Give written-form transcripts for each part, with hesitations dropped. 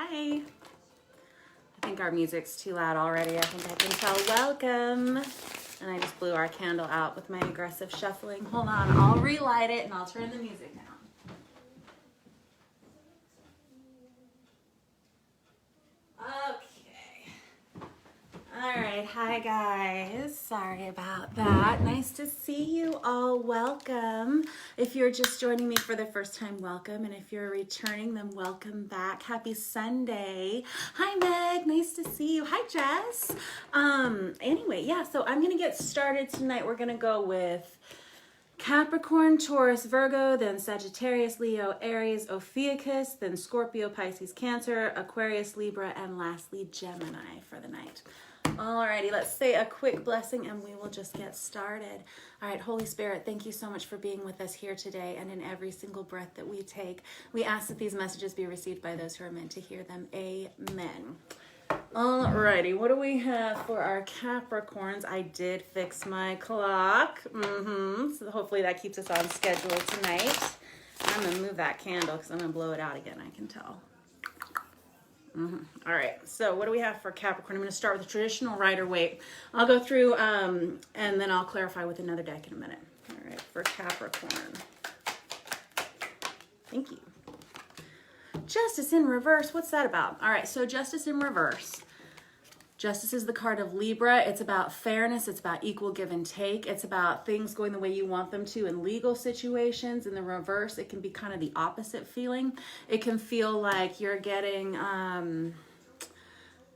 Hi. I think our music's too loud already. I think I can tell. Welcome. And I just blew our candle out with my aggressive shuffling. Hold on, I'll relight it and I'll turn the music down. Okay. All right, hi guys. Sorry about that. Nice to see you all. Welcome. If you're just joining me for the first time, welcome. And if you're returning, then welcome back. Happy Sunday. Hi Meg, nice to see you. Hi Jess. Anyway, yeah, so I'm gonna get started tonight. We're gonna go with Capricorn, Taurus, Virgo, then Sagittarius, Leo, Aries, Ophiuchus, then Scorpio, Pisces, Cancer, Aquarius, Libra, and lastly Gemini for the night. Alrighty, let's say a quick blessing and we will just get started. All right, Holy Spirit, thank you so much for being with us here today and in every single breath that we take. We ask that these messages be received by those who are meant to hear them. Amen. Alrighty, what do we have for our Capricorns? I did fix my clock. So hopefully that keeps us on schedule tonight. I'm going to move that candle because I'm going to blow it out again, I can tell. All right, so what do we have for Capricorn? I'm going to start with the traditional Rider-Waite. I'll go through and then I'll clarify with another deck in a minute. All right, for Capricorn. Thank you. Justice in reverse, what's that about? All right, so Justice in reverse. Justice is the card of Libra. It's about fairness. It's about equal give and take. It's about things going the way you want them to in legal situations. In the reverse, it can be kind of the opposite feeling. It can feel like you're getting,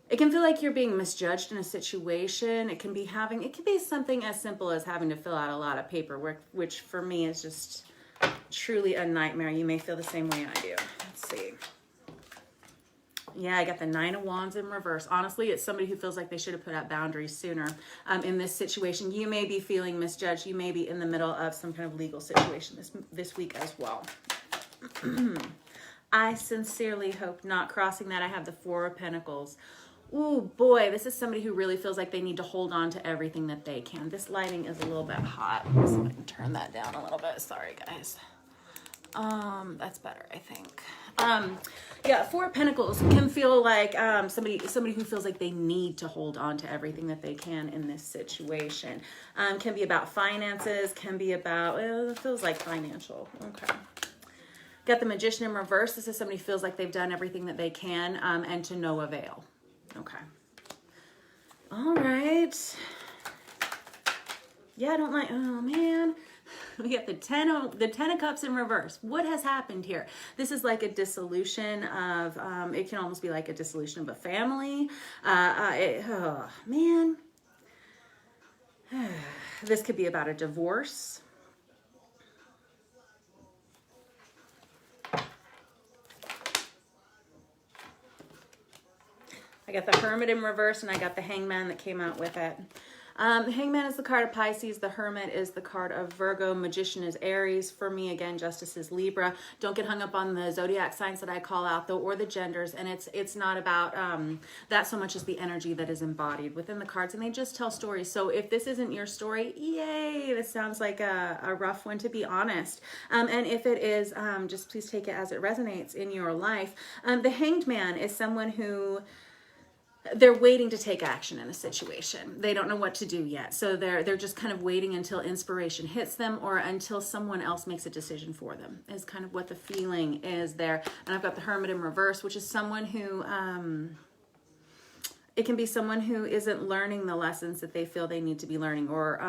it can feel like you're being misjudged in a situation. It can be something as simple as having to fill out a lot of paperwork, which for me is just truly a nightmare. You may feel the same way I do. Let's see. Yeah, I got the 9 of Wands in reverse. Honestly, it's somebody who feels like they should have put out boundaries sooner in this situation. You may be feeling misjudged. You may be in the middle of some kind of legal situation this week as well. I sincerely hope not. Crossing that, I have the 4 of Pentacles. Ooh, boy, this is somebody who really feels like they need to hold on to everything that they can. This lighting is a little bit hot. Let's see if I can turn that down a little bit. Sorry, guys. That's better, I think. Yeah, 4 of Pentacles can feel like somebody who feels like they need to hold on to everything that they can in this situation. Can be about finances, can be about, it feels like financial. Okay. Got the Magician in reverse. This is somebody who feels like they've done everything that they can and to no avail. Okay. All right. Yeah, I don't like, oh man. We get the 10 of Cups in reverse. What has happened here? This is like a dissolution of, it can almost be like a dissolution of a family. Oh, man. This could be about a divorce. I got the Hermit in reverse and I got the Hangman that came out with it. The Hangman is the card of Pisces. The Hermit is the card of Virgo. Magician is Aries. For me, again, Justice is Libra. Don't get hung up on the zodiac signs that I call out, though, or the genders. And it's not about that so much as the energy that is embodied within the cards. And they just tell stories. So if this isn't your story, yay, this sounds like a rough one, to be honest. And if it is, just please take it as it resonates in your life. The Hanged Man is someone who... they're waiting to take action in a situation. They don't know what to do yet. So they're just kind of waiting until inspiration hits them or until someone else makes a decision for them is kind of what the feeling is there. And I've got the Hermit in reverse, which is someone who, it can be someone who isn't learning the lessons that they feel they need to be learning, or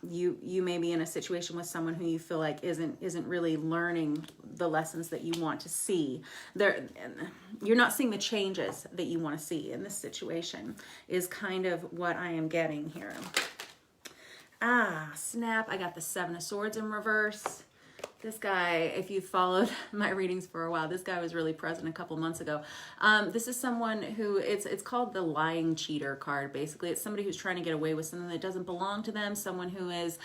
you may be in a situation with someone who you feel like isn't really learning the lessons that you want to see. You're not seeing the changes that you want to see in this situation is kind of what I am getting here. Snap. I got the 7 of Swords in reverse. This guy, if you've followed my readings for a while, this guy was really present a couple months ago. This is someone who, it's called the lying cheater card, basically. It's somebody who's trying to get away with something that doesn't belong to them, someone who is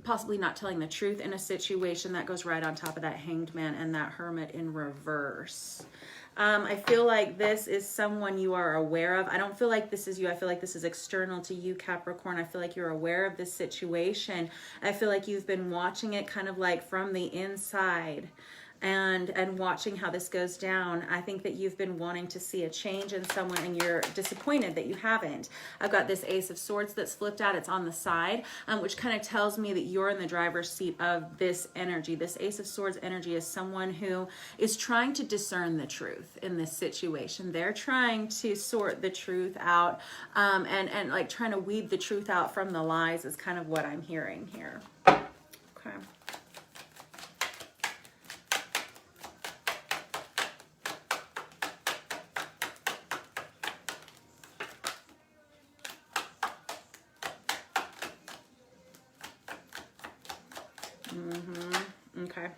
possibly not telling the truth in a situation. That goes right on top of that Hanged Man and that Hermit in reverse. I feel like this is someone you are aware of. I don't feel like this is you. I feel like this is external to you, Capricorn. I feel like you're aware of this situation. I feel like you've been watching it kind of like from the inside. and watching how this goes down. I think that you've been wanting to see a change in someone and you're disappointed that you haven't. I've got this Ace of Swords that's flipped out. It's on the side, which kind of tells me that you're in the driver's seat of this energy. This Ace of Swords energy is someone who is trying to discern the truth in this situation. They're trying to sort the truth out, and like trying to weed the truth out from the lies is kind of what I'm hearing here. Okay. Okay.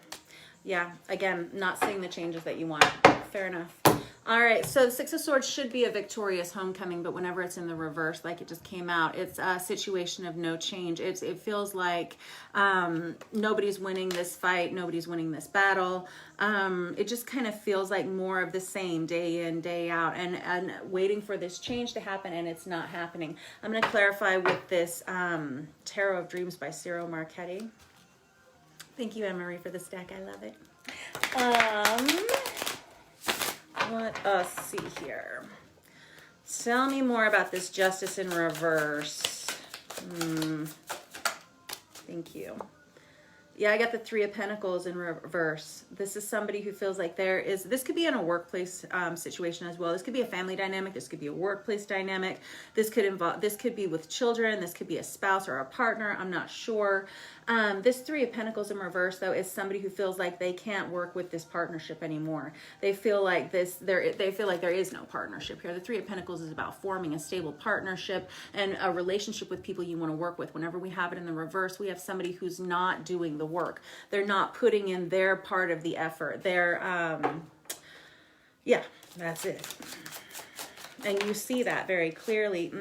Yeah, again, not seeing the changes that you want. Fair enough. All right, so the Six of Swords should be a victorious homecoming, but whenever it's in the reverse, like it just came out, it's a situation of no change. It feels like nobody's winning this fight, nobody's winning this battle. It just kind of feels like more of the same day in, day out, and waiting for this change to happen, and it's not happening. I'm going to clarify with this Tarot of Dreams by Cyril Marchetti. Thank you, Anne-Marie, for this deck. I love it. Let us see here. Tell me more about this Justice in reverse. Thank you. Yeah, I got the Three of Pentacles in reverse. This is somebody who feels like this could be in a workplace situation as well. This could be a family dynamic. This could be a workplace dynamic. This could be with children. This could be a spouse or a partner. I'm not sure. This Three of Pentacles in reverse, though, is somebody who feels like they can't work with this partnership anymore. They feel like there is no partnership here. The Three of Pentacles is about forming a stable partnership and a relationship with people you want to work with. Whenever we have it in the reverse, we have somebody who's not doing the work. They're not putting in their part of the effort. Yeah, that's it. And you see that very clearly.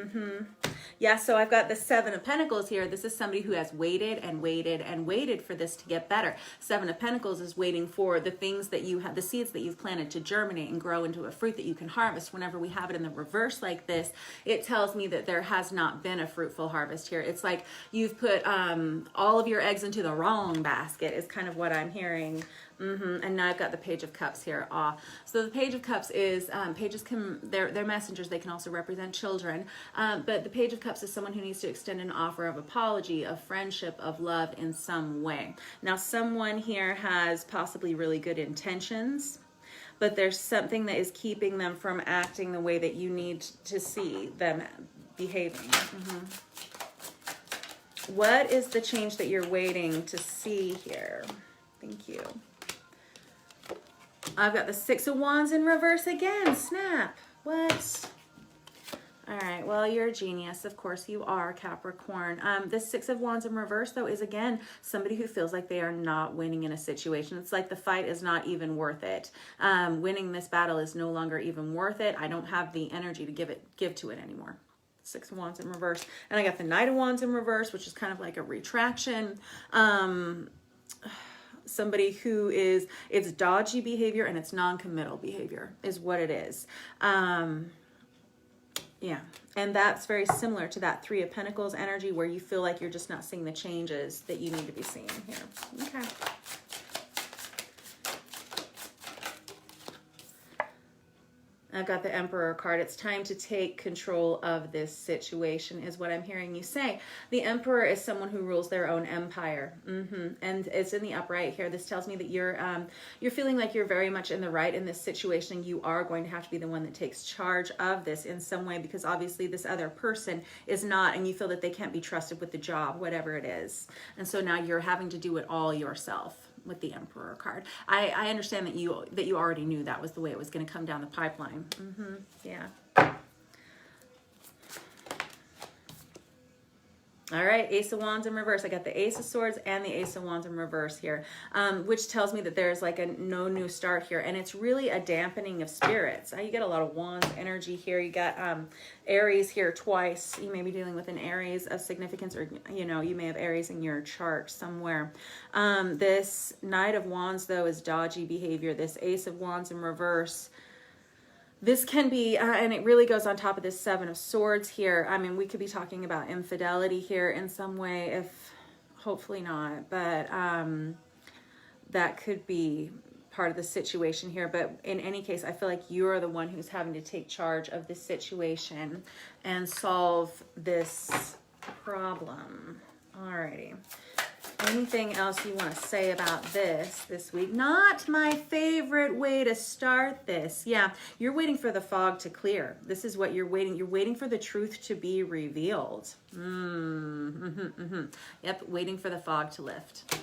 Yeah, so I've got the Seven of Pentacles here. This is somebody who has waited and waited and waited for this to get better. Seven of Pentacles is waiting for the things that you have, the seeds that you've planted to germinate and grow into a fruit that you can harvest. Whenever we have it in the reverse like this, it tells me that there has not been a fruitful harvest here. It's like you've put all of your eggs into the wrong basket is kind of what I'm hearing. And now I've got the Page of Cups here. So the Page of Cups is, they're messengers. They can also represent children. But the Page of Cups is someone who needs to extend an offer of apology, of friendship, of love in some way. Now, someone here has possibly really good intentions, but there's something that is keeping them from acting the way that you need to see them behaving. What is the change that you're waiting to see here? Thank you. I've got the Six of Wands in reverse again. Snap. What? All right. Well, you're a genius. Of course you are, Capricorn. This Six of Wands in reverse, though, is, again, somebody who feels like they are not winning in a situation. It's like the fight is not even worth it. Winning this battle is no longer even worth it. I don't have the energy to give to it anymore. Six of Wands in reverse. And I got the Knight of Wands in reverse, which is kind of like a retraction. Somebody who it's dodgy behavior and it's non-committal behavior is what it is. Yeah, and that's very similar to that Three of Pentacles energy where you feel like you're just not seeing the changes that you need to be seeing here. Okay. I've got the Emperor card. It's time to take control of this situation is what I'm hearing you say. The Emperor is someone who rules their own empire. And it's in the upright here. This tells me that you're feeling like you're very much in the right in this situation. You are going to have to be the one that takes charge of this in some way because obviously this other person is not, and you feel that they can't be trusted with the job, whatever it is. And so now you're having to do it all yourself. With the Emperor card, I understand that you already knew that was the way it was going to come down the pipeline. Yeah. All right, Ace of Wands in reverse. I got the Ace of Swords and the Ace of Wands in reverse here, which tells me that there's like a no new start here, and it's really a dampening of spirits. You get a lot of Wands energy here. You got Aries here twice. You may be dealing with an Aries of significance, or you may have Aries in your chart somewhere. This Knight of Wands, though, is dodgy behavior. This Ace of Wands in reverse. This can be, and it really goes on top of this Seven of Swords here. I mean, we could be talking about infidelity here in some way, hopefully not, but that could be part of the situation here, but in any case, I feel like you're the one who's having to take charge of this situation and solve this problem. Alrighty. Anything else you want to say about this week? Not my favorite way to start this. Yeah, you're waiting for the fog to clear. This is what you're waiting. You're waiting for the truth to be revealed. Yep, waiting for the fog to lift.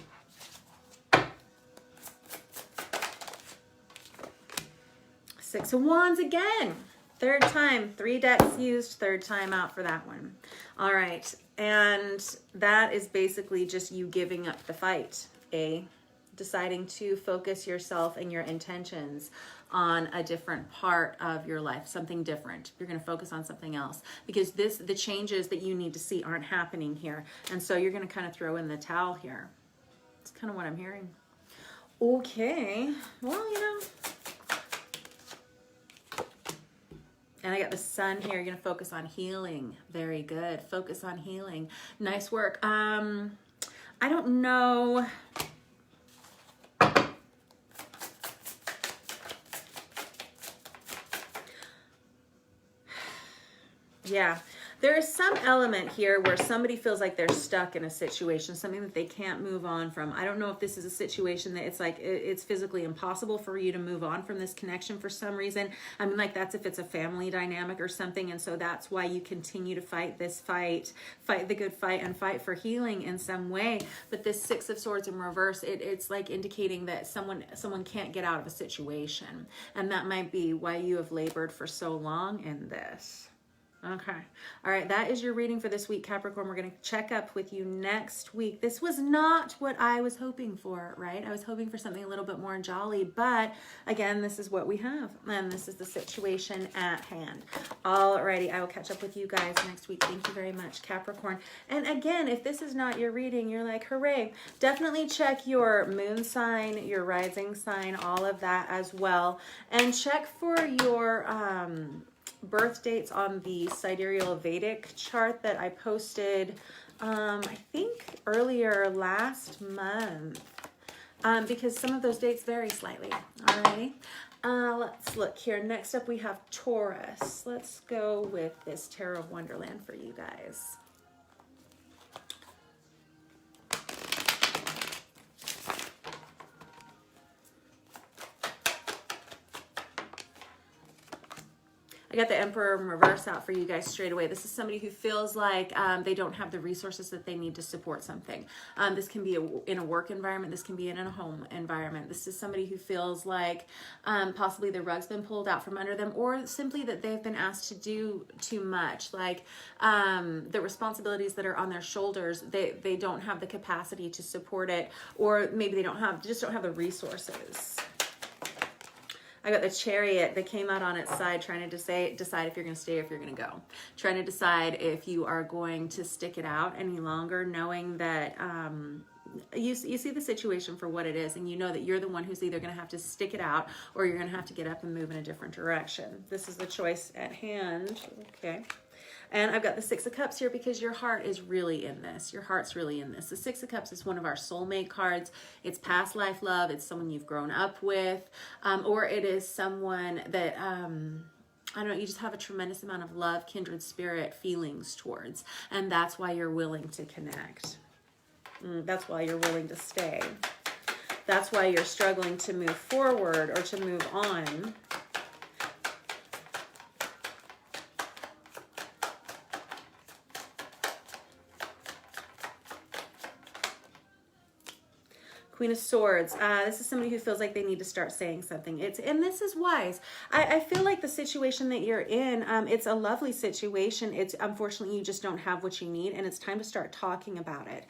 Six of Wands again. Third time, 3 decks used, third time out for that one. All right, and that is basically just you giving up the fight, deciding to focus yourself and your intentions on a different part of your life, something different. You're going to focus on something else because the changes that you need to see aren't happening here. And so you're going to kind of throw in the towel here. It's kind of what I'm hearing. Okay, well, you know. And I got the Sun here. You're going to focus on healing. Very good. Focus on healing. Nice work. I don't know. Yeah. There is some element here where somebody feels like they're stuck in a situation, something that they can't move on from. I don't know if this is a situation that it's like it's physically impossible for you to move on from this connection for some reason. I mean, like that's if it's a family dynamic or something. And so that's why you continue to fight this fight the good fight and fight for healing in some way. But this Six of Swords in reverse, it's like indicating that someone can't get out of a situation. And that might be why you have labored for so long in this. Okay. All right. That is your reading for this week, Capricorn. We're going to check up with you next week. This was not what I was hoping for, right? I was hoping for something a little bit more jolly, but again, this is what we have. And this is the situation at hand. Alrighty. I will catch up with you guys next week. Thank you very much, Capricorn. And again, if this is not your reading, you're like, hooray, definitely check your moon sign, your rising sign, all of that as well. And check for your, birth dates on the sidereal Vedic chart that I posted, I think earlier last month, because some of those dates vary slightly. Alrighty. Let's look here. Next up we have Taurus. Let's go with this Tarot of Wonderland for you guys. I got the Emperor in reverse out for you guys straight away. This is somebody who feels like they don't have the resources that they need to support something. This can be in a work environment. This can be in a home environment. This is somebody who feels like possibly the rug's been pulled out from under them, or simply that they've been asked to do too much. Like the responsibilities that are on their shoulders, they don't have the capacity to support it, or maybe they just don't have the resources. I got the Chariot that came out on its side, trying to decide if you're going to stay or if you're going to go. Trying to decide if you are going to stick it out any longer, knowing that you see the situation for what it is, and you know that you're the one who's either going to have to stick it out or you're going to have to get up and move in a different direction. This is the choice at hand. Okay. And I've got the Six of Cups here because your heart is really in this. Your heart's really in this. The Six of Cups is one of our soulmate cards. It's past life love. It's someone you've grown up with. Or it is someone that, I don't know, you just have a tremendous amount of love, kindred spirit, feelings towards. And that's why you're willing to connect. That's why you're willing to stay. That's why you're struggling to move forward or to move on. Queen of Swords. This is somebody who feels like they need to start saying something. And this is wise. I feel like the situation that you're in, it's a lovely situation. It's unfortunately you just don't have what you need, and it's time to start talking about it.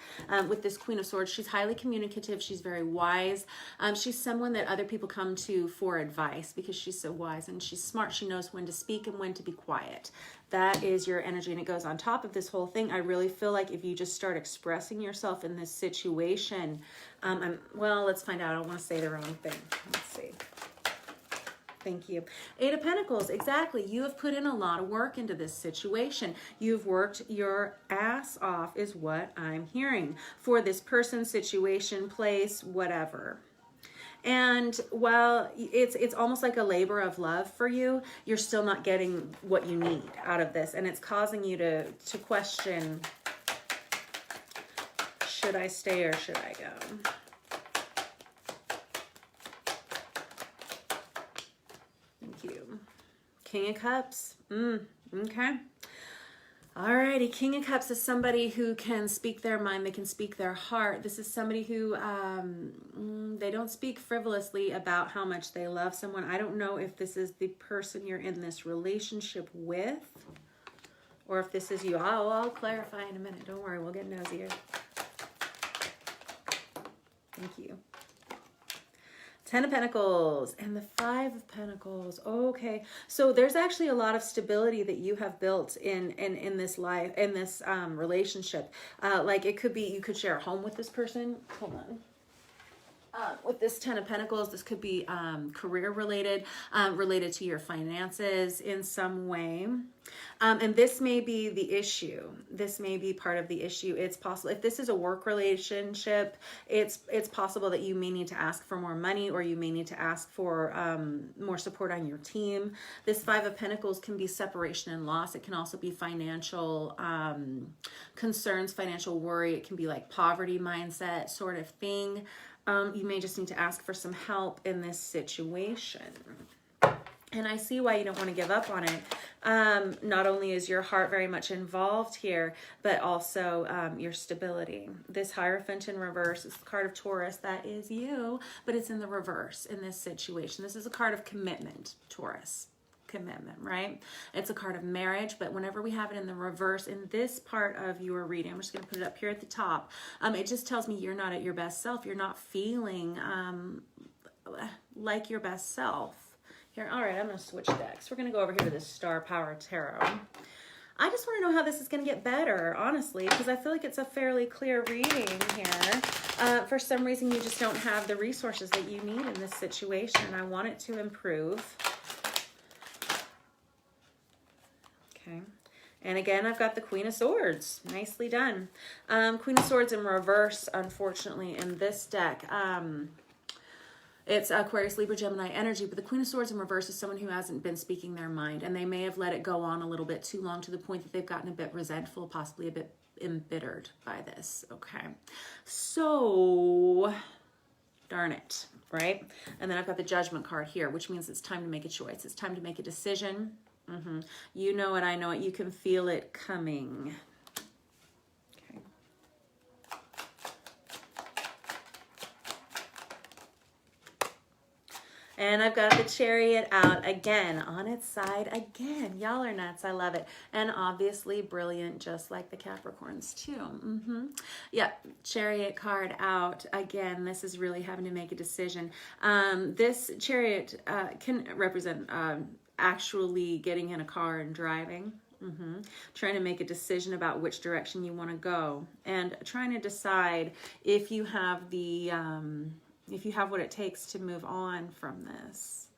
With this Queen of Swords, she's highly communicative. She's very wise. She's someone that other people come to for advice because she's so wise and she's smart. She knows when to speak and when to be quiet. That is your energy, and it goes on top of this whole thing. I really feel like if you just start expressing yourself in this situation, well, let's find out. I don't want to say the wrong thing. Let's see. Thank you. Eight of Pentacles, exactly. You have put in a lot of work into this situation. You've worked your ass off is what I'm hearing for this person, situation, place, whatever. And while it's almost like a labor of love for you, you're still not getting what you need out of this. And it's causing you to question, should I stay or should I go? Thank you. King of Cups. Okay. Alrighty, King of Cups is somebody who can speak their mind, they can speak their heart. This is somebody who, they don't speak frivolously about how much they love someone. I don't know if this is the person you're in this relationship with, or if this is you. I'll clarify in a minute. Don't worry, we'll get nosier. Thank you. 10 of Pentacles and the 5 of Pentacles. Okay, so there's actually a lot of stability that you have built in this life, in this relationship. Like it could be you could share a home with this person. Hold on. With this 10 of Pentacles, this could be career related, related to your finances in some way. And this may be the issue. This may be part of the issue. It's possible, if this is a work relationship, it's possible that you may need to ask for more money, or you may need to ask for more support on your team. This 5 of Pentacles can be separation and loss. It can also be financial concerns, financial worry. It can be like poverty mindset sort of thing. You may just need to ask for some help in this situation. And I see why you don't want to give up on it. Not only is your heart very much involved here, but also your stability. This Hierophant in reverse is the card of Taurus. That is you, but it's in the reverse in this situation. This is a card of commitment, Taurus. Commitment, right? It's a card of marriage, but whenever we have it in the reverse in this part of your reading, I'm just going to put it up here at the top. It just tells me you're not at your best self. You're not feeling like your best self. Here, all right, I'm going to switch decks. We're going to go over here to this Star Power Tarot. I just want to know how this is going to get better, honestly, because I feel like it's a fairly clear reading here. For some reason, you just don't have the resources that you need in this situation. I want it to improve. Okay. And again, I've got the Queen of Swords. Nicely done. Queen of Swords in reverse, unfortunately, in this deck. It's Aquarius, Libra, Gemini energy, but the Queen of Swords in reverse is someone who hasn't been speaking their mind, and they may have let it go on a little bit too long, to the point that they've gotten a bit resentful, possibly a bit embittered by this. Okay. So, darn it, right? And then I've got the Judgment card here, which means it's time to make a choice. It's time to make a decision. You know it, I know it. You can feel it coming. Okay. And I've got the Chariot out again, on its side again. Y'all are nuts. I love it. And obviously brilliant, just like the Capricorns too. Yeah, Chariot card out again. This is really having to make a decision. This Chariot can represent actually getting in a car and driving, trying to make a decision about which direction you want to go, and trying to decide if you have the if you have what it takes to move on from this.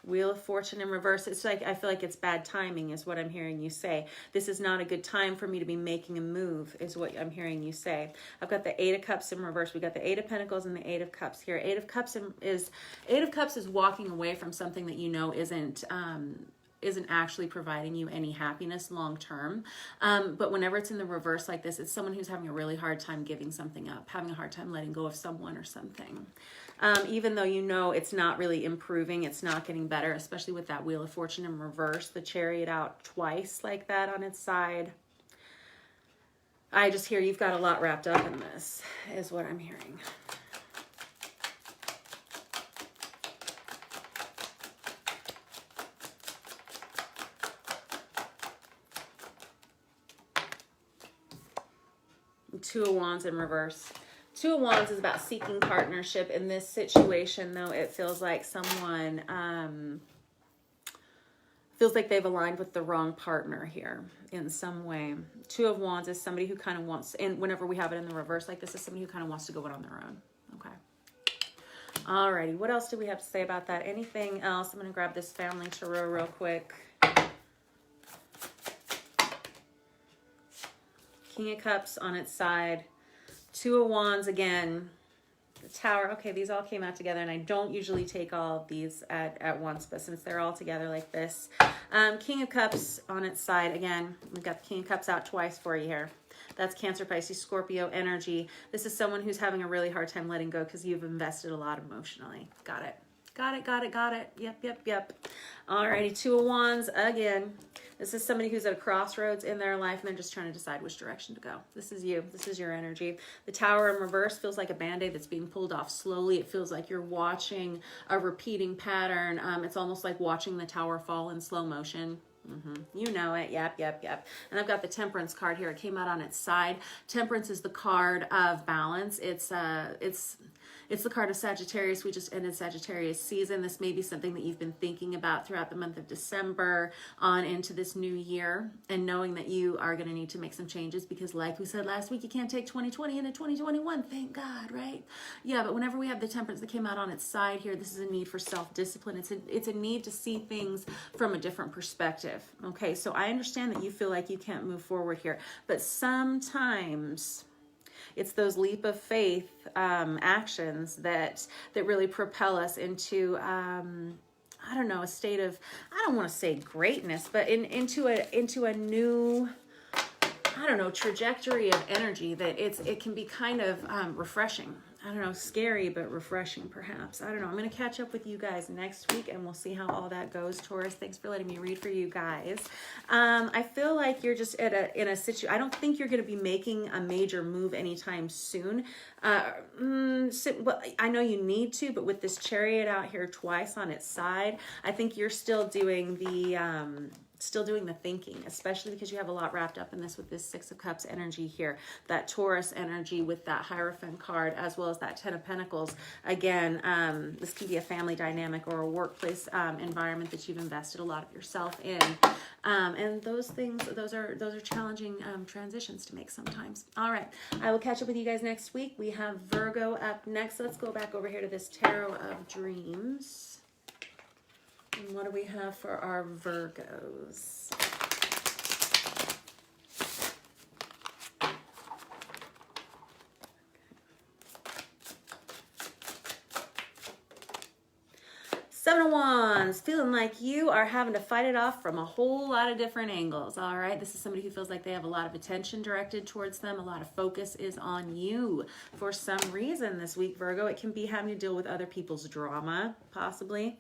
Wheel of Fortune in reverse. It's like, I feel like it's bad timing is what I'm hearing you say. This is not a good time for me to be making a move is what I'm hearing you say. I've got the 8 of Cups in reverse. We got the 8 of Pentacles and the 8 of Cups here. 8 of Cups is walking away from something that you know isn't actually providing you any happiness long term. But whenever it's in the reverse like this, it's someone who's having a really hard time giving something up, having a hard time letting go of someone or something. Even though you know it's not really improving, it's not getting better, especially with that Wheel of Fortune in reverse, the Chariot out twice like that on its side. I just hear you've got a lot wrapped up in this, is what I'm hearing. Two of Wands in reverse. Two of Wands is about seeking partnership. In this situation, though, it feels like someone feels like they've aligned with the wrong partner here in some way. Two of Wands is somebody who kind of wants, and whenever we have it in the reverse like this, is somebody who kind of wants to go it on their own. Okay. Alrighty, what else do we have to say about that? Anything else? I'm going to grab this Family Tarot real quick. King of Cups on its side, Two of Wands again, the Tower. Okay, these all came out together, and I don't usually take all of these at once, but since they're all together like this, King of Cups on its side again. We've got the King of Cups out twice for you here. That's Cancer, Pisces, Scorpio energy. This is someone who's having a really hard time letting go because you've invested a lot emotionally. Got it. Got it, got it, got it. Yep. Alrighty, Two of Wands again. This is somebody who's at a crossroads in their life and they're just trying to decide which direction to go. This is you. This is your energy. The Tower in reverse feels like a Band-Aid that's being pulled off slowly. It feels like you're watching a repeating pattern. It's almost like watching the tower fall in slow motion. You know it. Yep. And I've got the Temperance card here. It came out on its side. Temperance is the card of balance. It's the card of Sagittarius. We just ended Sagittarius season. This may be something that you've been thinking about throughout the month of December on into this new year, and knowing that you are going to need to make some changes because, like we said last week, you can't take 2020 into 2021. Thank God, right? Yeah, but whenever we have the Temperance that came out on its side here, this is a need for self-discipline. It's a need to see things from a different perspective. Okay, so I understand that you feel like you can't move forward here, but sometimes it's those leap of faith actions that really propel us into I don't know, a state of, I don't want to say greatness, but into a new, I don't know, trajectory of energy that it can be kind of refreshing. I don't know, scary, but refreshing perhaps. I don't know. I'm going to catch up with you guys next week and we'll see how all that goes, Taurus. Thanks for letting me read for you guys. I feel like you're just in a situation. I don't think you're going to be making a major move anytime soon. Well, I know you need to, but with this Chariot out here twice on its side, I think you're still doing the thinking, especially because you have a lot wrapped up in this with this Six of Cups energy here, that Taurus energy with that Hierophant card, as well as that Ten of Pentacles. Again, this can be a family dynamic or a workplace environment that you've invested a lot of yourself in. And those are challenging transitions to make sometimes. All right, I will catch up with you guys next week. We have Virgo up next. Let's go back over here to this Tarot of Dreams. And what do we have for our Virgos? Seven of Wands, feeling like you are having to fight it off from a whole lot of different angles. All right, this is somebody who feels like they have a lot of attention directed towards them. A lot of focus is on you for some reason this week, Virgo. It can be having to deal with other people's drama, possibly.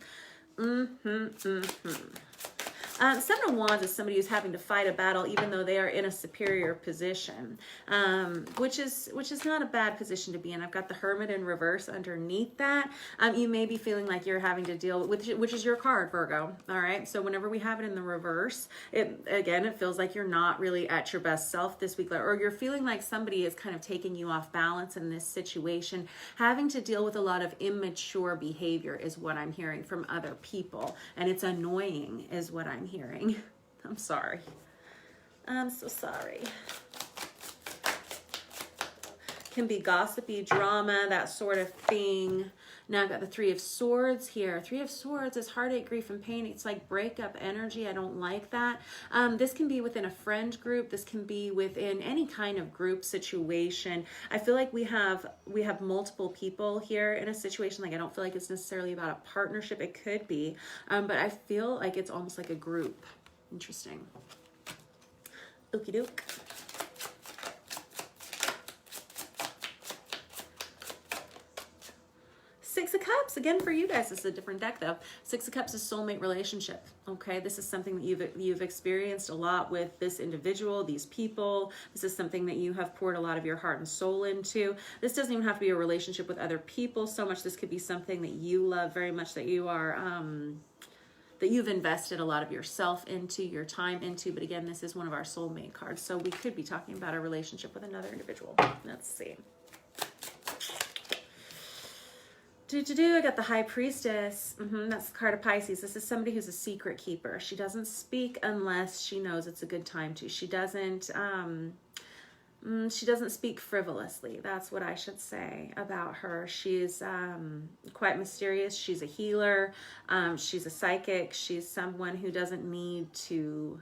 Seven of Wands is somebody who's having to fight a battle even though they are in a superior position, which is not a bad position to be in. I've got the Hermit in reverse underneath that. You may be feeling like you're having to deal with, which is your card, Virgo. All right, so whenever we have it in the reverse, it feels like you're not really at your best self this week, or you're feeling like somebody is kind of taking you off balance in this situation. Having to deal with a lot of immature behavior is what I'm hearing from other people, and it's annoying is what I'm hearing. I'm sorry. I'm so sorry. Can be gossipy, drama, that sort of thing. Now I've got the Three of Swords here. Three of Swords is heartache, grief, and pain. It's like breakup energy. I don't like that. This can be within a friend group. This can be within any kind of group situation. I feel like we have multiple people here in a situation. Like, I don't feel like it's necessarily about a partnership. It could be, but I feel like it's almost like a group. Interesting. Okie doke. Six of Cups, again for you guys, this is a different deck though. Six of Cups is soulmate relationship, okay? This is something that you've experienced a lot with this individual, these people. This is something that you have poured a lot of your heart and soul into. This doesn't even have to be a relationship with other people so much. This could be something that you love very much, that you are, that you've invested a lot of yourself into, your time into. But again, this is one of our soulmate cards. So we could be talking about a relationship with another individual. Let's see. I got the High Priestess. That's the card of Pisces. This is somebody who's a secret keeper. She doesn't speak unless she knows it's a good time to. She doesn't speak frivolously. That's what I should say about her. She's quite mysterious. She's a healer. She's a psychic. She's someone who doesn't need to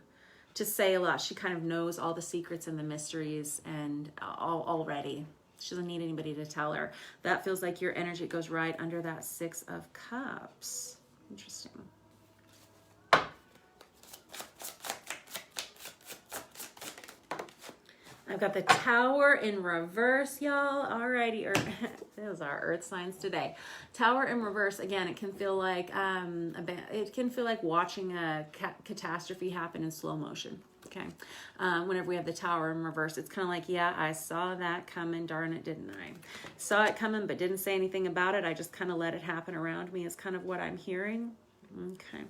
to say a lot. She kind of knows all the secrets and the mysteries and already. She doesn't need anybody to tell her. That feels like your energy. It goes right under that Six of Cups. Interesting. I've got the Tower in reverse, y'all. Alrighty, those are Earth signs today. Tower in reverse. Again, it can feel like watching a catastrophe happen in slow motion. Okay, whenever we have the Tower in reverse, it's kind of like, yeah, I saw that coming. Darn it, didn't I? Saw it coming, but didn't say anything about it. I just kind of let it happen around me. Is kind of what I'm hearing. Okay.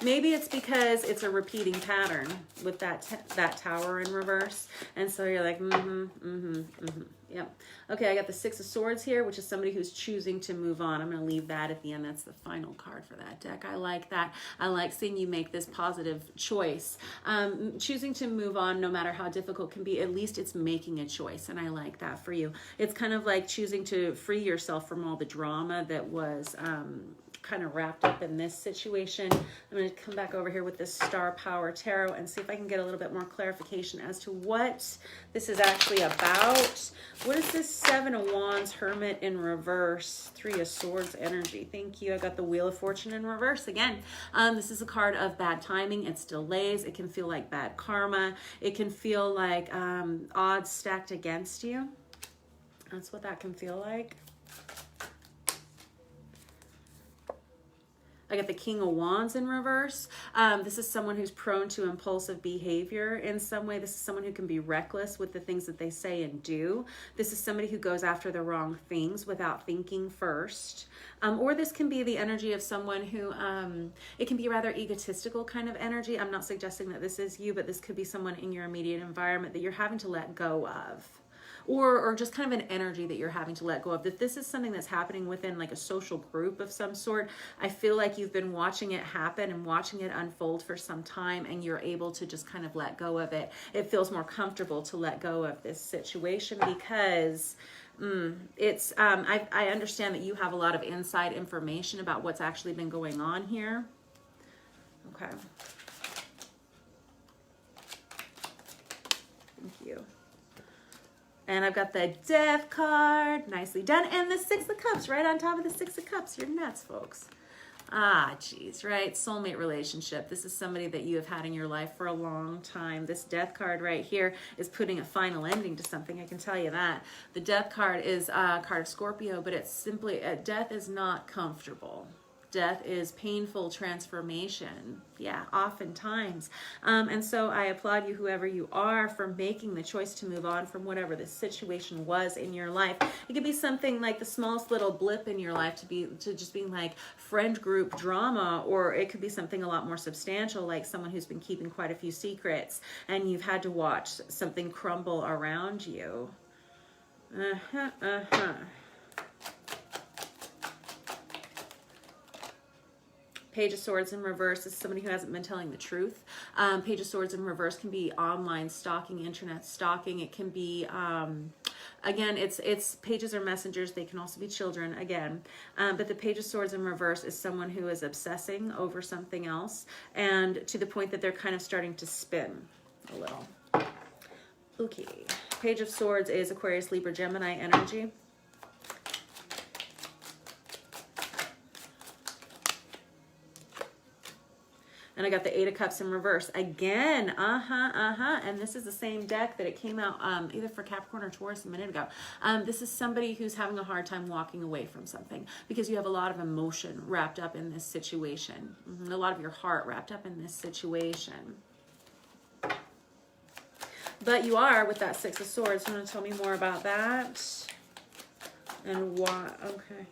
Maybe it's because it's a repeating pattern with that Tower in reverse. And so you're like, yep. Okay, I got the Six of Swords here, which is somebody who's choosing to move on. I'm going to leave that at the end. That's the final card for that deck. I like that. I like seeing you make this positive choice. Choosing to move on, no matter how difficult it can be, at least it's making a choice. And I like that for you. It's kind of like choosing to free yourself from all the drama that was kind of wrapped up in this situation. I'm going to come back over here with this Star Power Tarot and see if I can get a little bit more clarification as to what this is actually about. What is this Seven of Wands, Hermit in reverse, Three of Swords energy? Thank you. I got the Wheel of Fortune in reverse again. This is a card of bad timing. It's delays. It can feel like bad karma. It can feel like odds stacked against you. That's what that can feel like. I got the King of Wands in reverse. This is someone who's prone to impulsive behavior in some way. This is someone who can be reckless with the things that they say and do. This is somebody who goes after the wrong things without thinking first. Or this can be the energy of someone who, it can be rather egotistical kind of energy. I'm not suggesting that this is you, but this could be someone in your immediate environment that you're having to let go of. Or just kind of an energy that you're having to let go of. That this is something that's happening within like a social group of some sort. I feel like you've been watching it happen and watching it unfold for some time, and you're able to just kind of let go of it. It feels more comfortable to let go of this situation because I understand that you have a lot of inside information about what's actually been going on here. Okay. Thank you. And I've got the Death card. Nicely done. And the Six of Cups right on top of the Six of Cups. You're nuts, folks. Ah, geez, right? Soulmate relationship. This is somebody that you have had in your life for a long time. This Death card right here is putting a final ending to something. I can tell you that. The Death card is a card of Scorpio, but it's simply, death is not comfortable. Death is painful transformation. Yeah, oftentimes. And so I applaud you, whoever you are, for making the choice to move on from whatever the situation was in your life. It could be something like the smallest little blip in your life to just being like friend group drama, or it could be something a lot more substantial, like someone who's been keeping quite a few secrets and you've had to watch something crumble around you. Page of Swords in reverse is somebody who hasn't been telling the truth. Page of Swords in reverse can be online stalking, internet stalking. It can be, again, it's pages or messengers. They can also be children, again. But the Page of Swords in reverse is someone who is obsessing over something else, and to the point that they're kind of starting to spin a little. Okay. Page of Swords is Aquarius, Libra, Gemini energy. And I got the Eight of Cups in reverse. Again, And this is the same deck that it came out either for Capricorn or Taurus a minute ago. This is somebody who's having a hard time walking away from something because you have a lot of emotion wrapped up in this situation. A lot of your heart wrapped up in this situation. But you are with that Six of Swords. You want to tell me more about that? And why? Okay.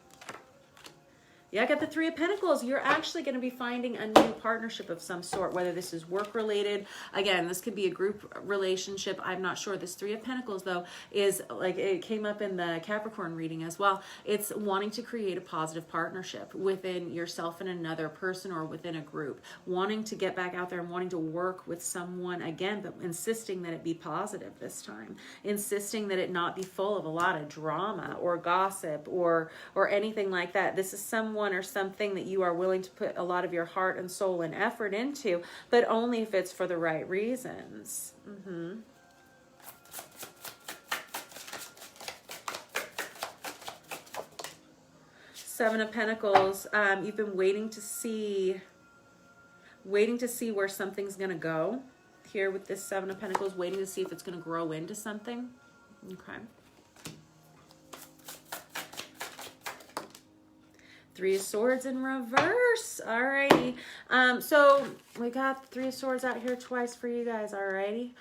Yeah, I got the Three of Pentacles. You're actually going to be finding a new partnership of some sort, whether this is work related. Again, this could be a group relationship. I'm not sure. This Three of Pentacles, though, is like it came up in the Capricorn reading as well. It's wanting to create a positive partnership within yourself and another person or within a group. Wanting to get back out there and wanting to work with someone again, but insisting that it be positive this time. Insisting that it not be full of a lot of drama or gossip or anything like that. This is someone someone or something that you are willing to put a lot of your heart and soul and effort into, but only if it's for the right reasons. Seven of Pentacles. You've been waiting to see where something's going to go. Here with this Seven of Pentacles, waiting to see if it's going to grow into something. Okay. Three of Swords in reverse. Alrighty. So we got Three of Swords out here twice for you guys. Alrighty.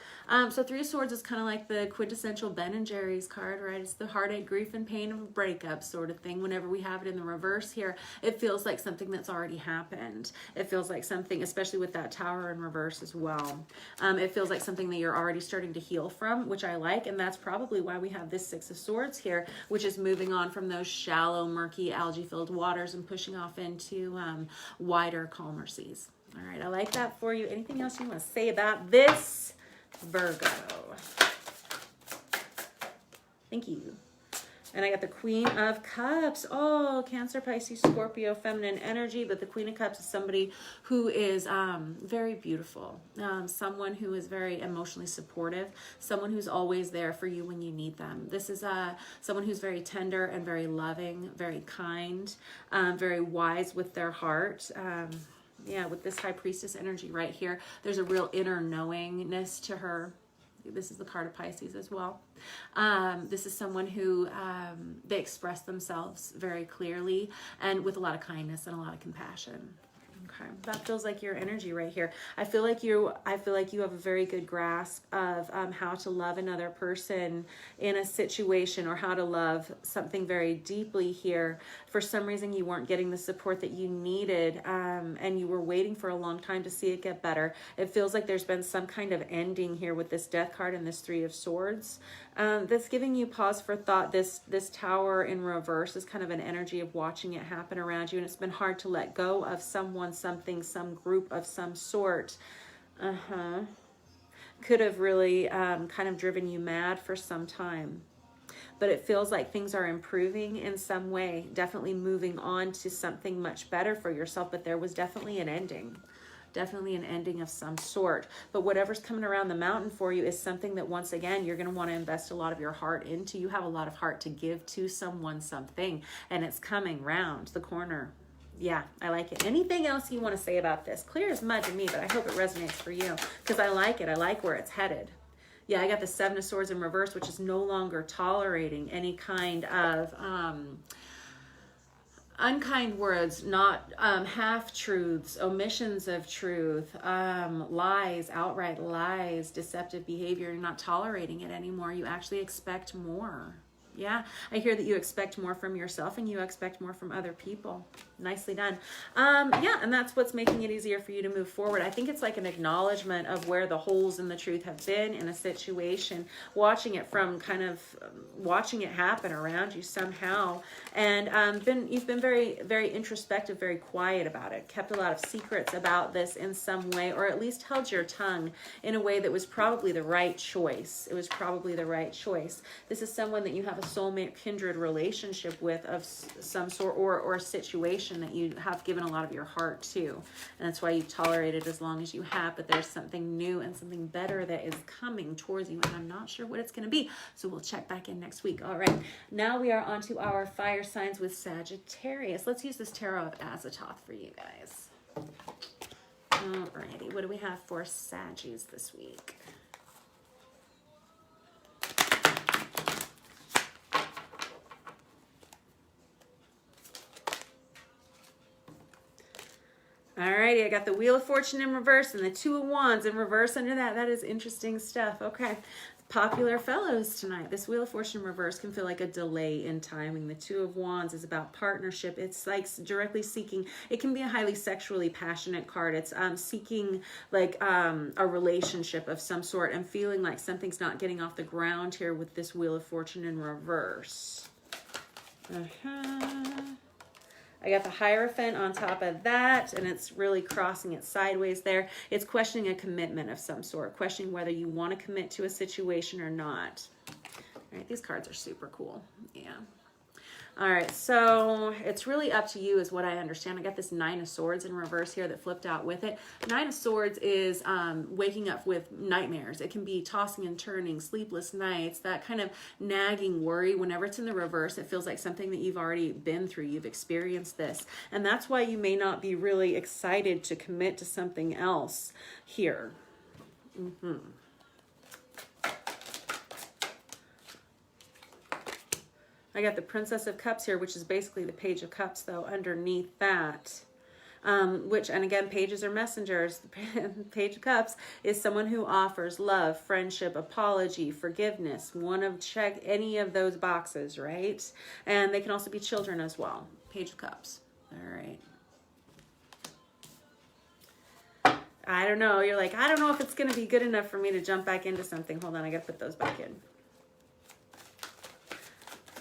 So Three of Swords is kind of like the quintessential Ben and Jerry's card, right? It's the heartache, grief, and pain of a breakup sort of thing. Whenever we have it in the reverse here, it feels like something that's already happened. It feels like something, especially with that Tower in reverse as well. It feels like something that you're already starting to heal from, which I like. And that's probably why we have this Six of Swords here, which is moving on from those shallow, murky, algae-filled waters and pushing off into wider, calmer seas. All right, I like that for you. Anything else you want to say about this, Virgo? Thank you. And I got the Queen of Cups. Oh, Cancer, Pisces, Scorpio, feminine energy. But the Queen of Cups is somebody who is very beautiful. Someone who is very emotionally supportive. Someone who's always there for you when you need them. This is someone who's very tender and very loving, very kind, very wise with their heart. Yeah, with this High Priestess energy right here, there's a real inner knowingness to her. This is the card of Pisces as well. This is someone who they express themselves very clearly and with a lot of kindness and a lot of compassion. Okay, that feels like your energy right here. I feel like you have a very good grasp of how to love another person in a situation, or how to love something very deeply here. For some reason, you weren't getting the support that you needed, and you were waiting for a long time to see it get better. It feels like there's been some kind of ending here with this Death card and this Three of Swords. That's giving you pause for thought. This Tower in reverse is kind of an energy of watching it happen around you, and it's been hard to let go of someone, something, some group of some sort. Could have really kind of driven you mad for some time. But it feels like things are improving in some way, definitely moving on to something much better for yourself. But there was definitely an ending. Definitely an ending of some sort. But whatever's coming around the mountain for you is something that, once again, you're going to want to invest a lot of your heart into. You have a lot of heart to give to someone, something, and it's coming round the corner. Yeah, I like it. Anything else you want to say about this? Clear as mud to me, but I hope it resonates for you, because I like it. I like where it's headed. Yeah, I got the Seven of Swords in reverse, which is no longer tolerating any kind of unkind words, not half-truths, omissions of truth, lies, outright lies, deceptive behavior. You're not tolerating it anymore. You actually expect more. Yeah, I hear that you expect more from yourself and you expect more from other people. Nicely done. Yeah, and that's what's making it easier for you to move forward. I think it's like an acknowledgement of where the holes in the truth have been in a situation, watching it from kind of watching it happen around you somehow. And you've been very, very introspective, very quiet about it, kept a lot of secrets about this in some way, or at least held your tongue in a way that was probably the right choice. It was probably the right choice. This is someone that you have a soulmate, kindred relationship with of some sort, or a situation that you have given a lot of your heart to, and that's why you've tolerated as long as you have. But there's something new and something better that is coming towards you, and I'm not sure what it's going to be, so we'll check back in next week. All right, now we are on to our fire signs with Sagittarius. Let's use this tarot of Azathoth for you guys. Alrighty, what do we have for Saggies this week? Alrighty, I got the Wheel of Fortune in reverse and the Two of Wands in reverse under that. That is interesting stuff. Okay, popular fellows tonight. This Wheel of Fortune in reverse can feel like a delay in timing. The Two of Wands is about partnership. It's like directly seeking. It can be a highly sexually passionate card. It's seeking like a relationship of some sort and feeling like something's not getting off the ground here with this Wheel of Fortune in reverse. I got the Hierophant on top of that, and it's really crossing it sideways there. It's questioning a commitment of some sort, questioning whether you want to commit to a situation or not. All right, these cards are super cool. Yeah. All right, so it's really up to you is what I understand. I got this Nine of Swords in reverse here that flipped out with it. Nine of Swords is waking up with nightmares. It can be tossing and turning, sleepless nights, that kind of nagging worry. Whenever it's in the reverse, it feels like something that you've already been through. You've experienced this. And that's why you may not be really excited to commit to something else here. I got the Princess of Cups here, which is basically the Page of Cups, though, underneath that. Which, and again, pages are messengers. The Page of Cups is someone who offers love, friendship, apology, forgiveness. Check any of those boxes, right? And they can also be children as well. Page of Cups. All right. I don't know. You're like, I don't know if it's going to be good enough for me to jump back into something. Hold on. I got to put those back in.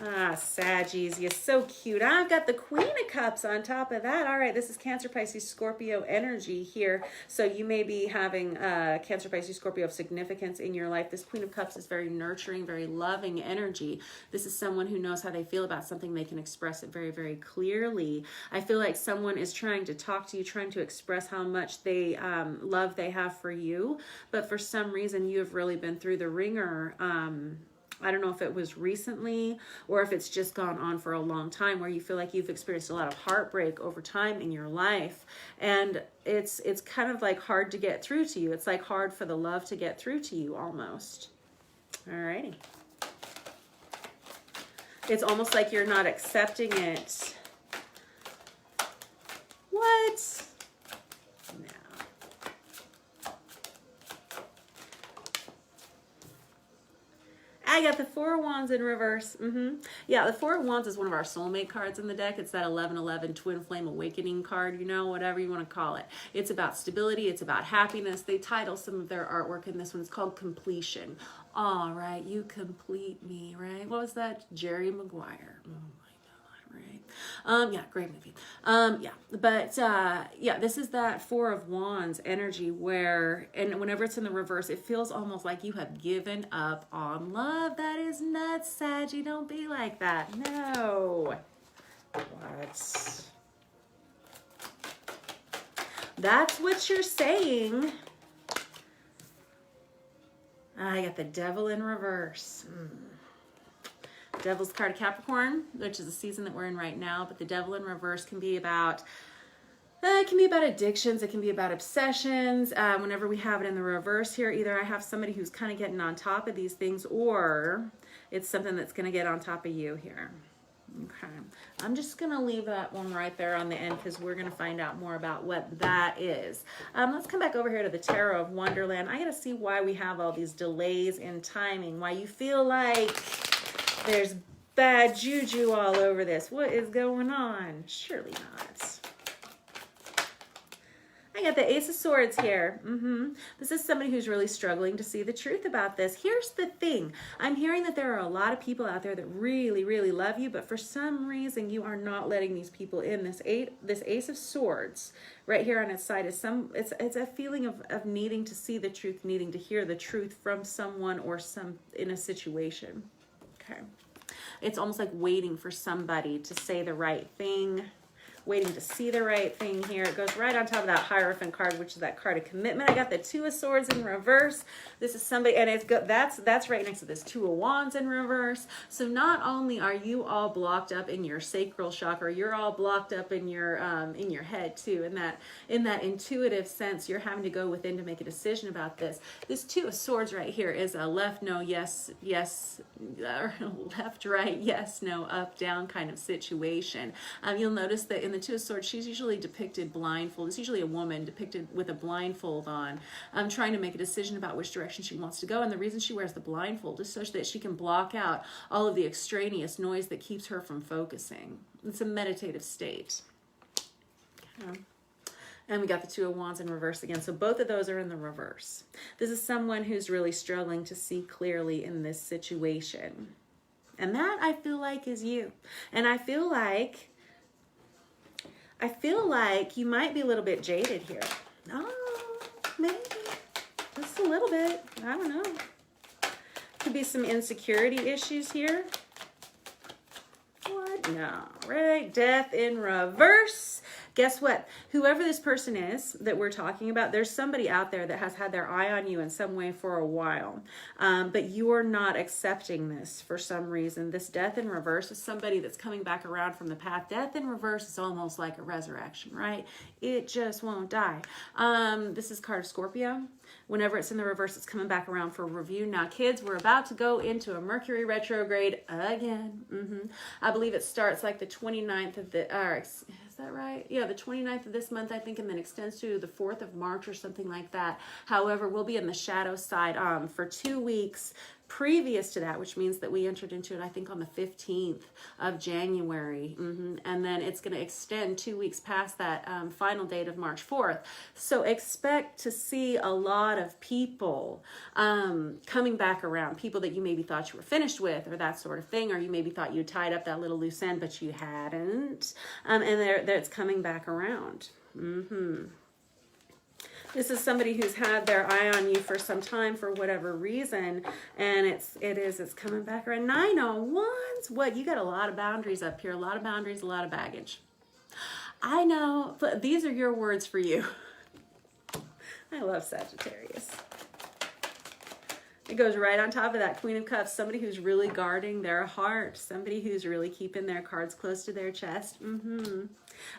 Ah, Saggies, you're so cute. I've got the Queen of Cups on top of that. All right, this is Cancer, Pisces, Scorpio energy here. So you may be having Cancer, Pisces, Scorpio of significance in your life. This Queen of Cups is very nurturing, very loving energy. This is someone who knows how they feel about something. They can express it very, very clearly. I feel like someone is trying to talk to you, trying to express how much love they have for you. But for some reason, you have really been through the ringer. I don't know if it was recently or if it's just gone on for a long time where you feel like you've experienced a lot of heartbreak over time in your life. And it's kind of like hard to get through to you. It's like hard for the love to get through to you almost. Alrighty. It's almost like you're not accepting it. What? I got the Four of Wands in reverse. Yeah, the Four of Wands is one of our soulmate cards in the deck. It's that 1111 twin flame awakening card, you know, whatever you want to call it. It's about stability. It's about happiness. They title some of their artwork in this one. It's called Completion. All right, you complete me, right? What was that? Jerry Maguire. Oh my God, right? Yeah, great movie. Yeah, but yeah, this is that Four of Wands energy where, and whenever it's in the reverse, it feels almost like you have given up on love. That is nuts, Saggy. Don't be like that. No. What? That's what you're saying. I got the Devil in reverse. Devil's card of Capricorn, which is the season that we're in right now, but the Devil in reverse can be about addictions. It can be about obsessions. Whenever we have it in the reverse here, either I have somebody who's kind of getting on top of these things, or it's something that's going to get on top of you here. Okay, I'm just going to leave that one right there on the end because we're going to find out more about what that is. Let's come back over here to the Tarot of Wonderland. I got to see why we have all these delays in timing, why you feel like there's bad juju all over this. What is going on? Surely not. I got the Ace of Swords here. This is somebody who's really struggling to see the truth about this. Here's the thing. I'm hearing that there are a lot of people out there that really, really love you, but for some reason you are not letting these people in. This Ace of Swords right here on its side is it's a feeling of needing to see the truth, needing to hear the truth from someone or in a situation. Okay. It's almost like waiting for somebody to say the right thing, waiting to see the right thing here. It goes right on top of that Hierophant card, which is that card of commitment. I got the Two of Swords in reverse. This is somebody, and that's right next to this Two of Wands in reverse. So not only are you all blocked up in your sacral chakra, you're all blocked up in your head too. In that intuitive sense, you're having to go within to make a decision about this. This Two of Swords right here is a left, no, yes, or left, right, yes, no, up, down kind of situation. You'll notice that in the Two of Swords, she's usually depicted blindfold. It's usually a woman depicted with a blindfold on, trying to make a decision about which direction she wants to go. And the reason she wears the blindfold is so that she can block out all of the extraneous noise that keeps her from focusing. It's a meditative state. Okay. And we got the Two of Wands in reverse again. So both of those are in the reverse. This is someone who's really struggling to see clearly in this situation. And that, I feel like, is you. And I feel like you might be a little bit jaded here. Oh, maybe. Just a little bit. I don't know. Could be some insecurity issues here. What? All right, death in reverse. Guess what? Whoever this person is that we're talking about, there's somebody out there that has had their eye on you in some way for a while. But you are not accepting this for some reason. This death in reverse is somebody that's coming back around from the path. Death in reverse is almost like a resurrection, right? It just won't die. This is card Scorpio. Whenever it's in the reverse, it's coming back around for review. Now, kids, we're about to go into a Mercury retrograde again. I believe it starts like the 29th of the, is that right? Yeah, the 29th of this month, I think, and then extends to the 4th of March or something like that. However, we'll be in the shadow side for 2 weeks previous to that, which means that we entered into it, I think, on the 15th of January. And then it's going to extend 2 weeks past that final date of March 4th. So expect to see a lot of people coming back around, people that you maybe thought you were finished with or that sort of thing, or you maybe thought you tied up that little loose end, but you hadn't. And it's coming back around. This is somebody who's had their eye on you for some time for whatever reason, and it's coming back around. 9 of Wands. What? You got a lot of boundaries up here, a lot of boundaries, a lot of baggage. I know, but these are your words for you. I love Sagittarius. It goes right on top of that Queen of Cups. Somebody who's really guarding their heart. Somebody who's really keeping their cards close to their chest.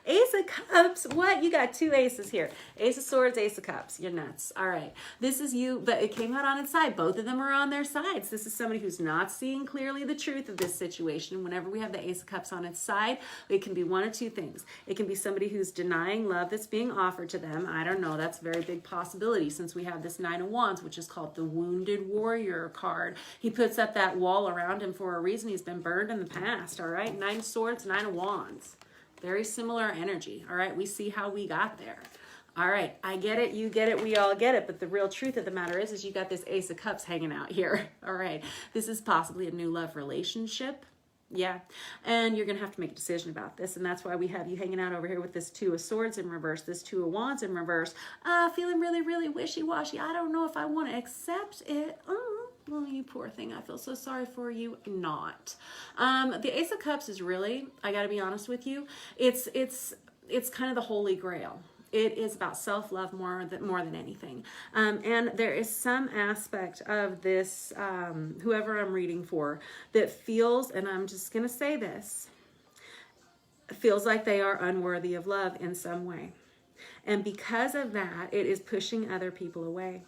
Ace of Cups. What? You got 2 aces here. Ace of Swords, Ace of Cups. You're nuts. All right. This is you, but it came out on its side. Both of them are on their sides. This is somebody who's not seeing clearly the truth of this situation. Whenever we have the Ace of Cups on its side, it can be one of 2 things. It can be somebody who's denying love that's being offered to them. I don't know. That's a very big possibility since we have this 9 of Wands, which is called the Wounded Warrior card. He puts up that wall around him for a reason. He's been burned in the past. All right. 9 of Swords, 9 of Wands. Very similar energy. All right. We see how we got there. All right. I get it. You get it. We all get it. But the real truth of the matter is you got this Ace of Cups hanging out here. All right. This is possibly a new love relationship. Yeah. And you're going to have to make a decision about this. And that's why we have you hanging out over here with this 2 of Swords in reverse, this 2 of Wands in reverse. Feeling really, really wishy-washy. I don't know if I want to accept it. Well, you poor thing. I feel so sorry for you. Not. The Ace of Cups is really, I got to be honest with you, it's kind of the holy grail. It is about self-love more than anything. And there is some aspect of this, whoever I'm reading for, that feels, and I'm just going to say this, feels like they are unworthy of love in some way. And because of that, it is pushing other people away.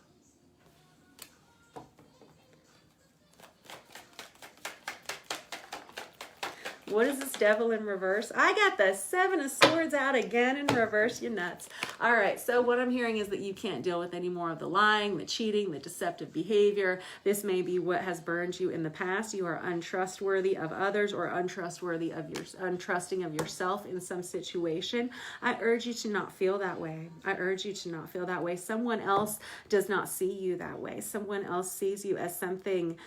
What is this Devil in reverse? I got the 7 of Swords out again in reverse. You're nuts. All right. So what I'm hearing is that you can't deal with any more of the lying, the cheating, the deceptive behavior. This may be what has burned you in the past. You are untrustworthy of others or untrustworthy of untrusting of yourself in some situation. I urge you to not feel that way. I urge you to not feel that way. Someone else does not see you that way. Someone else sees you as something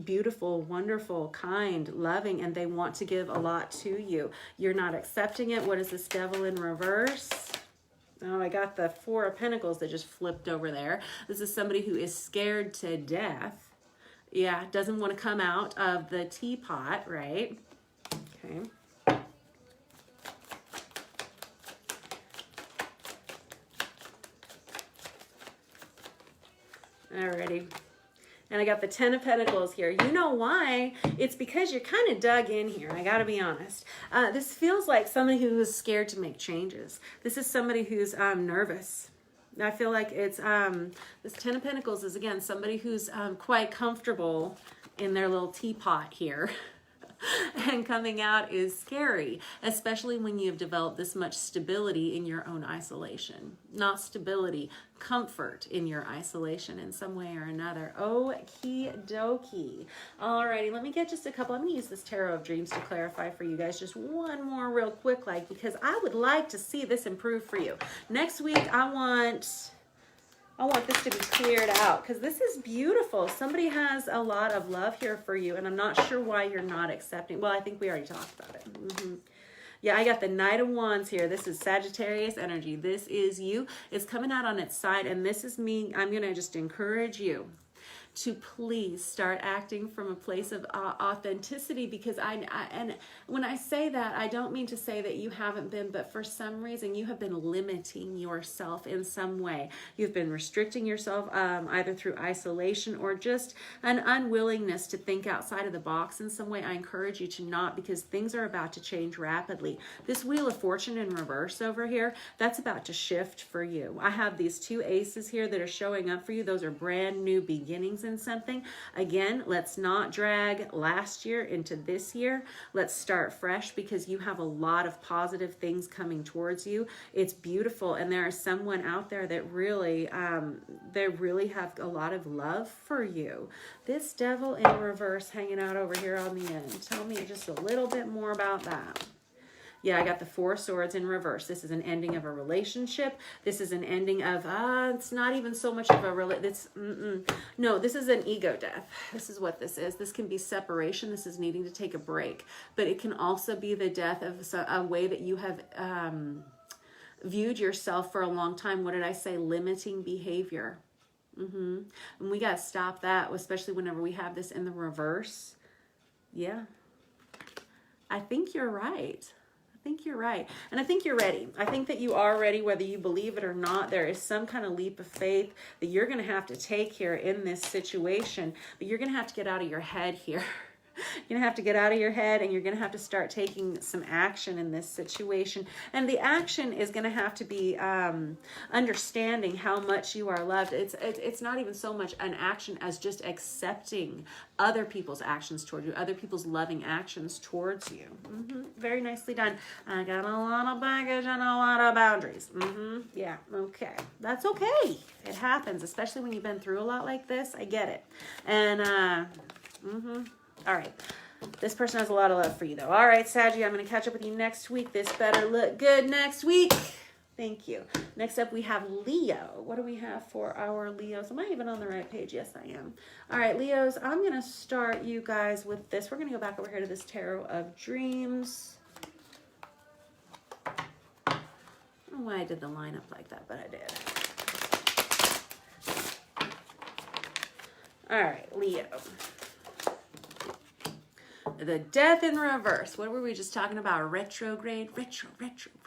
beautiful, wonderful, kind, loving, and they want to give a lot to you. You're not accepting it. What is this Devil in reverse? Oh, I got the 4 of Pentacles that just flipped over there. This is somebody who is scared to death. Yeah, doesn't want to come out of the teapot, right? Okay. Alrighty. And I got the 10 of Pentacles here. You know why? It's because you're kind of dug in here. I got to be honest. This feels like somebody who is scared to make changes. This is somebody who's nervous. I feel like it's, this 10 of Pentacles is, again, somebody who's quite comfortable in their little teapot here. And coming out is scary, especially when you've developed this much stability in your own isolation. Not stability, comfort in your isolation in some way or another. Okie dokie. Alrighty, let me get just a couple. I'm going to use this Tarot of Dreams to clarify for you guys just one more real quick, because I would like to see this improve for you. Next week, I want this to be cleared out because this is beautiful. Somebody has a lot of love here for you, and I'm not sure why you're not accepting. Well, I think we already talked about it. Yeah, I got the Knight of Wands here. This is Sagittarius energy. This is you. It's coming out on its side, and this is me. I'm going to just encourage you to please start acting from a place of authenticity, because and when I say that, I don't mean to say that you haven't been, but for some reason you have been limiting yourself in some way. You've been restricting yourself either through isolation or just an unwillingness to think outside of the box in some way. I encourage you to not, because things are about to change rapidly. This Wheel of Fortune in reverse over here, that's about to shift for you. I have these two aces here that are showing up for you. Those are brand new beginnings in something. Again, let's not drag last year into this year. Let's start fresh, because you have a lot of positive things coming towards you. It's beautiful, and there is someone out there that really they really have a lot of love for you. This Devil in reverse hanging out over here on the end. Tell me just a little bit more about that. Yeah, I got the Four of Swords in reverse. This is an ending of a relationship. This is an ending of, it's not even so much of a, no, this is an ego death. This is what this is. This can be separation. This is needing to take a break. But it can also be the death of a way that you have viewed yourself for a long time. What did I say? Limiting behavior. And we got to stop that, especially whenever we have this in the reverse. Yeah. I think you're right. I think you're right. And I think you're ready. I think that you are ready, whether you believe it or not. There is some kind of leap of faith that you're going to have to take here in this situation, but you're going to have to get out of your head here. You're going to have to get out of your head, and you're going to have to start taking some action in this situation. And the action is going to have to be understanding how much you are loved. It's not even so much an action as just accepting other people's actions towards you, other people's loving actions towards you. Very nicely done. I got a lot of baggage and a lot of boundaries. Yeah, okay. That's okay. It happens, especially when you've been through a lot like this. I get it. And, all right. This person has a lot of love for you, though. All right, Saggy, I'm going to catch up with you next week. This better look good next week. Thank you. Next up, we have Leo. What do we have for our Leos? Am I even on the right page? Yes, I am. All right, Leos, I'm going to start you guys with this. We're going to go back over here to this Tarot of Dreams. I don't know why I did the lineup like that, but I did. All right, Leo. The Death in reverse. What were we just talking about? Retrograde,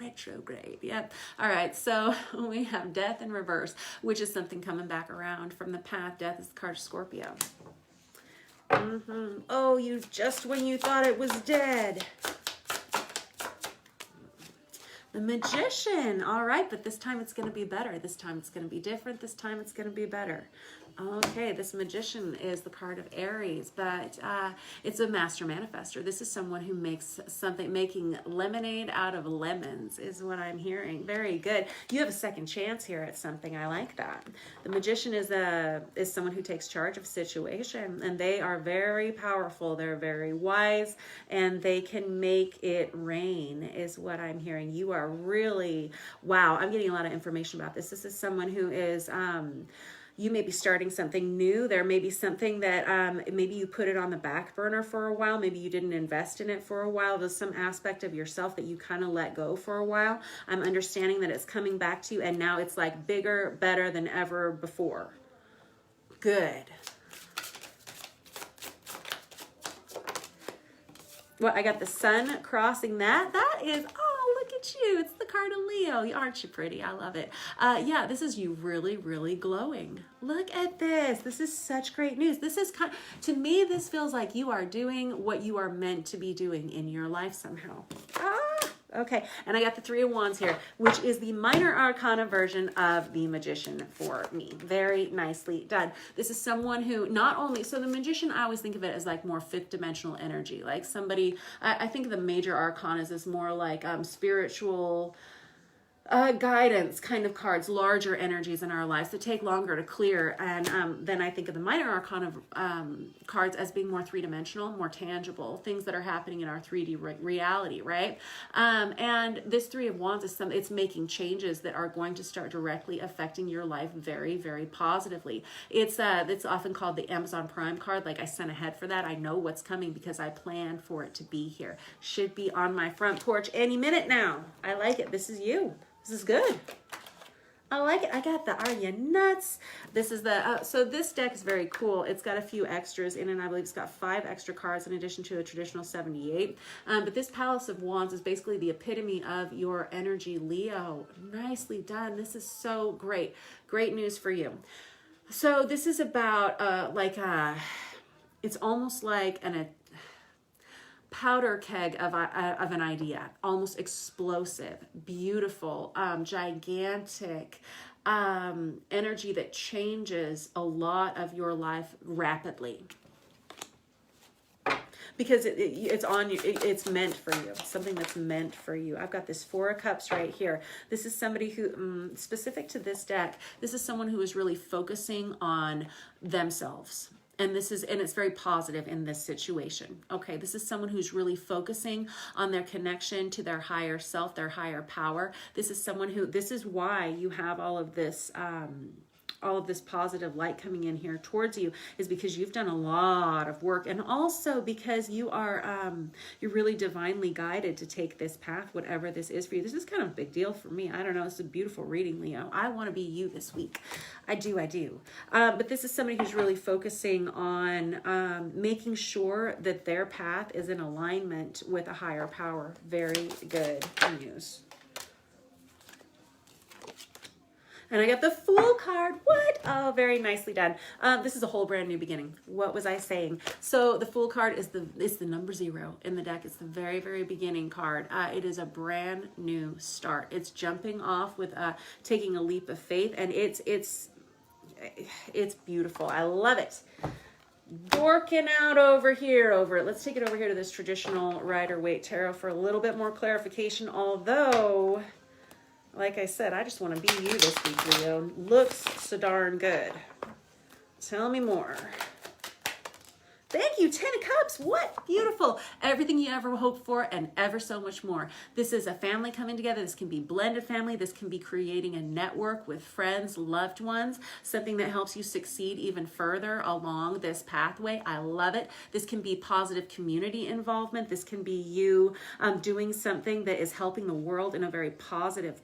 retrograde. Yep. All right. So we have Death in reverse, which is something coming back around from the path. Death is the card of Scorpio. Oh, you just when you thought it was dead. The Magician. All right, but this time it's going to be better. This time it's going to be different. This time it's going to be better. Okay, this Magician is the card of Aries, but it's a master manifester. This is someone who makes something, making lemonade out of lemons is what I'm hearing. Very good. You have a second chance here at something. I like that. The Magician is someone who takes charge of a situation, and they are very powerful. They're very wise, and they can make it rain is what I'm hearing. You are really, wow, I'm getting a lot of information about this. This is someone who is... you may be starting something new. There may be something that maybe you put it on the back burner for a while. Maybe you didn't invest in it for a while. There's some aspect of yourself that you kind of let go for a while. I'm understanding that it's coming back to you, and now it's like bigger, better than ever before. Good. Well, I got the sun crossing that. That is... you. It's the card of Leo. Aren't you pretty? I love it. Yeah, this is you really, really glowing. Look at this. This is such great news. This is to me, this feels like you are doing what you are meant to be doing in your life somehow. Okay, and I got the Three of Wands here, which is the minor arcana version of the Magician for me. Very nicely done. This is someone who not only, so the Magician, I always think of it as like more fifth dimensional energy, like somebody, I think of the major arcanas as more like spiritual guidance kind of cards, larger energies in our lives that take longer to clear. And then I think of the minor arcana cards as being more three-dimensional, more tangible, things that are happening in our 3D reality, right? And this Three of Wands is it's making changes that are going to start directly affecting your life very, very positively. It's often called the Amazon Prime card. Like I sent ahead for that. I know what's coming because I planned for it to be here. Should be on my front porch any minute now. I like it. This is you. This is good. I like it. I got the Are You Nuts? This is the, so this deck is very cool. It's got a few extras in it. And I believe it's got 5 extra cards in addition to the traditional 78. But this Palace of Wands is basically the epitome of your energy, Leo. Nicely done. This is so great. Great news for you. So this is about it's almost like a powder keg of an idea, almost explosive, beautiful, gigantic energy that changes a lot of your life rapidly. Because it's on you, it's meant for you, something that's meant for you. I've got this 4 of Cups right here. This is somebody who, specific to this deck, this is someone who is really focusing on themselves. And it's very positive in this situation. Okay, this is someone who's really focusing on their connection to their higher self, their higher power. This is someone who, this is why you have all of this positive light coming in here towards you, is because you've done a lot of work, and also because you are you're really divinely guided to take this path, whatever this is for you. This is kind of a big deal for me. I don't know. It's a beautiful reading, Leo. I want to be you this week. I do. But this is somebody who's really focusing on making sure that their path is in alignment with a higher power. Very good news. And I got the Fool card. What? Oh, very nicely done. This is a whole brand new beginning. What was I saying? So the Fool card is the number 0 in the deck. It's the very, very beginning card. It is a brand new start. It's jumping off with taking a leap of faith, and it's beautiful. I love it. Dorking out over here Let's take it over here to this traditional Rider-Waite Tarot for a little bit more clarification, although, like I said, I just want to be you this week, Leo. Looks so darn good. Tell me more. Thank you, 10 of Cups. What? Beautiful. Everything you ever hoped for and ever so much more. This is a family coming together. This can be blended family. This can be creating a network with friends, loved ones, something that helps you succeed even further along this pathway. I love it. This can be positive community involvement. This can be you doing something that is helping the world in a very positive,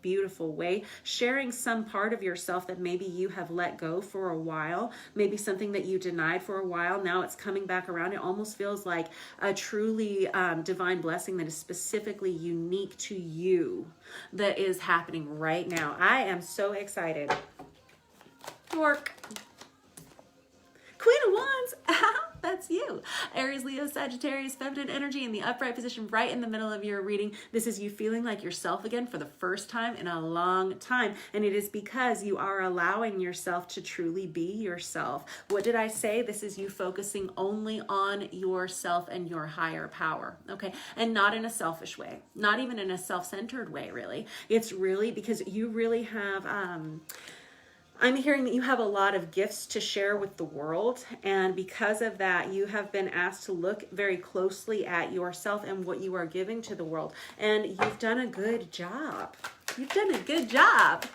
beautiful way. Sharing some part of yourself that maybe you have let go for a while. Maybe something that you denied for a while. Now it's coming back around. It almost feels like a truly divine blessing that is specifically unique to you that is happening right now. I am so excited. Work. Queen of Wands. That's you. Aries, Leo, Sagittarius, feminine energy in the upright position right in the middle of your reading. This is you feeling like yourself again for the first time in a long time. And it is because you are allowing yourself to truly be yourself. What did I say? This is you focusing only on yourself and your higher power. Okay. And not in a selfish way, not even in a self-centered way, really. It's really because you really have, I'm hearing that you have a lot of gifts to share with the world, and because of that, you have been asked to look very closely at yourself and what you are giving to the world, and you've done a good job. You've done a good job.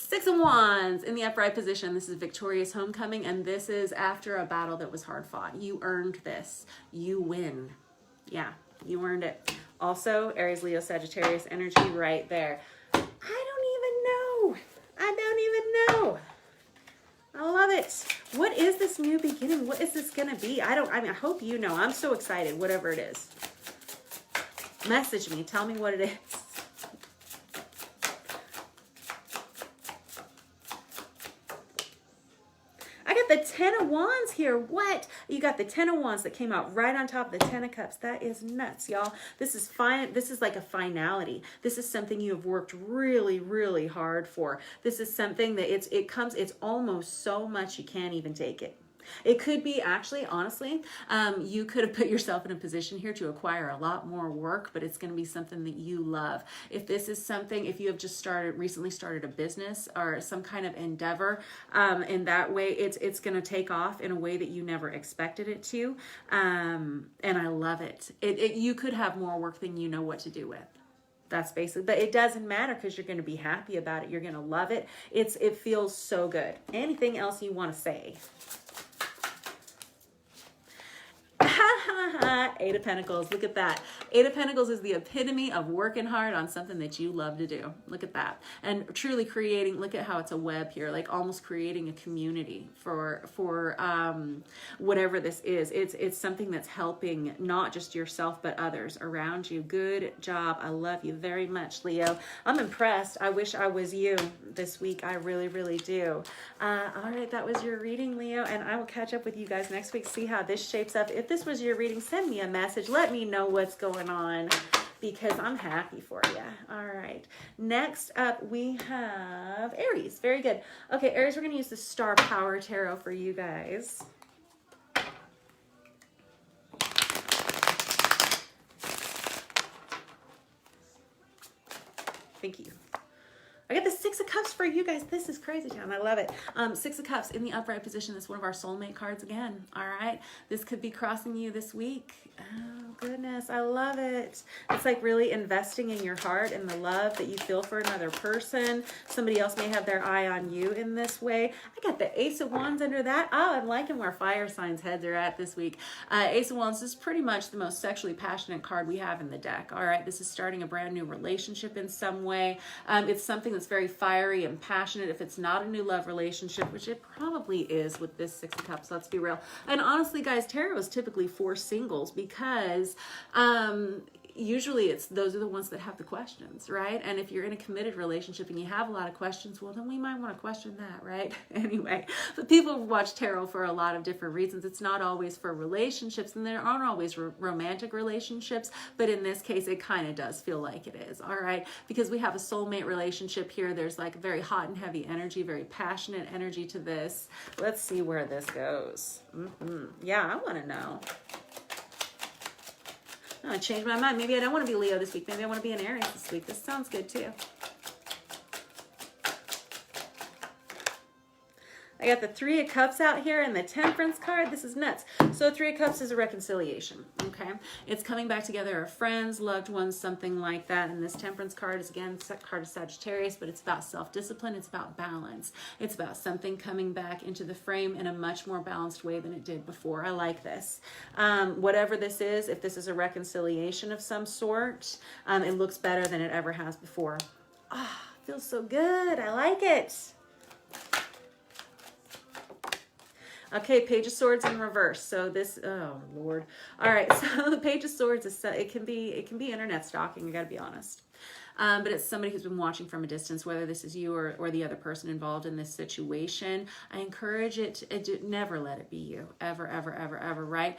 Six of Wands in the upright position. This is victorious homecoming, and this is after a battle that was hard fought. You earned this. You win. Yeah, you earned it. Also, Aries, Leo, Sagittarius energy right there. I don't even know. I love it. What is this new beginning? What is this going to be? I hope you know. I'm so excited, whatever it is. Message me. Tell me what it is. The 10 of Wands here. What? You got the 10 of Wands that came out right on top of the 10 of Cups. That is nuts, y'all. This is fine. This is like a finality. This is something you have worked really, really hard for. This is something that it's almost so much you can't even take it. It could be actually, honestly, you could have put yourself in a position here to acquire a lot more work, but it's going to be something that you love. If this is something, if you have just recently started a business or some kind of endeavor, in that way, it's going to take off in a way that you never expected it to. And I love it. You could have more work than you know what to do with. That's basically, but it doesn't matter because you're going to be happy about it. You're going to love it. It feels so good. Anything else you want to say? Eight of Pentacles. Look at that. Eight of Pentacles is the epitome of working hard on something that you love to do. Look at that. And truly creating, look at how it's a web here, like almost creating a community for whatever this is. It's something that's helping not just yourself, but others around you. Good job. I love you very much, Leo. I'm impressed. I wish I was you this week. I really, really do. All right, that was your reading, Leo, and I will catch up with you guys next week, see how this shapes up. If this was your reading, send me a message. Let me know what's going on, because I'm happy for you. All right. Next up, we have Aries. Very good. Okay, Aries, we're going to use the Star Power Tarot for you guys. Thank you. I got the Six of Cups for you guys. This is crazy town. I love it. Six of Cups in the upright position. That's one of our soulmate cards again. All right. This could be crossing you this week. Oh, goodness. I love it. It's like really investing in your heart and the love that you feel for another person. Somebody else may have their eye on you in this way. I got the Ace of Wands under that. Oh, I'm liking where fire signs' heads are at this week. Ace of Wands is pretty much the most sexually passionate card we have in the deck. All right. This is starting a brand new relationship in some way. It's something that's very fiery and passionate. If it's not a new love relationship, which it probably is with this Six of Cups, let's be real. And honestly, guys, tarot is typically for singles, because usually those are the ones that have the questions, right? And if you're in a committed relationship and you have a lot of questions, well, then we might want to question that, right? Anyway, but people watch tarot for a lot of different reasons. It's not always for relationships, and there aren't always romantic relationships, but in this case, it kind of does feel like it is, all right? Because we have a soulmate relationship here. There's like very hot and heavy energy, very passionate energy to this. Let's see where this goes. Yeah, I want to know. I changed my mind. Maybe I don't want to be Leo this week. Maybe I want to be an Aries this week. This sounds good too. I got the Three of Cups out here and the Temperance card. This is nuts. So Three of Cups is a reconciliation, okay? It's coming back together of friends, loved ones, something like that. And this Temperance card is, again, card of Sagittarius, but it's about self-discipline. It's about balance. It's about something coming back into the frame in a much more balanced way than it did before. I like this. Whatever this is, if this is a reconciliation of some sort, it looks better than it ever has before. Ah, feels so good. I like it. Okay, Page of Swords in reverse. So this, oh Lord. All right, so the Page of Swords is, it can be internet stalking, I gotta be honest. But it's somebody who's been watching from a distance, whether this is you or the other person involved in this situation. I encourage never let it be you, ever, ever, ever, ever, right?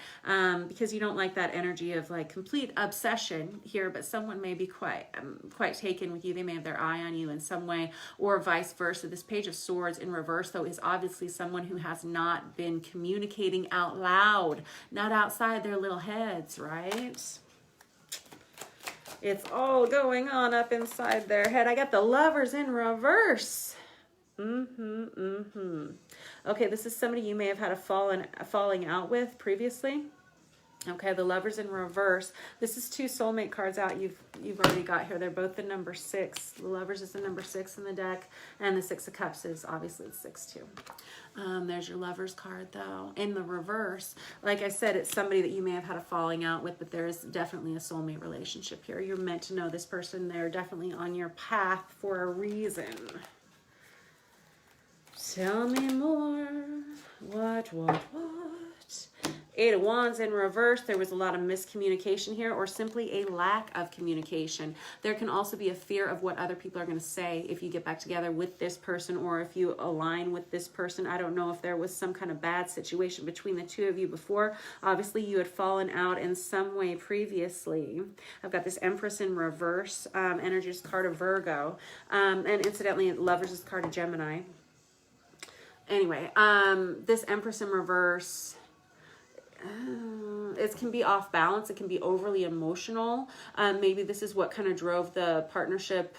Because you don't like that energy of like complete obsession here, but someone may be quite taken with you. They may have their eye on you in some way, or vice versa. This Page of Swords in reverse, though, is obviously someone who has not been communicating out loud, not outside their little heads, right? It's all going on up inside their head. I got the Lovers in reverse. Okay, this is somebody you may have had a falling out with previously. Okay, the Lovers in reverse. This is two soulmate cards out you've already got here. They're both the number 6. The Lovers is the number 6 in the deck, and the Six of Cups is obviously the 6 too. There's your Lovers card though. In the reverse, like I said, it's somebody that you may have had a falling out with, but there's definitely a soulmate relationship here. You're meant to know this person. They're definitely on your path for a reason. Tell me more. What? Eight of Wands in reverse. There was a lot of miscommunication here, or simply a lack of communication. There can also be a fear of what other people are going to say if you get back together with this person, or if you align with this person. I don't know if there was some kind of bad situation between the two of you before. Obviously, you had fallen out in some way previously. I've got this Empress in reverse. Energy is card of Virgo. And incidentally, Lovers is card of Gemini. Anyway, this Empress in reverse, it can be off balance. It can be overly emotional. Maybe this is what kind of drove the partnership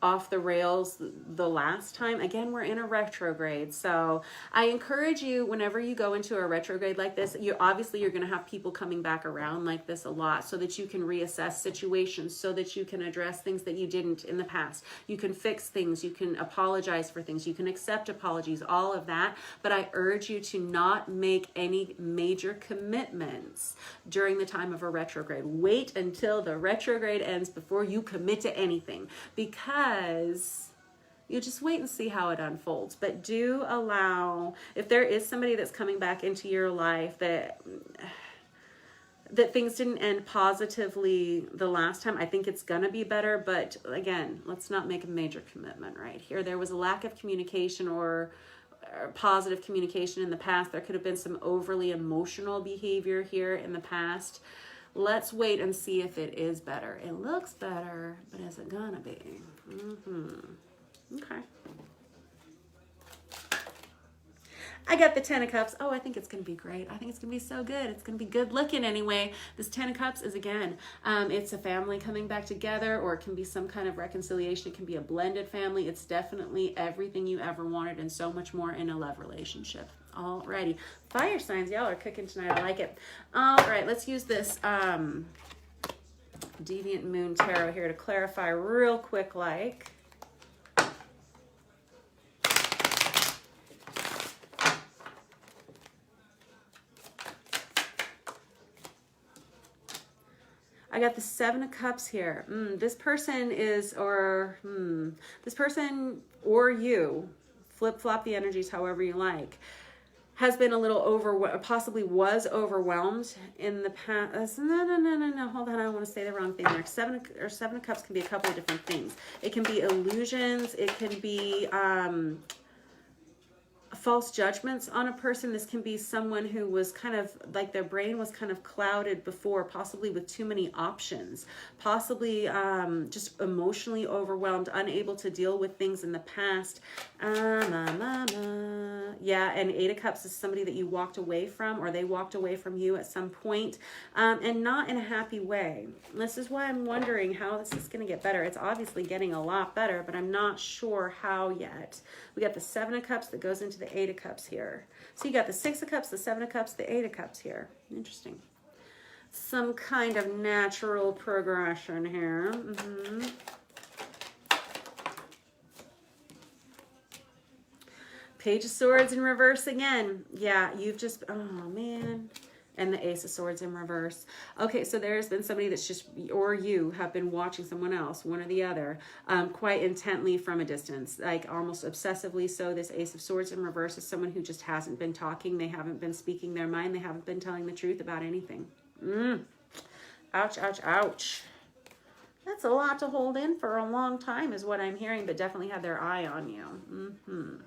off the rails the last time. Again, we're in a retrograde, so I encourage you, whenever you go into a retrograde like this, you're going to have people coming back around like this a lot, so that you can reassess situations, so that you can address things that you didn't in the past. You can fix things, you can apologize for things, you can accept apologies, all of that. But I urge you to not make any major commitments during the time of a retrograde. Wait until the retrograde ends before you commit to anything, because you just wait and see how it unfolds. But do allow, if there is somebody that's coming back into your life that things didn't end positively the last time, I think it's gonna be better. But again, let's not make a major commitment right here. There was a lack of communication or positive communication in the past. There could have been some overly emotional behavior here in the past. Let's wait and see if it is better. It looks better, but is it gonna be? Okay. I got the 10 of Cups. Oh, I think it's going to be great. I think it's going to be so good. It's going to be good looking anyway. This 10 of Cups is, again, it's a family coming back together, or it can be some kind of reconciliation. It can be a blended family. It's definitely everything you ever wanted and so much more in a love relationship. Alrighty. Fire signs, y'all are cooking tonight. I like it. All right, let's use this Deviant Moon Tarot here to clarify real quick like. I got the 7 of Cups here. This person is, this person or you, flip-flop the energies however you like, has been a little possibly was overwhelmed in the past. No, hold on, I don't want to say the wrong thing there. 7 of Cups can be a couple of different things. It can be illusions. It can be false judgments on a person. This can be someone who was kind of like their brain was kind of clouded before, possibly with too many options, possibly just emotionally overwhelmed, unable to deal with things in the past. Yeah, and 8 of Cups is somebody that you walked away from, or they walked away from you at some point, and not in a happy way. This is why I'm wondering how this is going to get better. It's obviously getting a lot better, but I'm not sure how yet. We got the 7 of Cups that goes into the 8 of Cups here. So you got the 6 of Cups, the 7 of Cups, the 8 of Cups here. Interesting. Some kind of natural progression here. Page of Swords in reverse again. Yeah, you've just, oh man. And the Ace of Swords in reverse. Okay, so there's been somebody that's just, or you have been watching someone else, one or the other, quite intently from a distance, like almost obsessively. So this Ace of Swords in reverse is someone who just hasn't been talking. They haven't been speaking their mind. They haven't been telling the truth about anything. Ouch, ouch, ouch. That's a lot to hold in for a long time is what I'm hearing, but definitely have their eye on you.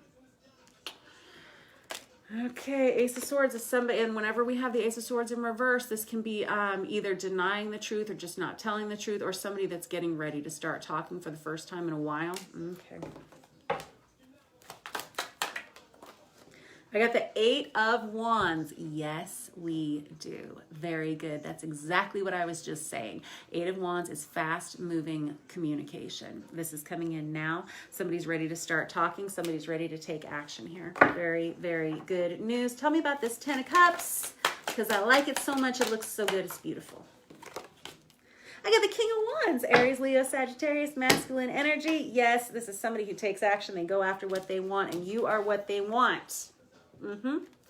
Okay, Ace of Swords is somebody, and whenever we have the Ace of Swords in reverse, this can be either denying the truth or just not telling the truth, or somebody that's getting ready to start talking for the first time in a while. Okay. I got the 8 of Wands. Yes, we do. Very good. That's exactly what I was just saying. 8 of Wands is fast-moving communication. This is coming in now. Somebody's ready to start talking. Somebody's ready to take action here. Very, very good news. Tell me about this 10 of Cups, because I like it so much. It looks so good. It's beautiful. I got the King of Wands. Aries, Leo, Sagittarius, masculine energy. Yes, this is somebody who takes action. They go after what they want, and you are what they want.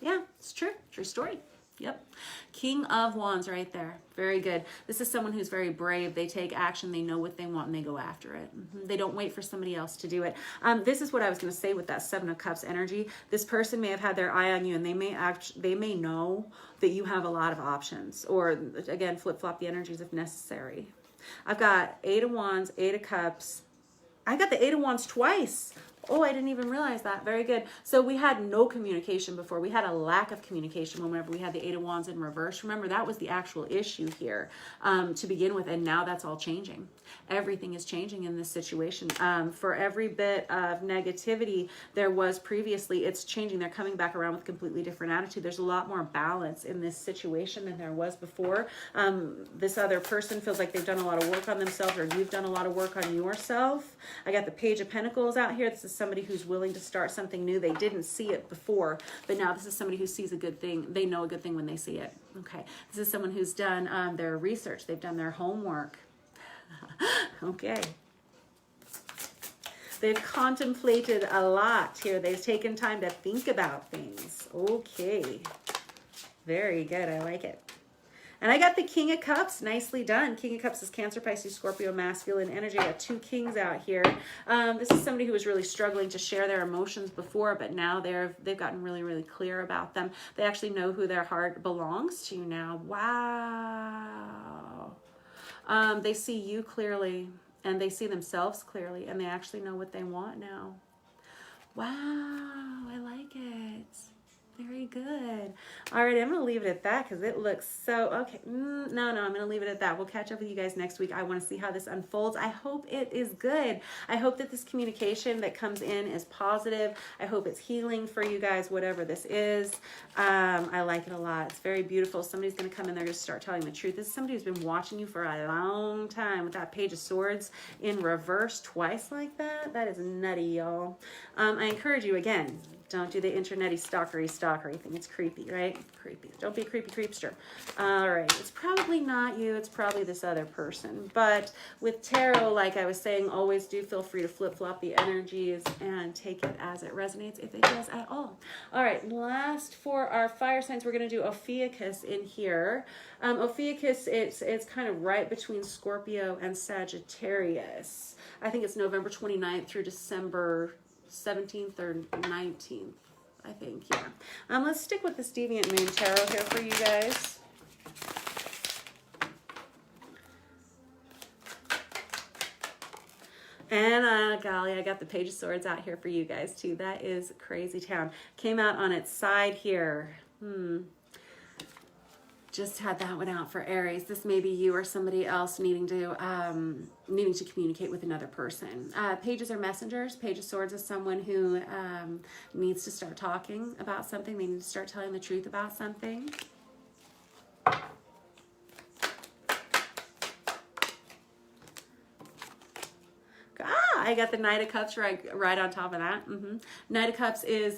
Yeah, it's true. True story. Yep. King of Wands right there. Very good. This is someone who's very brave. They take action. They know what they want and they go after it. They don't wait for somebody else to do it. This is what I was going to say with that 7 of Cups energy. This person may have had their eye on you, and they may know that you have a lot of options, or again, flip-flop the energies if necessary. I've got 8 of Wands, 8 of Cups. I got the 8 of Wands twice. Oh, I didn't even realize that. Very good. So we had no communication before. We had a lack of communication whenever we had the Eight of Wands in reverse. Remember, that was the actual issue here to begin with. And now that's all changing. Everything is changing in this situation. For every bit of negativity there was previously, it's changing. They're coming back around with a completely different attitude. There's a lot more balance in this situation than there was before. This other person feels like they've done a lot of work on themselves, or you've done a lot of work on yourself. I got the Page of Pentacles out here. This is somebody who's willing to start something new. They didn't see it before, but now this is somebody who sees a good thing. They know a good thing when they see it. Okay. This is someone who's done their research. They've done their homework. Okay. They've contemplated a lot here. They've taken time to think about things. Okay. Very good. I like it. And I got the King of Cups. Nicely done. King of Cups is Cancer, Pisces, Scorpio, masculine energy. I got two kings out here. This is somebody who was really struggling to share their emotions before, but now they've gotten really, really clear about them. They actually know who their heart belongs to now. Wow. They see you clearly, and they see themselves clearly, and they actually know what they want now. Wow. I like it. Very good. All right, I'm going to leave it at that because it looks so, okay. No, I'm going to leave it at that. We'll catch up with you guys next week. I want to see how this unfolds. I hope it is good. I hope that this communication that comes in is positive. I hope it's healing for you guys, whatever this is. I like it a lot. It's very beautiful. Somebody's going to come in there and just start telling the truth. This is somebody who's been watching you for a long time with that Page of Swords in reverse twice like that. That is nutty, y'all. I encourage you, again, don't do the internety stalkery thing. It's creepy, right? Creepy. Don't be a creepy creepster. All right. It's probably not you. It's probably this other person. But with tarot, like I was saying, always do feel free to flip-flop the energies and take it as it resonates, if it does at all. All right. Last for our fire signs, we're going to do Ophiuchus in here. Ophiuchus, it's kind of right between Scorpio and Sagittarius. I think it's November 29th through December 17th or 19th, I think, yeah. Let's stick with this Deviant Moon Tarot here for you guys. And golly, I got the Page of Swords out here for you guys too. That is crazy town. Came out on its side here. Just had that one out for Aries. This may be you or somebody else needing to communicate with another person. Pages are messengers. Page of Swords is someone who needs to start talking about something. They need to start telling the truth about something. I got the Knight of Cups right on top of that. Knight of Cups is,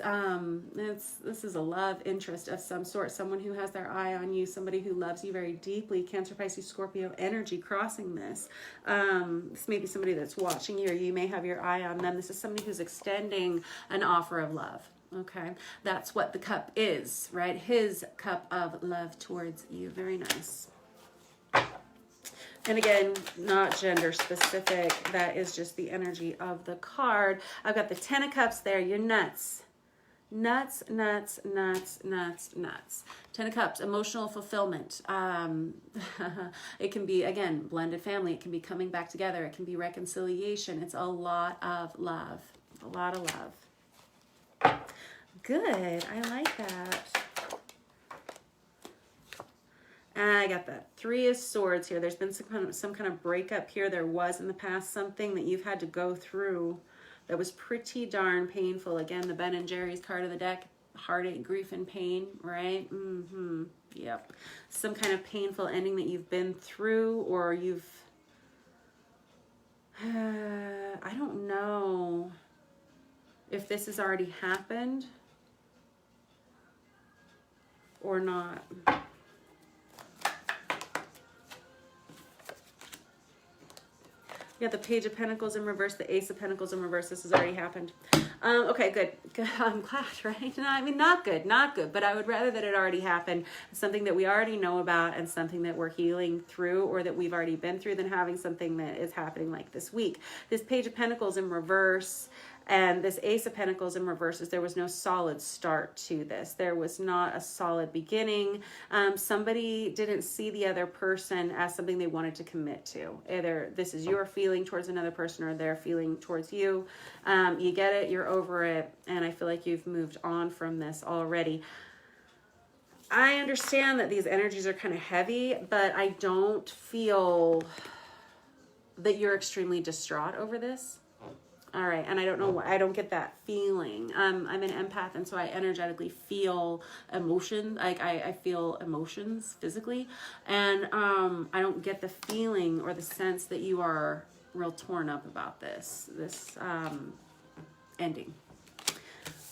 this is a love interest of some sort. Someone who has their eye on you. Somebody who loves you very deeply. Cancer, Pisces, Scorpio energy crossing this. This may be somebody that's watching you, or you may have your eye on them. This is somebody who's extending an offer of love. Okay. That's what the cup is, right? His cup of love towards you. Very nice. And again, not gender specific. That is just the energy of the card. I've got the Ten of Cups there. You're nuts. Nuts, nuts, nuts, nuts, nuts. Ten of Cups, emotional fulfillment. It can be, again, blended family. It can be coming back together. It can be reconciliation. It's a lot of love. A lot of love. Good. I like that. I got the Three of Swords here. There's been some kind of breakup here. There was in the past something that you've had to go through that was pretty darn painful. Again, the Ben and Jerry's card of the deck, heartache, grief, and pain, right? Yep. Some kind of painful ending that you've been through, or you've, I don't know if this has already happened or not. You got the Page of Pentacles in reverse, the Ace of Pentacles in reverse. This has already happened. Okay, good. I'm glad, right? No, I mean, not good, but I would rather that it already happened. Something that we already know about and something that we're healing through, or that we've already been through, than having something that is happening like this week. This Page of Pentacles in reverse, And this Ace of Pentacles in reverse is there was no solid start to this. There was not a solid beginning. Somebody didn't see the other person as something they wanted to commit to. Either this is your feeling towards another person or their feeling towards you. You get it, you're over it, and I feel like you've moved on from this already. I understand that these energies are kind of heavy, but I don't feel that you're extremely distraught over this. All right, and I don't know why, I don't get that feeling. I'm an empath, and so I energetically feel emotion. Like I feel emotions physically, and I don't get the feeling or the sense that you are real torn up about this ending.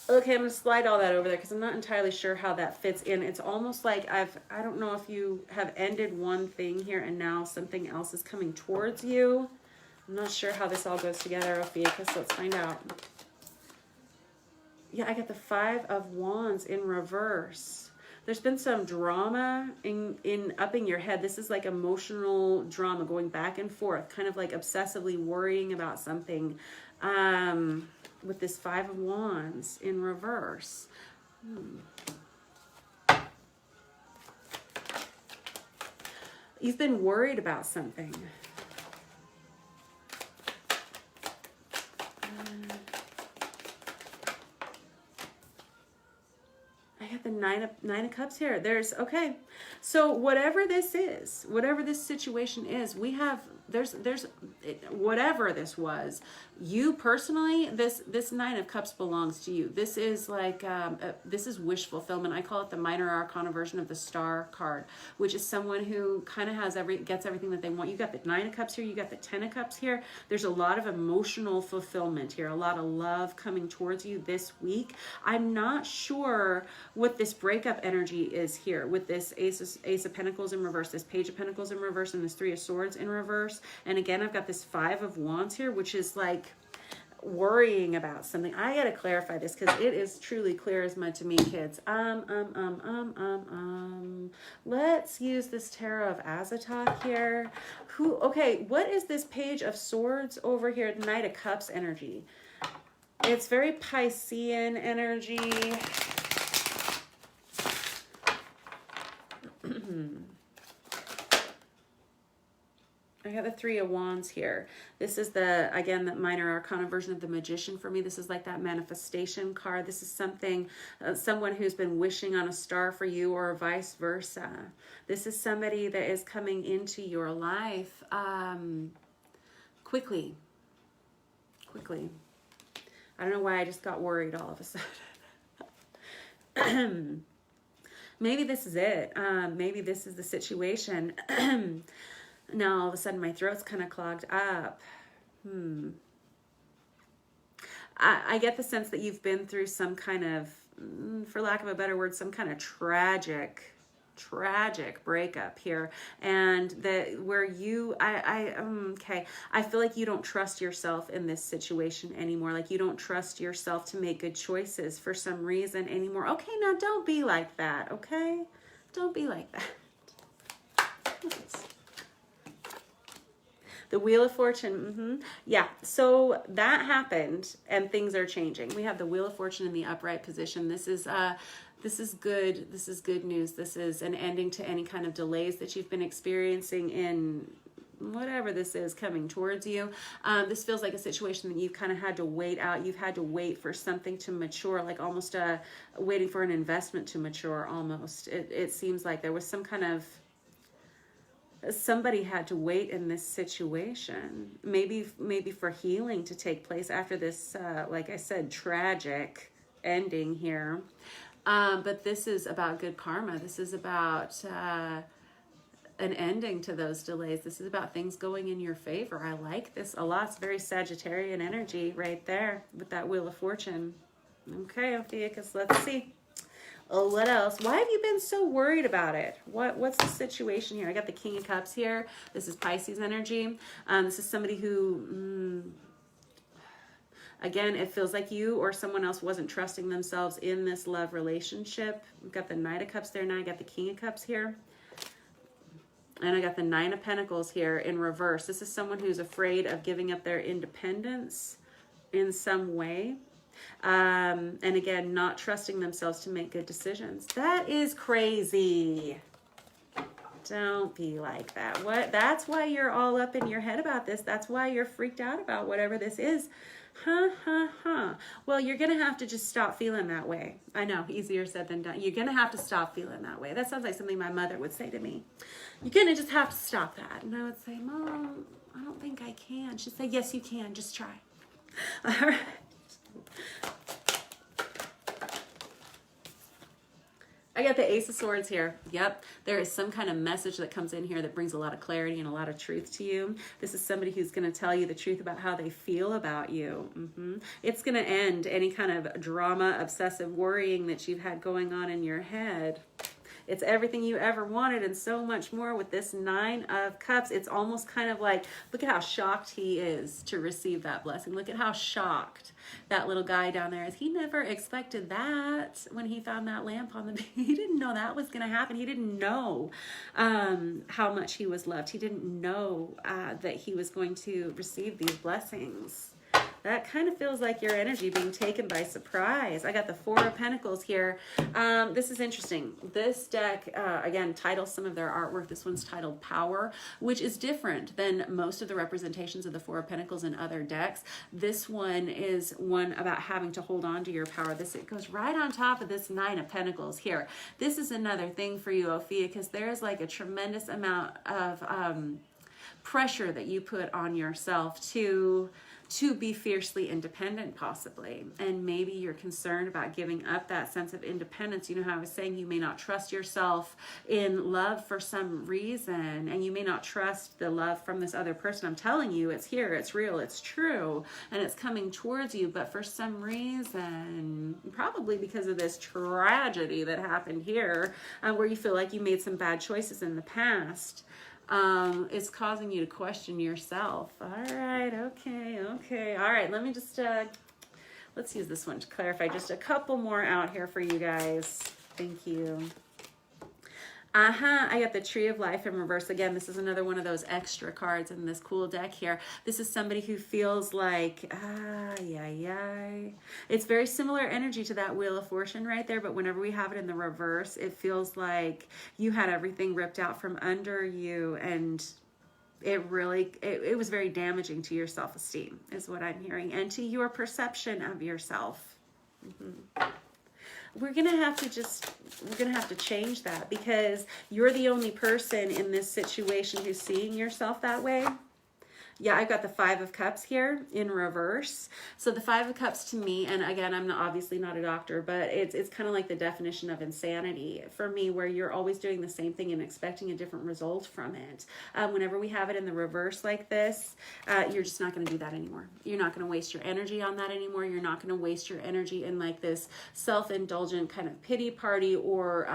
Okay, I'm gonna slide all that over there because I'm not entirely sure how that fits in. It's almost like I don't know if you have ended one thing here and now something else is coming towards you. I'm not sure how this all goes together, Ophiuchus. Let's find out. Yeah, I got the Five of Wands in reverse. There's been some drama in upping your head. This is like emotional drama going back and forth, kind of like obsessively worrying about something. With this Five of Wands in reverse. You've been worried about something. I got the Nine of Cups here. There's, okay. So whatever this is, whatever this situation is, we have, there's whatever this was, you personally, this Nine of Cups belongs to you. This is like, this is wish fulfillment. I call it the minor arcana version of the Star card, which is someone who kind of has gets everything that they want. You got the Nine of Cups here, you got the Ten of Cups here. There's a lot of emotional fulfillment here, a lot of love coming towards you this week. I'm not sure what this breakup energy is here with this Ace of Pentacles in reverse, this Page of Pentacles in reverse, and this Three of Swords in reverse. And again, I've got this Five of Wands here, which is like worrying about something. I gotta clarify this because it is truly clear as mud to me, kids. Let's use this Tarot of Azathoth here. Okay, what is this Page of Swords over here? Knight of Cups energy. It's very Piscean energy. I got the Three of Wands here. This is again, that minor arcana version of the Magician for me. This is like that manifestation card. This is something, someone who's been wishing on a star for you or vice versa. This is somebody that is coming into your life quickly. I don't know why I just got worried all of a sudden. Maybe this is it. Maybe this is the situation. Now all of a sudden my throat's kind of clogged up. I get the sense that you've been through some kind of, for lack of a better word, some kind of tragic breakup here, and that where you, okay, I feel like you don't trust yourself in this situation anymore. Like you don't trust yourself to make good choices for some reason anymore. Okay, now don't be like that. Okay, don't be like that. The Wheel of Fortune, yeah, so that happened and things are changing. We have the Wheel of Fortune in the upright position. This is good. This is good news. This is an ending to any kind of delays that you've been experiencing in whatever this is coming towards you. This feels like a situation that you've kind of had to wait out. You've had to wait for something to mature, like almost waiting for an investment to mature almost. It seems like there was some kind of, somebody had to wait in this situation, maybe for healing to take place after this, like I said, tragic ending here. But this is about good karma. This is about an ending to those delays. This is about things going in your favor. I like this a lot. It's very Sagittarian energy right there with that Wheel of Fortune. Okay, Ophiuchus, let's see. Oh, what else? Why have you been so worried about it? What's the situation here? I got the King of Cups here. This is Pisces energy. This is somebody who, again, it feels like you or someone else wasn't trusting themselves in this love relationship. We've got the Knight of Cups there now. I got the King of Cups here. And I got the Nine of Pentacles here in reverse. This is someone who's afraid of giving up their independence. in some way. And again, not trusting themselves to make good decisions. That is crazy. Don't be like that. That's why you're all up in your head about this. That's why you're freaked out about whatever this is. Well, you're going to have to just stop feeling that way. I know, easier said than done. You're going to have to stop feeling that way. That sounds like something my mother would say to me. You're going to just have to stop that. And I would say, Mom, I don't think I can. She'd say, yes, you can. Just try. All right. I got the Ace of Swords here. Yep. There is some kind of message that comes in here that brings a lot of clarity and a lot of truth to you. This is somebody who's going to tell you the truth about how they feel about you. It's going to end any kind of drama, obsessive worrying that you've had going on in your head. It's everything you ever wanted and so much more with this Nine of Cups. It's almost kind of like, look at how shocked he is to receive that blessing. Look at how shocked that little guy down there is. He never expected that when he found that lamp on the beach. He didn't know that was going to happen. He didn't know how much he was loved. He didn't know that he was going to receive these blessings. That kind of feels like your energy being taken by surprise. I got the Four of Pentacles here. This is interesting. This deck, again, titles some of their artwork. This one's titled Power, which is different than most of the representations of the Four of Pentacles in other decks. This one is one about having to hold on to your power. It goes right on top of this Nine of Pentacles here. This is another thing for you, Ophiuchus. There's like a tremendous amount of pressure that you put on yourself to be fiercely independent, possibly. And maybe you're concerned about giving up that sense of independence. You know how I was saying you may not trust yourself in love for some reason, and you may not trust the love from this other person. I'm telling you, it's here, it's real, it's true, and it's coming towards you. But for some reason, probably because of this tragedy that happened here, where you feel like you made some bad choices in the past, it's causing you to question yourself. All right, okay. All right, let me just, let's use this one to clarify just a couple more out here for you guys. Thank you. I got the Tree of Life in reverse. Again, this is another one of those extra cards in this cool deck here. This is somebody who feels like, it's very similar energy to that Wheel of Fortune right there, but whenever we have it in the reverse, it feels like you had everything ripped out from under you, and it was very damaging to your self-esteem is what I'm hearing, and to your perception of yourself. We're going to have to change that, because you're the only person in this situation who's seeing yourself that way. Yeah, I've got the Five of Cups here in reverse. So the Five of Cups to me, and again, I'm obviously not a doctor, but it's kind of like the definition of insanity for me, where you're always doing the same thing and expecting a different result from it. Whenever we have it in the reverse like this, you're just not going to do that anymore. You're not going to waste your energy on that anymore. You're not going to waste your energy in like this self-indulgent kind of pity party, or,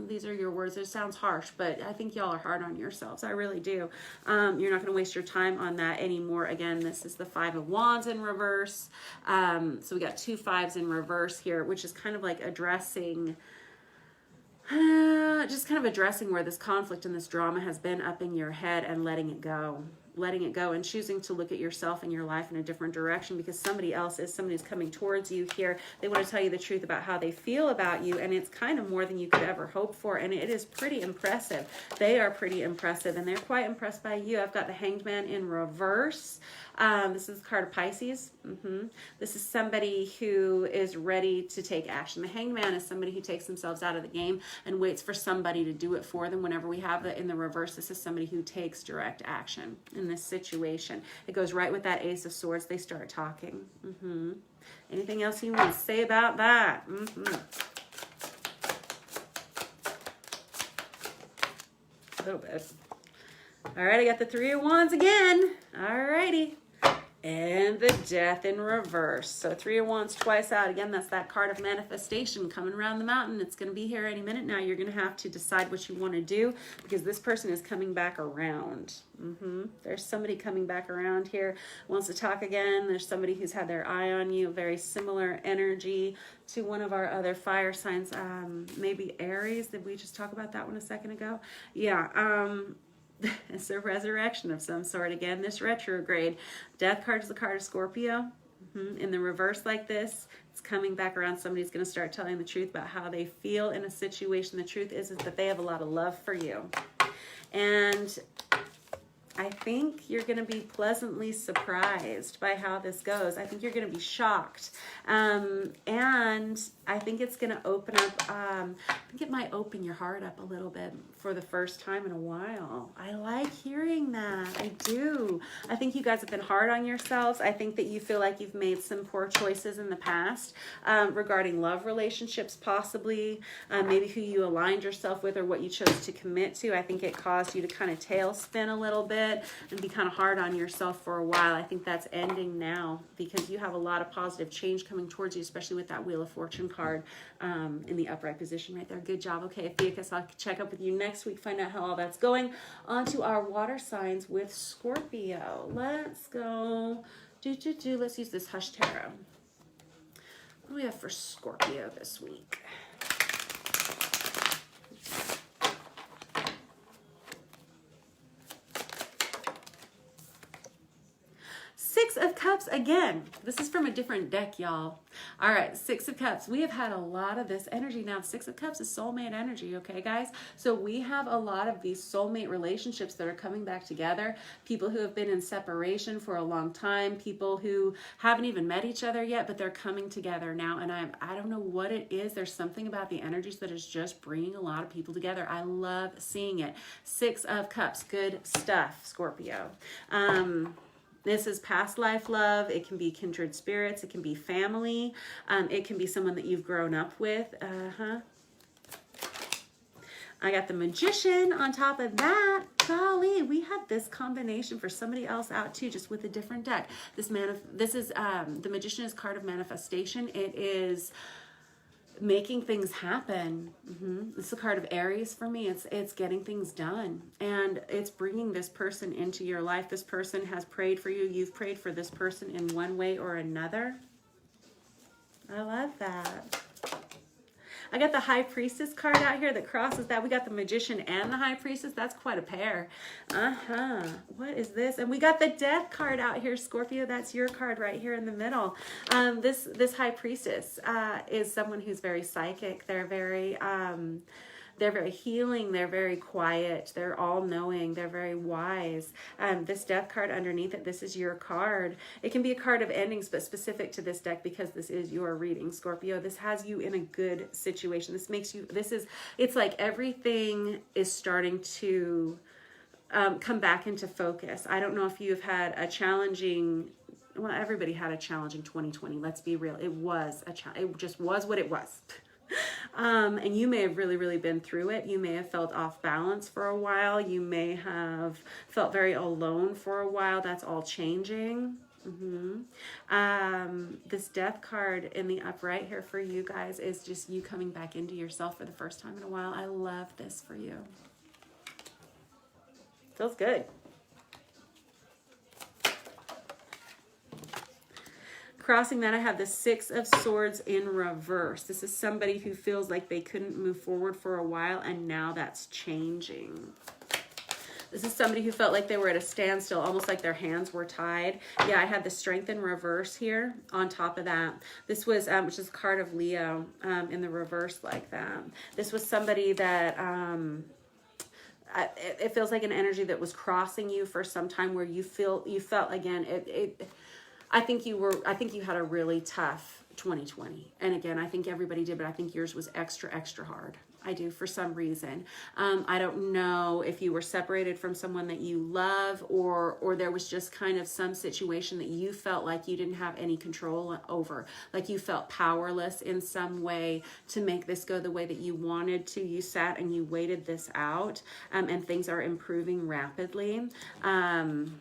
these are your words. It sounds harsh, but I think y'all are hard on yourselves. I really do. You're not going to waste your time on that anymore. Again, this is the Five of Wands in reverse. So we got two fives in reverse here, which is kind of like addressing, just kind of addressing where this conflict and this drama has been up in your head, and letting it go and choosing to look at yourself and your life in a different direction, because somebody's coming towards you here. They want to tell you the truth about how they feel about you, and it's kind of more than you could ever hope for, and it is pretty impressive. They are pretty impressive, and they're quite impressed by you. I've got the Hanged Man in reverse. This is the card of Pisces. This is somebody who is ready to take action. The Hanged Man is somebody who takes themselves out of the game and waits for somebody to do it for them. Whenever we have that in the reverse, this is somebody who takes direct action in this situation. It goes right with that Ace of Swords. They start talking. Anything else you want to say about that? A little bit. All right, I got the Three of Wands again. All righty. And the Death in reverse. So Three of Wands twice out. Again, that's that card of manifestation coming around the mountain. It's going to be here any minute now. You're going to have to decide what you want to do, because this person is coming back around. There's somebody coming back around here, wants to talk again. There's somebody who's had their eye on you. Very similar energy to one of our other fire signs. Maybe Aries. Did we just talk about that one a second ago? Yeah. It's a resurrection of some sort. Again, this retrograde. Death card is the card of Scorpio. In the reverse like this, it's coming back around. Somebody's going to start telling the truth about how they feel in a situation. The truth is that they have a lot of love for you. And I think you're going to be pleasantly surprised by how this goes. I think you're going to be shocked. And I think it's going to open up, I think it might open your heart up a little bit for the first time in a while. I like hearing that. I do. I think you guys have been hard on yourselves. I think that you feel like you've made some poor choices in the past regarding love relationships, possibly, maybe who you aligned yourself with or what you chose to commit to. I think it caused you to kind of tailspin a little bit and be kind of hard on yourself for a while. I think that's ending now because you have a lot of positive change coming towards you, especially with that Wheel of Fortune card in the upright position right there. Good job. Okay, Ophiuchus, I'll check up with you next week, find out how all that's going. On to our water signs with Scorpio. Let's go. Let's use this Hush Tarot. What do we have for Scorpio this week? Six of Cups again. This is from a different deck, y'all. All right, Six of Cups. We have had a lot of this energy. Now, Six of Cups is soulmate energy, okay, guys? So we have a lot of these soulmate relationships that are coming back together. People who have been in separation for a long time. People who haven't even met each other yet, but they're coming together now. And I don't know what it is. There's something about the energies that is just bringing a lot of people together. I love seeing it. Six of Cups. Good stuff, Scorpio. This is past life love. It can be kindred spirits. It can be family. It can be someone that you've grown up with. I got the Magician on top of that. Golly, we had this combination for somebody else out too, just with a different deck. This is the Magician is card of manifestation. It is making things happen. It's the card of Aries for me. It's getting things done, and it's bringing this person into your life. This person has prayed for you. You've prayed for this person in one way or another. I love that. I got the High Priestess card out here that crosses that. We got the Magician and the High Priestess. That's quite a pair. What is this? And we got the Death card out here, Scorpio. That's your card right here in the middle. This High Priestess is someone who's very psychic. They're very healing. They're very quiet. They're all-knowing. They're very wise. This Death card underneath it, this is your card. It can be a card of endings, but specific to this deck because this is your reading, Scorpio. This has you in a good situation. This makes you, it's like everything is starting to come back into focus. I don't know if you've had a challenging, well, everybody had a challenging 2020. Let's be real. It was a challenge. It just was what it was. And you may have really been through it. You may have felt off balance for a while. You may have felt very alone for a while. That's all changing. This Death card in the upright here for you guys is just you coming back into yourself for the first time in a while. I love this for you. Feels good. Crossing that, I have the Six of Swords in reverse. This is somebody who feels like they couldn't move forward for a while, and now that's changing. This is somebody who felt like they were at a standstill, almost like their hands were tied. Yeah, I had the Strength in reverse here on top of that. This was, which is a card of Leo in the reverse like that. This was somebody that... it feels like an energy that was crossing you for some time, where you felt again, I think you had a really tough 2020. And again, I think everybody did, but I think yours was extra hard. I do, for some reason. I don't know if you were separated from someone that you love, or there was just kind of some situation that you felt like you didn't have any control over. Like you felt powerless in some way to make this go the way that you wanted to. You sat and you waited this out, and things are improving rapidly. And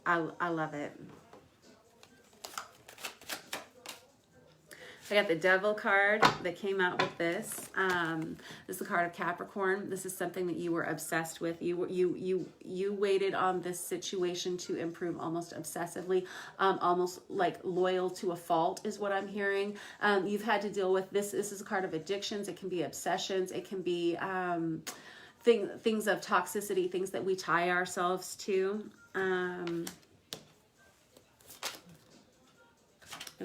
I love it. I got the Devil card that came out with this. This is the card of Capricorn. This is something that you were obsessed with. You waited on this situation to improve almost obsessively, almost like loyal to a fault is what I'm hearing. You've had to deal with this. This is a card of addictions. It can be obsessions. It can be things of toxicity, things that we tie ourselves to. And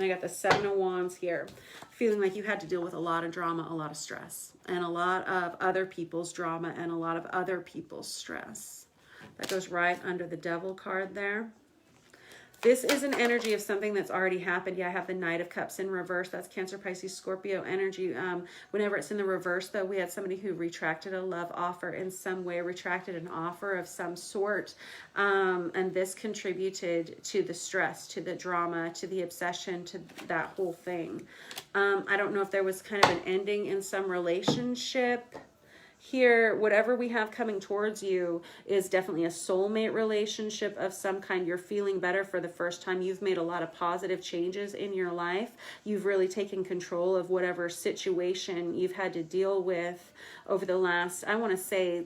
I got the Seven of Wands here. Feeling like you had to deal with a lot of drama, a lot of stress, and a lot of other people's drama and a lot of other people's stress. That goes right under the Devil card there. This is an energy of something that's already happened. Yeah, I have the Knight of Cups in reverse. That's Cancer, Pisces, Scorpio energy. Whenever it's in the reverse, though, we had somebody who retracted a love offer in some way, retracted an offer of some sort. And this contributed to the stress, to the drama, to the obsession, to that whole thing. I don't know if there was kind of an ending in some relationship. Here, whatever we have coming towards you is definitely a soulmate relationship of some kind. You're feeling better for the first time. You've made a lot of positive changes in your life. You've really taken control of whatever situation you've had to deal with over the last, I want to say,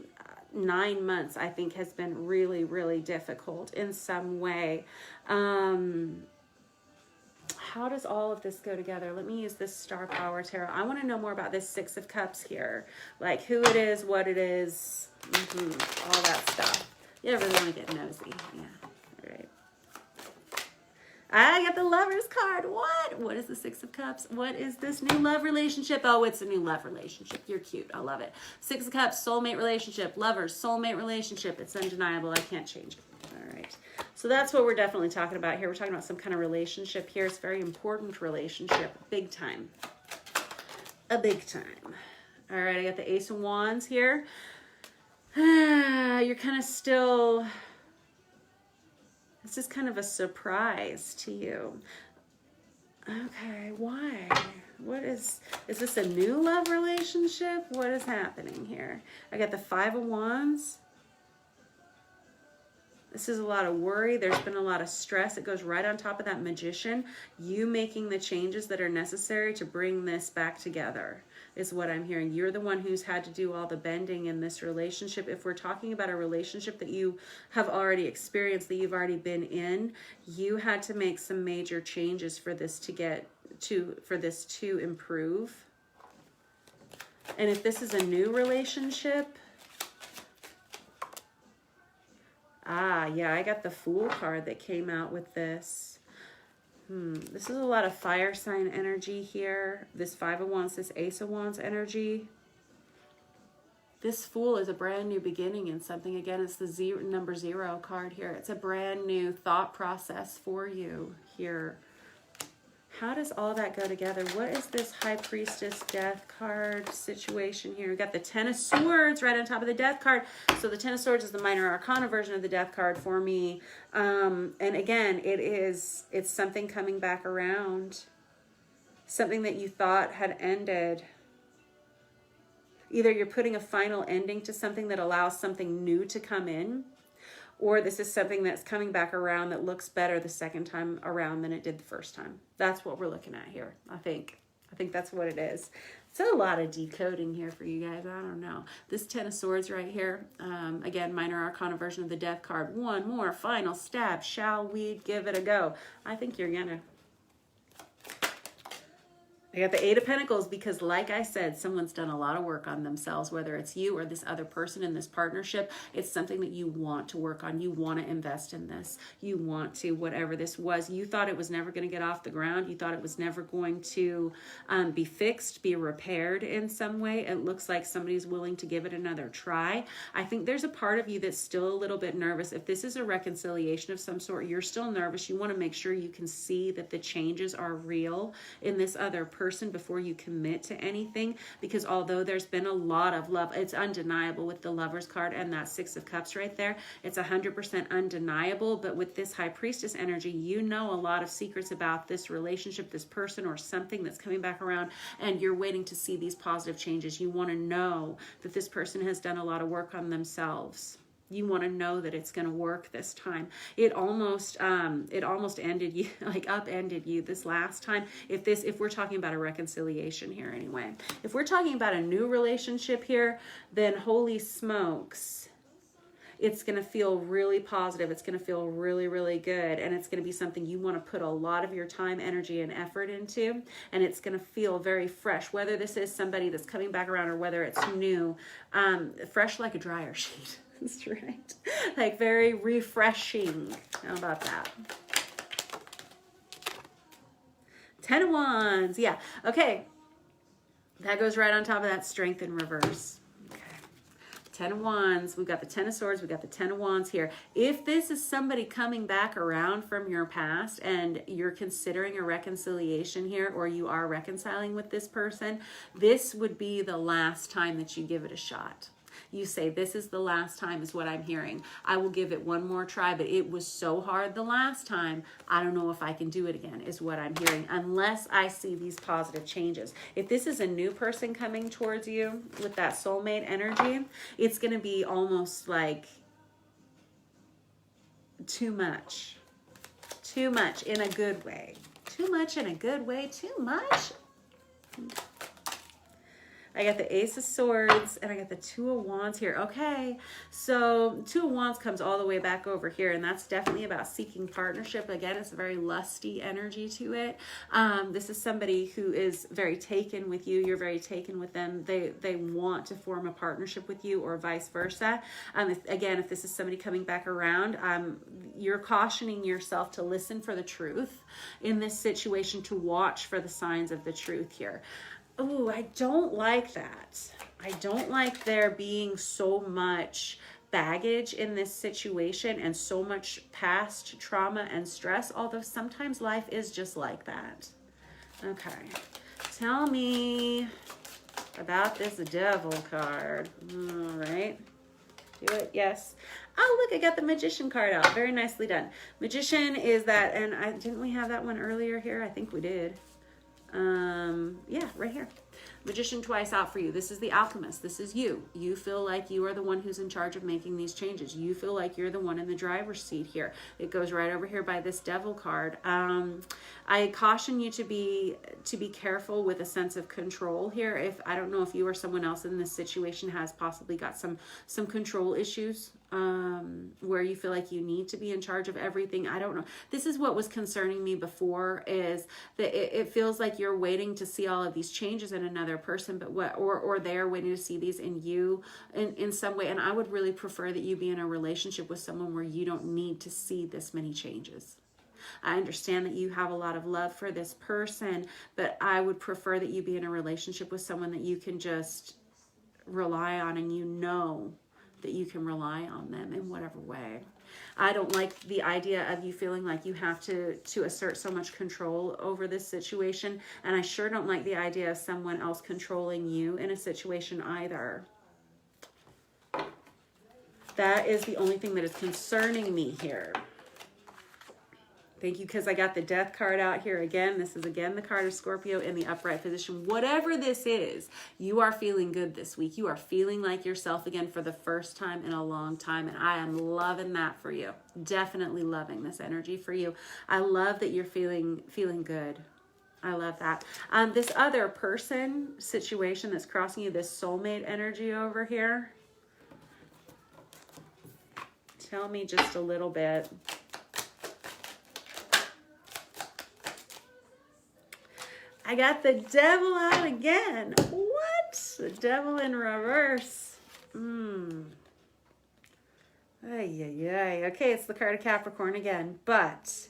9 months, I think has been really, really difficult in some way. How does all of this go together? Let me use this Star Power Tarot. I want to know more about this Six of Cups here. Like who it is, what it is, all that stuff. You really want to get nosy. Yeah, all right. I got the Lovers card. What is the Six of Cups? What is this new love relationship? Oh, it's a new love relationship. You're cute. I love it. Six of Cups, soulmate relationship. Lovers, soulmate relationship. It's undeniable. I can't change it. All right. So that's what we're definitely talking about here. We're talking about some kind of relationship here. It's a very important relationship. Big time. A big time. All right, I got the Ace of Wands here. You're kind of still... It's just kind of a surprise to you. Okay, why? What is this a new love relationship? What is happening here? I got the Five of Wands. This is a lot of worry. There's been a lot of stress. It goes right on top of that Magician. You making the changes that are necessary to bring this back together is what I'm hearing. You're the one who's had to do all the bending in this relationship. If we're talking about a relationship that you have already experienced, that you've already been in, you had to make some major changes for this to improve. And if this is a new relationship, yeah, I got the Fool card that came out with this. This is a lot of fire sign energy here. This Five of Wands, this Ace of Wands energy. This Fool is a brand new beginning in something. Again, it's the number 0 card here. It's a brand new thought process for you here. How does all that go together? What is this High Priestess Death card situation here? We got the Ten of Swords right on top of the Death card. So the Ten of Swords is the minor arcana version of the Death card for me. And again, it's something coming back around. Something that you thought had ended. Either you're putting a final ending to something that allows something new to come in, or this is something that's coming back around that looks better the second time around than it did the first time. That's what we're looking at here, I think. I think that's what it is. It's a lot of decoding here for you guys. I don't know. This Ten of Swords right here. Again, minor arcana version of the Death card. One more final stab. Shall we give it a go? I think you're gonna. I got the Eight of Pentacles because, like I said, someone's done a lot of work on themselves, whether it's you or this other person in this partnership. It's something that you want to work on. You want to invest in this. You want to, whatever this was. You thought it was never going to get off the ground. You thought it was never going to be fixed, be repaired in some way. It looks like somebody's willing to give it another try. I think there's a part of you that's still a little bit nervous. If this is a reconciliation of some sort, you're still nervous. You want to make sure you can see that the changes are real in this other person before you commit to anything, because although there's been a lot of love, it's undeniable with the Lovers card and that Six of Cups right there. It's 100% undeniable, but with this High Priestess energy, you know a lot of secrets about this relationship, this person, or something that's coming back around, and you're waiting to see these positive changes. You want to know that this person has done a lot of work on themselves. You want to know that it's going to work this time. It almost ended you, like upended you this last time. If we're talking about a reconciliation here anyway. If we're talking about a new relationship here, then holy smokes. it's going to feel really positive. It's going to feel really, really good. And it's going to be something you want to put a lot of your time, energy, and effort into. And it's going to feel very fresh, whether this is somebody that's coming back around or whether it's new, fresh like a dryer sheet. That's right. Like very refreshing. How about that? 10 of Wands. Yeah. Okay. That goes right on top of that Strength in reverse. Okay. 10 of Wands. We've got the 10 of Swords. We've got the 10 of Wands here. If this is somebody coming back around from your past and you're considering a reconciliation here, or you are reconciling with this person, this would be the last time that you give it a shot. You say, this is the last time, is what I'm hearing. I will give it one more try, but it was so hard the last time. I don't know if I can do it again, is what I'm hearing, unless I see these positive changes. If this is a new person coming towards you with that soulmate energy, it's going to be almost like too much. Too much in a good way. Too much in a good way. Too much. I got the Ace of Swords and I got the 2 of Wands here. Okay, so 2 of Wands comes all the way back over here, and that's definitely about seeking partnership. Again, it's a very lusty energy to it. This is somebody who is very taken with you. You're very taken with them. They want to form a partnership with you, or vice versa. If this is somebody coming back around, you're cautioning yourself to listen for the truth in this situation, to watch for the signs of the truth here. Oh, I don't like that. I don't like there being so much baggage in this situation and so much past trauma and stress, although sometimes life is just like that. Okay. Tell me about this Devil card. All right. Do it. Yes. Oh, look, I got the Magician card out. Very nicely done. Magician is that, and didn't we have that one earlier here? I think we did. Yeah, right here. Magician twice out for you. This is the Alchemist. This is you. You feel like you are the one who's in charge of making these changes. You feel like you're the one in the driver's seat here. It goes right over here by this Devil card. I caution you to be careful with a sense of control here. If I don't know if you or someone else in this situation has possibly got some control issues, where you feel like you need to be in charge of everything. I don't know. This is what was concerning me before, is that it feels like you're waiting to see all of these changes in another person, but or they're waiting to see these in you in some way. And I would really prefer that you be in a relationship with someone where you don't need to see this many changes. I understand that you have a lot of love for this person, but I would prefer that you be in a relationship with someone that you can just rely on, and you know that you can rely on them in whatever way. I don't like the idea of you feeling like you have to assert so much control over this situation, and I sure don't like the idea of someone else controlling you in a situation either. That is the only thing that is concerning me here. Thank you, because I got the Death card out here again. This is again the card of Scorpio in the upright position. Whatever this is, you are feeling good this week. You are feeling like yourself again for the first time in a long time, and I am loving that for you. Definitely loving this energy for you. I love that you're feeling good. I love that. This other person situation that's crossing you, this soulmate energy over here. Tell me just a little bit. I got the Devil out again. What? The Devil in reverse. Ay, ay, ay. Okay, it's the card of Capricorn again, but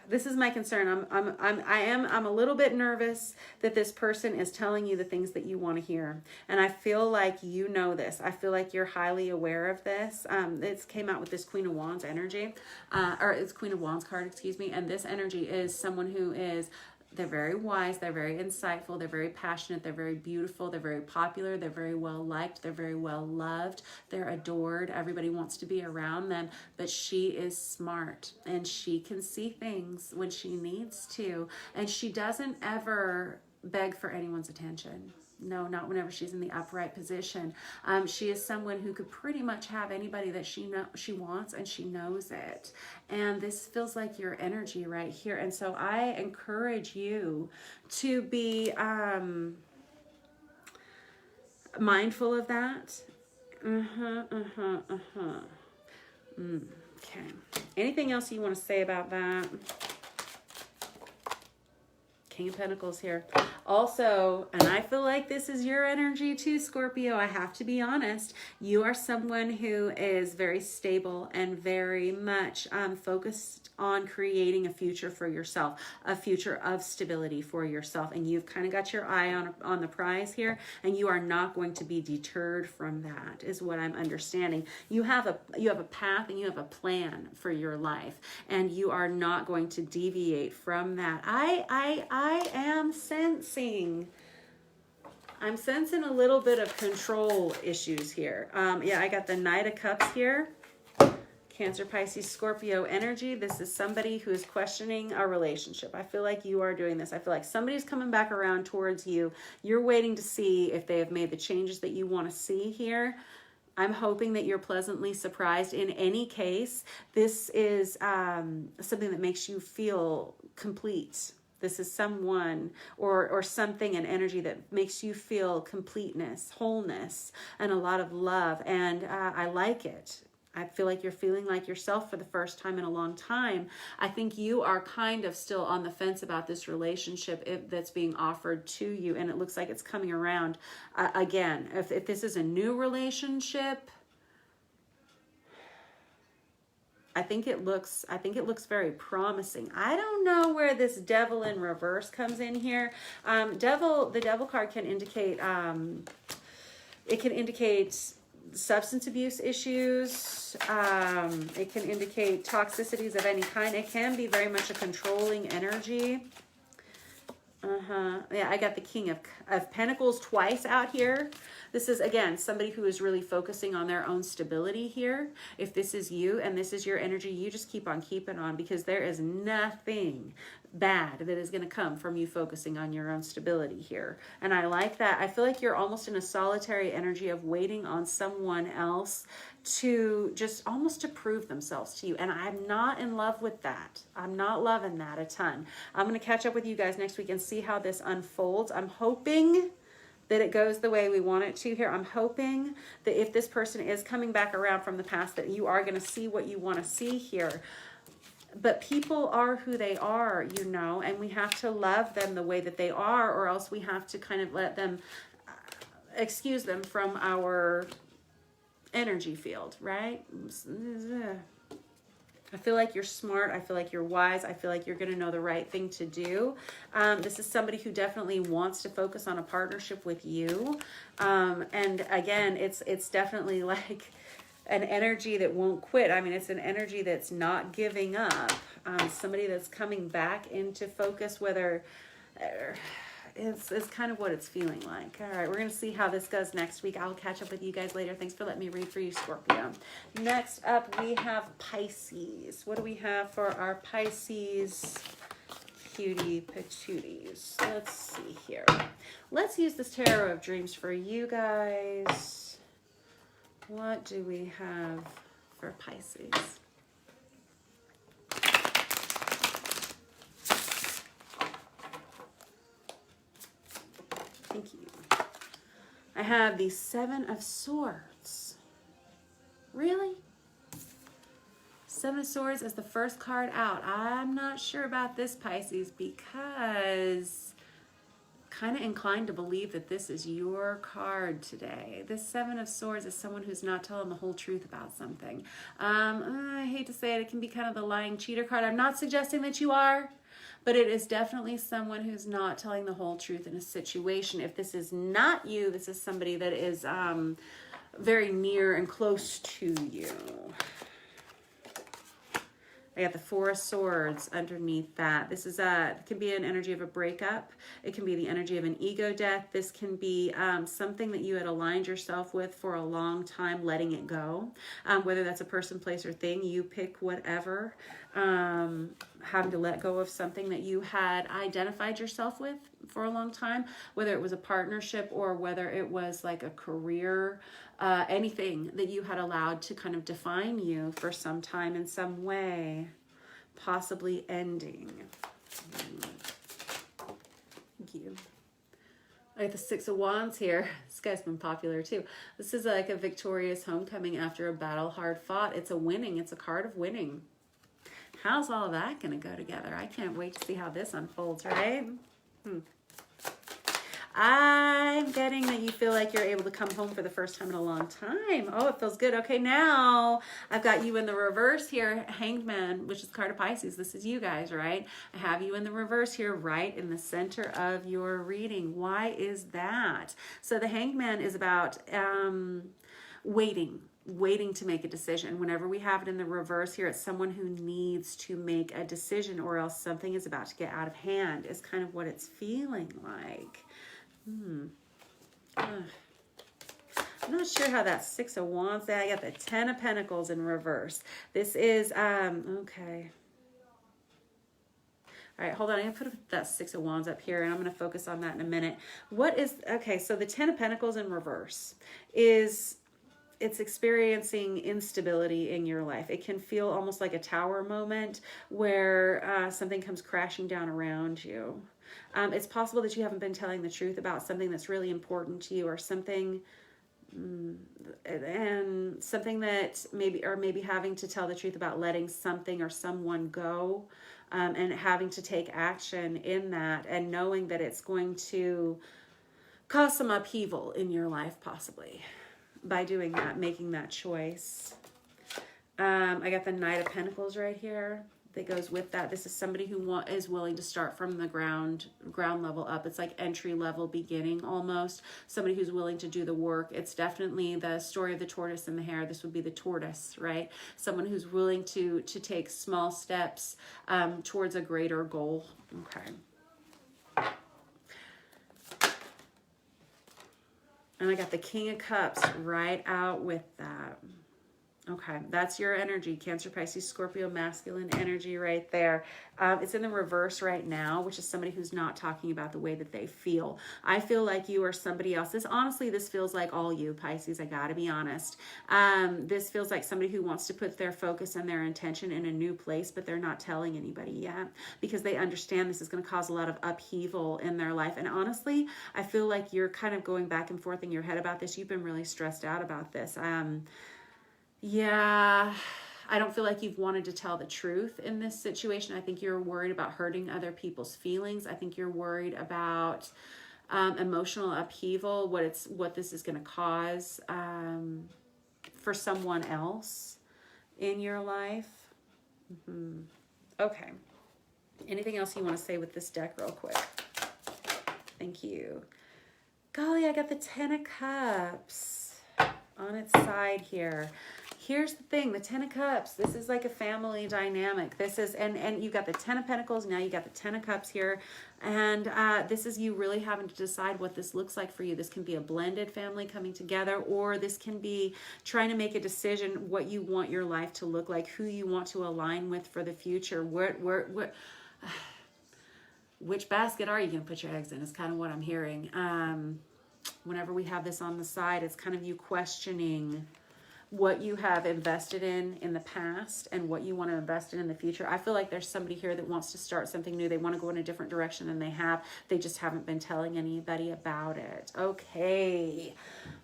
this is my concern. I'm a little bit nervous that this person is telling you the things that you want to hear. And I feel like you know this. I feel like you're highly aware of this. It came out with this Queen of Wands energy, or it's Queen of Wands card, excuse me. And this energy is someone who is, they're very wise, they're very insightful, they're very passionate, they're very beautiful, they're very popular, they're very well liked, they're very well loved, they're adored, everybody wants to be around them, but she is smart and she can see things when she needs to, and she doesn't ever beg for anyone's attention. No, not whenever she's in the upright position. She is someone who could pretty much have anybody that she wants, and she knows it. And this feels like your energy right here. And so I encourage you to be mindful of that. Okay. Anything else you want to say about that? King of Pentacles here. Also, and I feel like this is your energy too, Scorpio. I have to be honest. You are someone who is very stable and very much focused on creating a future for yourself, a future of stability for yourself. And you've kind of got your eye on the prize here, and you are not going to be deterred from that, is what I'm understanding. You have a path and you have a plan for your life, and you are not going to deviate from that. I am sensing. I'm sensing a little bit of control issues here. Yeah, I got the Knight of Cups here. Cancer, Pisces, Scorpio energy. This is somebody who is questioning a relationship. I feel like you are doing this. I feel like somebody's coming back around towards you. You're waiting to see if they have made the changes that you want to see here. I'm hoping that you're pleasantly surprised. In any case, this is something that makes you feel complete. This is someone or something, an energy that makes you feel completeness, wholeness, and a lot of love. And I like it. I feel like you're feeling like yourself for the first time in a long time. I think you are kind of still on the fence about this relationship that's being offered to you, and it looks like it's coming around. Again, if this is a new relationship, I think it looks very promising. I don't know where this Devil in reverse comes in here. The Devil card can indicate substance abuse issues. It can indicate toxicities of any kind. It can be very much a controlling energy. Yeah, I got the King of Pentacles twice out here. This is, again, somebody who is really focusing on their own stability here. If this is you and this is your energy, you just keep on keeping on, because there is nothing bad that is going to come from you focusing on your own stability here. And I like that. I feel like you're almost in a solitary energy of waiting on someone else to just almost to prove themselves to you. And I'm not in love with that. I'm not loving that a ton. I'm going to catch up with you guys next week and see how this unfolds. I'm hoping that it goes the way we want it to here. I'm hoping that if this person is coming back around from the past, that you are going to see what you want to see here. But people are who they are, you know, and we have to love them the way that they are, or else we have to kind of let them, excuse them from our energy field, right? I feel like you're smart. I feel like you're wise. I feel like you're going to know the right thing to do. This is somebody who definitely wants to focus on a partnership with you. And again, it's definitely like an energy that won't quit. I mean, it's an energy that's not giving up. Somebody that's coming back into focus, whether it's kind of what it's feeling like. All right, we're going to see how this goes next week. I'll catch up with you guys later. Thanks for letting me read for you, Scorpio. Next up, we have Pisces. What do we have for our Pisces cutie patooties? Let's see here. Let's use this Tarot of Dreams for you guys. What do we have for Pisces? Thank you. I have the Seven of Swords. Really? Seven of Swords is the first card out. I'm not sure about this, Pisces, because kind of inclined to believe that this is your card today. This Seven of Swords is someone who's not telling the whole truth about something. I hate to say it, it can be kind of the lying cheater card. I'm not suggesting that you are, but it is definitely someone who's not telling the whole truth in a situation. If this is not you, this is somebody that is very near and close to you. I got the Four of Swords underneath that. This is it can be an energy of a breakup. It can be the energy of an ego death. This can be something that you had aligned yourself with for a long time, letting it go. Whether that's a person, place, or thing, you pick whatever. Having to let go of something that you had identified yourself with for a long time, whether it was a partnership or whether it was like a career, anything that you had allowed to kind of define you for some time in some way, possibly ending. Thank you. I have the Six of Wands here. This guy's been popular too. This is like a victorious homecoming after a battle hard fought. It's a winning. It's a card of winning. How's all of that going to go together? I can't wait to see how this unfolds, right? I'm getting that you feel like you're able to come home for the first time in a long time. Oh, it feels good. Okay, now I've got you in the reverse here, Hanged Man, which is card of Pisces. This is you guys, right? I have you in the reverse here, right in the center of your reading. Why is that? So the Hanged Man is about waiting to make a decision. Whenever we have it in the reverse here, it's someone who needs to make a decision, or else something is about to get out of hand, is kind of what it's feeling like. I'm not sure how that Six of Wands, I got the Ten of Pentacles in reverse. This is, okay. All right, hold on. I'm going to put that Six of Wands up here, and I'm going to focus on that in a minute. What is, okay, so the Ten of Pentacles in reverse is, it's experiencing instability in your life. It can feel almost like a tower moment where something comes crashing down around you. It's possible that you haven't been telling the truth about something that's really important to you, or something, and something that maybe having to tell the truth about letting something or someone go, and having to take action in that, and knowing that it's going to cause some upheaval in your life, possibly, by doing that, making that choice. I got the Knight of Pentacles right here that goes with that. This is somebody who is willing to start from the ground level up. It's like entry level beginning almost. Somebody who's willing to do the work. It's definitely the story of the tortoise and the hare. This would be the tortoise, right? Someone who's willing to take small steps towards a greater goal. Okay. And I got the King of Cups right out with that. Okay, that's your energy, Cancer, Pisces, Scorpio, masculine energy right there. It's in the reverse right now, which is somebody who's not talking about the way that they feel. I feel like you or somebody else. This feels like all you, Pisces, I gotta be honest. This feels like somebody who wants to put their focus and their intention in a new place, but they're not telling anybody yet because they understand this is going to cause a lot of upheaval in their life. And honestly, I feel like you're kind of going back and forth in your head about this. You've been really stressed out about this. Yeah, I don't feel like you've wanted to tell the truth in this situation. I think you're worried about hurting other people's feelings. I think you're worried about emotional upheaval, what this is going to cause for someone else in your life. Okay. Anything else you want to say with this deck real quick? Thank you. Golly, I got the Ten of Cups on its side here. Here's the thing, the Ten of Cups, this is like a family dynamic. This is, and you got the Ten of Pentacles, now you got the Ten of Cups here. And this is you really having to decide what this looks like for you. This can be a blended family coming together, or this can be trying to make a decision what you want your life to look like, who you want to align with for the future. Which basket are you going to put your eggs in is kind of what I'm hearing. Whenever we have this on the side, it's kind of you questioning what you have invested in the past and what you want to invest in the future. I feel like there's somebody here that wants to start something new. They want to go in a different direction than they have. They just haven't been telling anybody about it. Okay.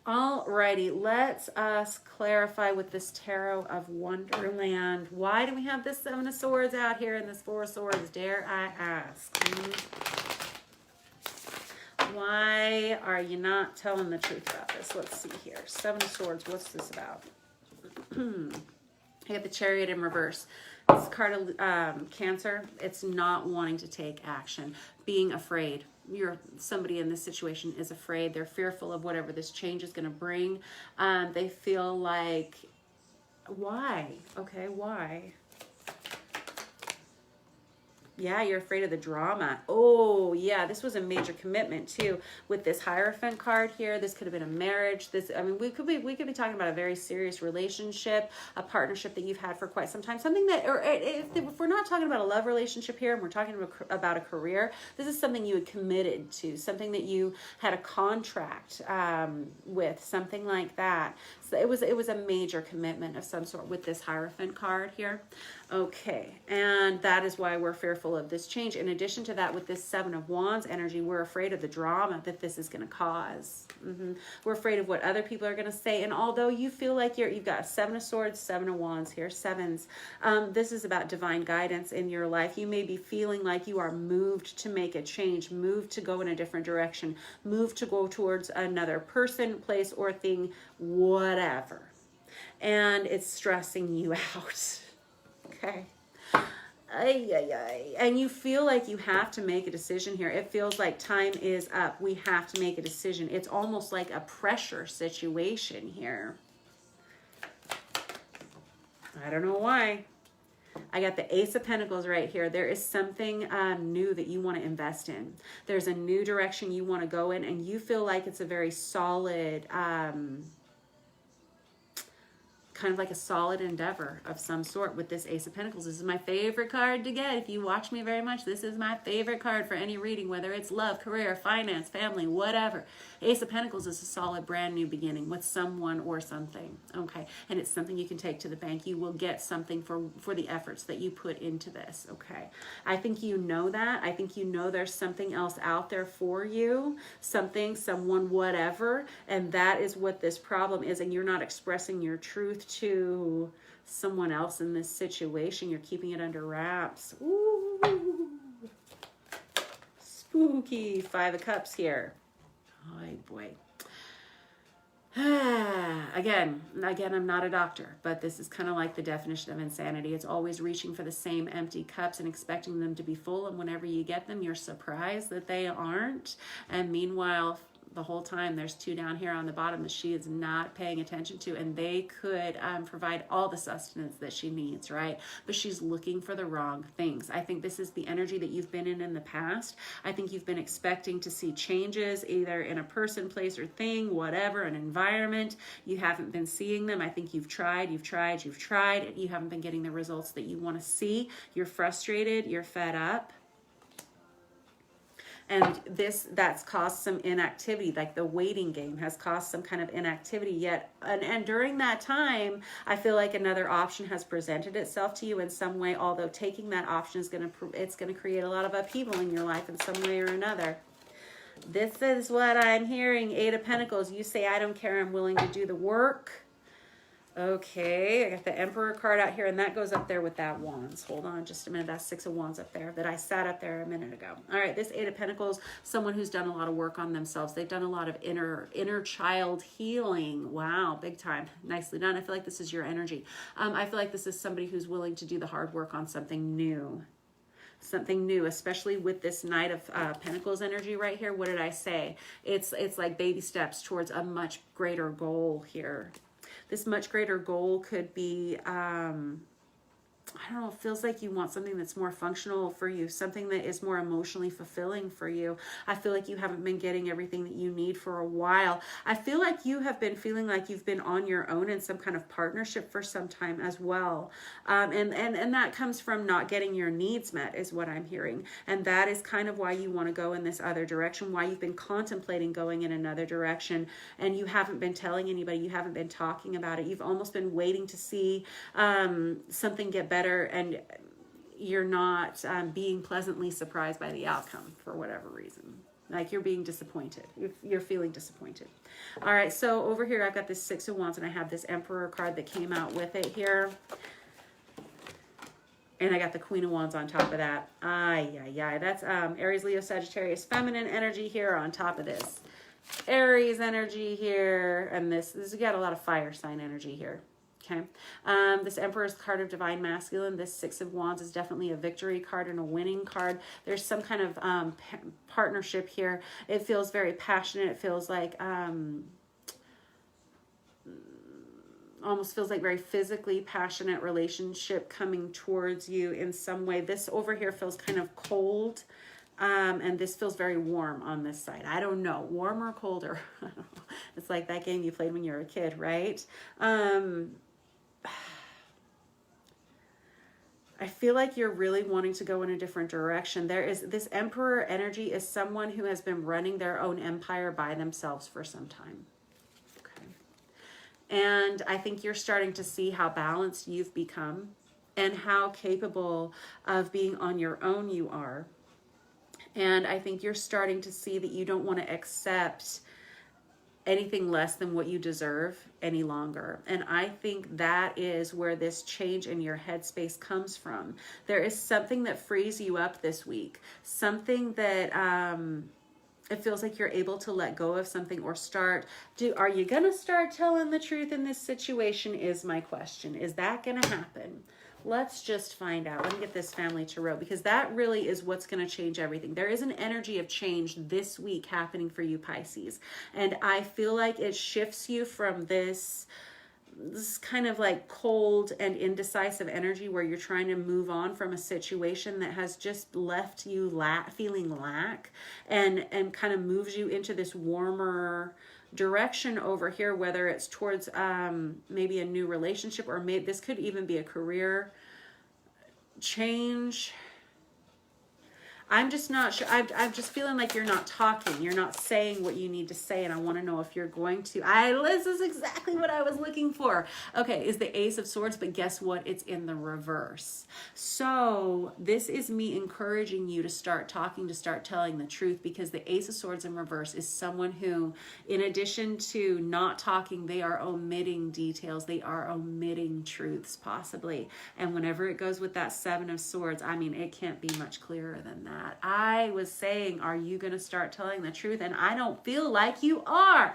Alrighty. Let's us clarify with this Tarot of Wonderland. Why do we have this Seven of Swords out here and this Four of Swords? Dare I ask? Why are you not telling the truth about this? Let's see here. Seven of Swords. What's this about? I got the Chariot in reverse. It's a card of Cancer. It's not wanting to take action. Being afraid. Somebody in this situation is afraid. They're fearful of whatever this change is going to bring. They feel like, why? Okay, why? Yeah, you're afraid of the drama. Oh, yeah, this was a major commitment too. With this Hierophant card here, this could have been a marriage. We could be talking about a very serious relationship, a partnership that you've had for quite some time. Something that, or if we're not talking about a love relationship here, and we're talking about a career, this is something you had committed to, something that you had a contract with, something like that. So it was a major commitment of some sort with this Hierophant card here. Okay, and that is why we're fearful of this change. In addition to that, with this Seven of Wands energy, we're afraid of the drama that this is going to cause. We're afraid of what other people are going to say. And although you feel like you've got Seven of Swords, Seven of Wands here, sevens, this is about divine guidance in your life. You may be feeling like you are moved to make a change, moved to go in a different direction, moved to go towards another person, place, or thing, whatever. And it's stressing you out. Okay. And you feel like you have to make a decision here. It feels like time is up. We have to make a decision. It's almost like a pressure situation here. I don't know why. I got the Ace of Pentacles right here. There is something new that you want to invest in. There's a new direction you want to go in, and you feel like it's a very solid kind of like a solid endeavor of some sort with this Ace of Pentacles. This is my favorite card to get. If you watch me very much, this is my favorite card for any reading, whether it's love, career, finance, family, whatever. Ace of Pentacles is a solid brand new beginning with someone or something. Okay, and it's something you can take to the bank. You will get something for the efforts that you put into this. Okay, I think you know that. I think you know there's something else out there for you, something, someone, whatever, and that is what this problem is. And you're not expressing your truth to someone else in this situation. You're keeping it under wraps. Ooh, spooky. Five of Cups here. Oh boy. Again, I'm not a doctor, but this is kind of like the definition of insanity. It's always reaching for the same empty cups and expecting them to be full, and whenever you get them, you're surprised that they aren't. And meanwhile, the whole time there's two down here on the bottom that she is not paying attention to, and they could provide all the sustenance that she needs, right? But she's looking for the wrong things. I think this is the energy that you've been in the past. I think you've been expecting to see changes either in a person, place, or thing, whatever, an environment. You haven't been seeing them. I think you've tried, and you haven't been getting the results that you want to see. You're frustrated, you're fed up. And that's caused some inactivity, like the waiting game has caused some kind of inactivity yet. And during that time, I feel like another option has presented itself to you in some way, although taking that option is going to create a lot of upheaval in your life in some way or another. This is what I'm hearing. Eight of Pentacles. You say, I don't care. I'm willing to do the work. Okay, I got the Emperor card out here, and that goes up there with that Wands. Hold on just a minute. That's Six of Wands up there that I sat up there a minute ago. All right, this Eight of Pentacles, someone who's done a lot of work on themselves. They've done a lot of inner child healing. Wow, big time. Nicely done. I feel like this is your energy. I feel like this is somebody who's willing to do the hard work on something new. Something new, especially with this Knight of Pentacles energy right here. What did I say? It's like baby steps towards a much greater goal here. This much greater goal could be, I don't know, it feels like you want something that's more functional for you, something that is more emotionally fulfilling for you. I feel like you haven't been getting everything that you need for a while. I feel like you have been feeling like you've been on your own in some kind of partnership for some time as well. And that comes from not getting your needs met is what I'm hearing. And that is kind of why you want to go in this other direction, why you've been contemplating going in another direction, and you haven't been telling anybody, you haven't been talking about it. You've almost been waiting to see something get better, and you're not being pleasantly surprised by the outcome for whatever reason. Like you're being disappointed. You're feeling disappointed. All right, so over here I've got this Six of Wands, and I have this Emperor card that came out with it here. And I got the Queen of Wands on top of that. That's Aries, Leo, Sagittarius, feminine energy here on top of this. Aries energy here, and this we got a lot of fire sign energy here. Okay, this Emperor's card of divine masculine. This Six of Wands is definitely a victory card and a winning card. There's some kind of partnership here. It feels very passionate. It feels like almost feels like very physically passionate relationship coming towards you in some way. This over here feels kind of cold. And this feels very warm on this side. I don't know, warm or colder. It's like that game you played when you were a kid, right? I feel like you're really wanting to go in a different direction. There is this Emperor energy is someone who has been running their own empire by themselves for some time. Okay. And I think you're starting to see how balanced you've become and how capable of being on your own you are. And I think you're starting to see that you don't want to accept anything less than what you deserve any longer. And I think that is where this change in your headspace comes from. There is something that frees you up this week, something that it feels like you're able to let go of something or are you going to start telling the truth in this situation is my question. Is that going to happen? Let's just find out. Let me get this family tarot, because that really is what's going to change everything. There is an energy of change this week happening for you, Pisces. And I feel like it shifts you from this kind of like cold and indecisive energy where you're trying to move on from a situation that has just left you feeling lack, and kind of moves you into this warmer direction over here, whether it's towards maybe a new relationship, or maybe this could even be a career change. I'm just not sure. I'm just feeling like you're not talking. You're not saying what you need to say. And I want to know if you're going to. This is exactly what I was looking for. Okay, is the Ace of Swords, but guess what? It's in the reverse. So this is me encouraging you to start talking, to start telling the truth, because the Ace of Swords in reverse is someone who, in addition to not talking, they are omitting details. They are omitting truths, possibly. And whenever it goes with that Seven of Swords, I mean, it can't be much clearer than that. I was saying, are you going to start telling the truth? And I don't feel like you are.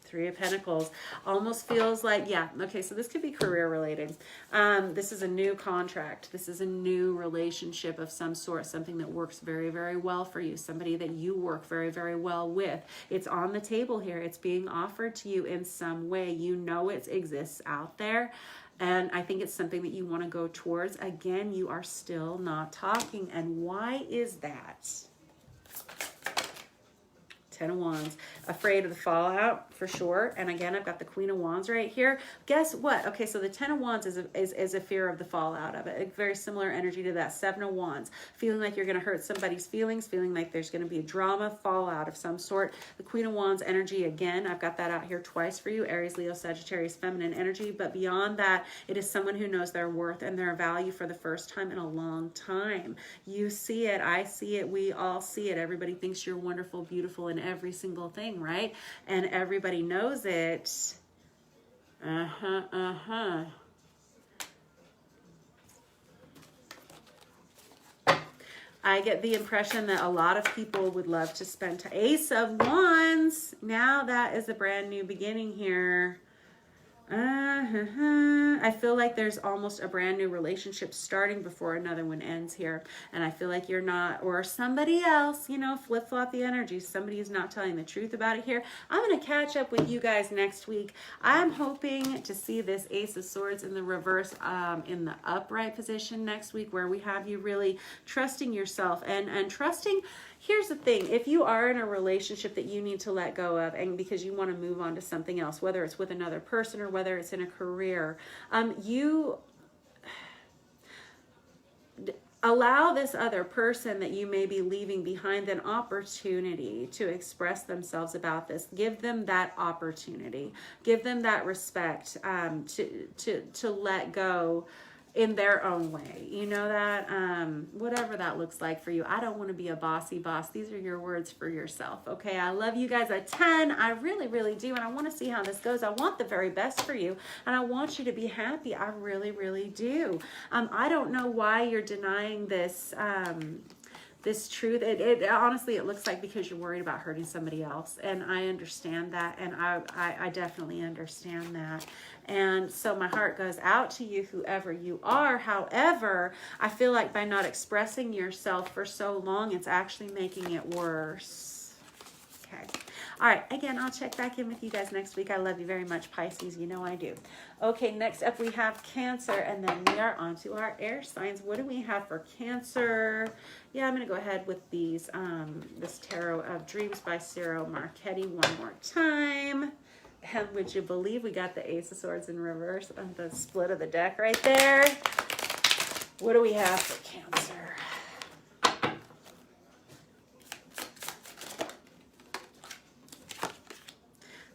Three of Pentacles. Almost feels like, yeah, okay, so this could be career related. This is a new contract. This is a new relationship of some sort, something that works very, very well for you, somebody that you work very, very well with. It's on the table here. It's being offered to you in some way. You know it exists out there. And I think it's something that you want to go towards. Again, you are still not talking. And why is that? Ten of Wands. Afraid of the fallout, for sure. And again, I've got the Queen of Wands right here. Guess what? Okay, so the Ten of Wands is a fear of the fallout of it. A very similar energy to that Seven of Wands. Feeling like you're going to hurt somebody's feelings. Feeling like there's going to be a drama, fallout of some sort. The Queen of Wands energy, again, I've got that out here twice for you. Aries, Leo, Sagittarius, feminine energy. But beyond that, it is someone who knows their worth and their value for the first time in a long time. You see it. I see it. We all see it. Everybody thinks you're wonderful, beautiful, and every single thing, right? And everybody knows it. I get the impression that a lot of people would love to spend time. Ace of Wands. Now that is a brand new beginning here. I feel like there's almost a brand new relationship starting before another one ends here. And I feel like you're not, or somebody else, you know, flip-flop the energy. Somebody is not telling the truth about it here. I'm going to catch up with you guys next week. I'm hoping to see this Ace of Swords in the reverse in the upright position next week, where we have you really trusting yourself and trusting. Here's the thing. If you are in a relationship that you need to let go of, and because you want to move on to something else, whether it's with another person or whether it's in a career, you allow this other person that you may be leaving behind an opportunity to express themselves about this. Give them that opportunity. Give them that respect to let go in their own way. You know that? Whatever that looks like for you. I don't want to be a bossy boss. These are your words for yourself. Okay, I love you guys a ton. I really, really do. And I want to see how this goes. I want the very best for you. And I want you to be happy. I really, really do. I don't know why you're denying this this truth. It honestly, it looks like because you're worried about hurting somebody else. And I understand that. And I definitely understand that. And so my heart goes out to you, whoever you are. However, I feel like by not expressing yourself for so long, it's actually making it worse. Okay. All right. Again, I'll check back in with you guys next week. I love you very much, Pisces. You know I do. Okay. Next up, we have Cancer, and then we are on to our air signs. What do we have for Cancer? Yeah, I'm going to go ahead with these, this Tarot of Dreams by Ciro Marchetti one more time. And would you believe we got the Ace of Swords in reverse on the split of the deck right there? What do we have for Cancer?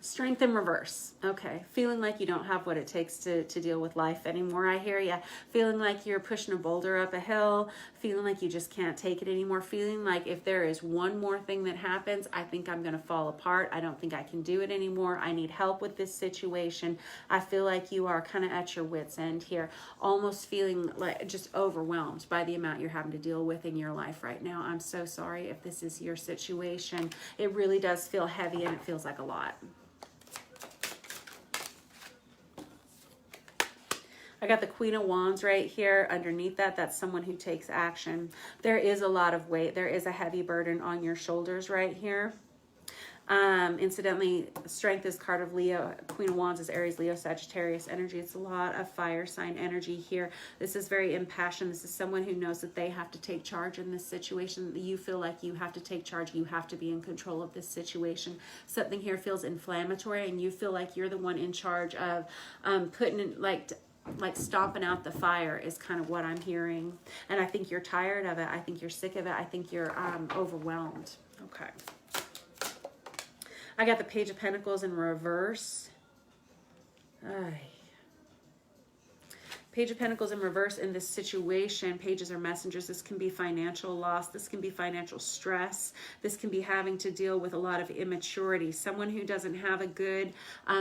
Strength in reverse. Okay. Feeling like you don't have what it takes to deal with life anymore. I hear ya. Feeling like you're pushing a boulder up a hill. Feeling like you just can't take it anymore. Feeling like if there is one more thing that happens, I think I'm going to fall apart. I don't think I can do it anymore. I need help with this situation. I feel like you are kind of at your wit's end here. Almost feeling like just overwhelmed by the amount you're having to deal with in your life right now. I'm so sorry if this is your situation. It really does feel heavy and it feels like a lot. I got the Queen of Wands right here. Underneath that, that's someone who takes action. There is a lot of weight. There is a heavy burden on your shoulders right here. Incidentally, Strength is card of Leo. Queen of Wands is Aries, Leo, Sagittarius energy. It's a lot of fire sign energy here. This is very impassioned. This is someone who knows that they have to take charge in this situation. You feel like you have to take charge. You have to be in control of this situation. Something here feels inflammatory and you feel like you're the one in charge of putting in, like stomping out the fire is kind of what I'm hearing. And I think you're tired of it. I think you're sick of it. I think you're overwhelmed. Okay. I got the Page of Pentacles in reverse. Page of Pentacles in reverse in this situation. Pages are messengers. This can be financial loss. This can be financial stress. This can be having to deal with a lot of immaturity. Someone who doesn't have a good,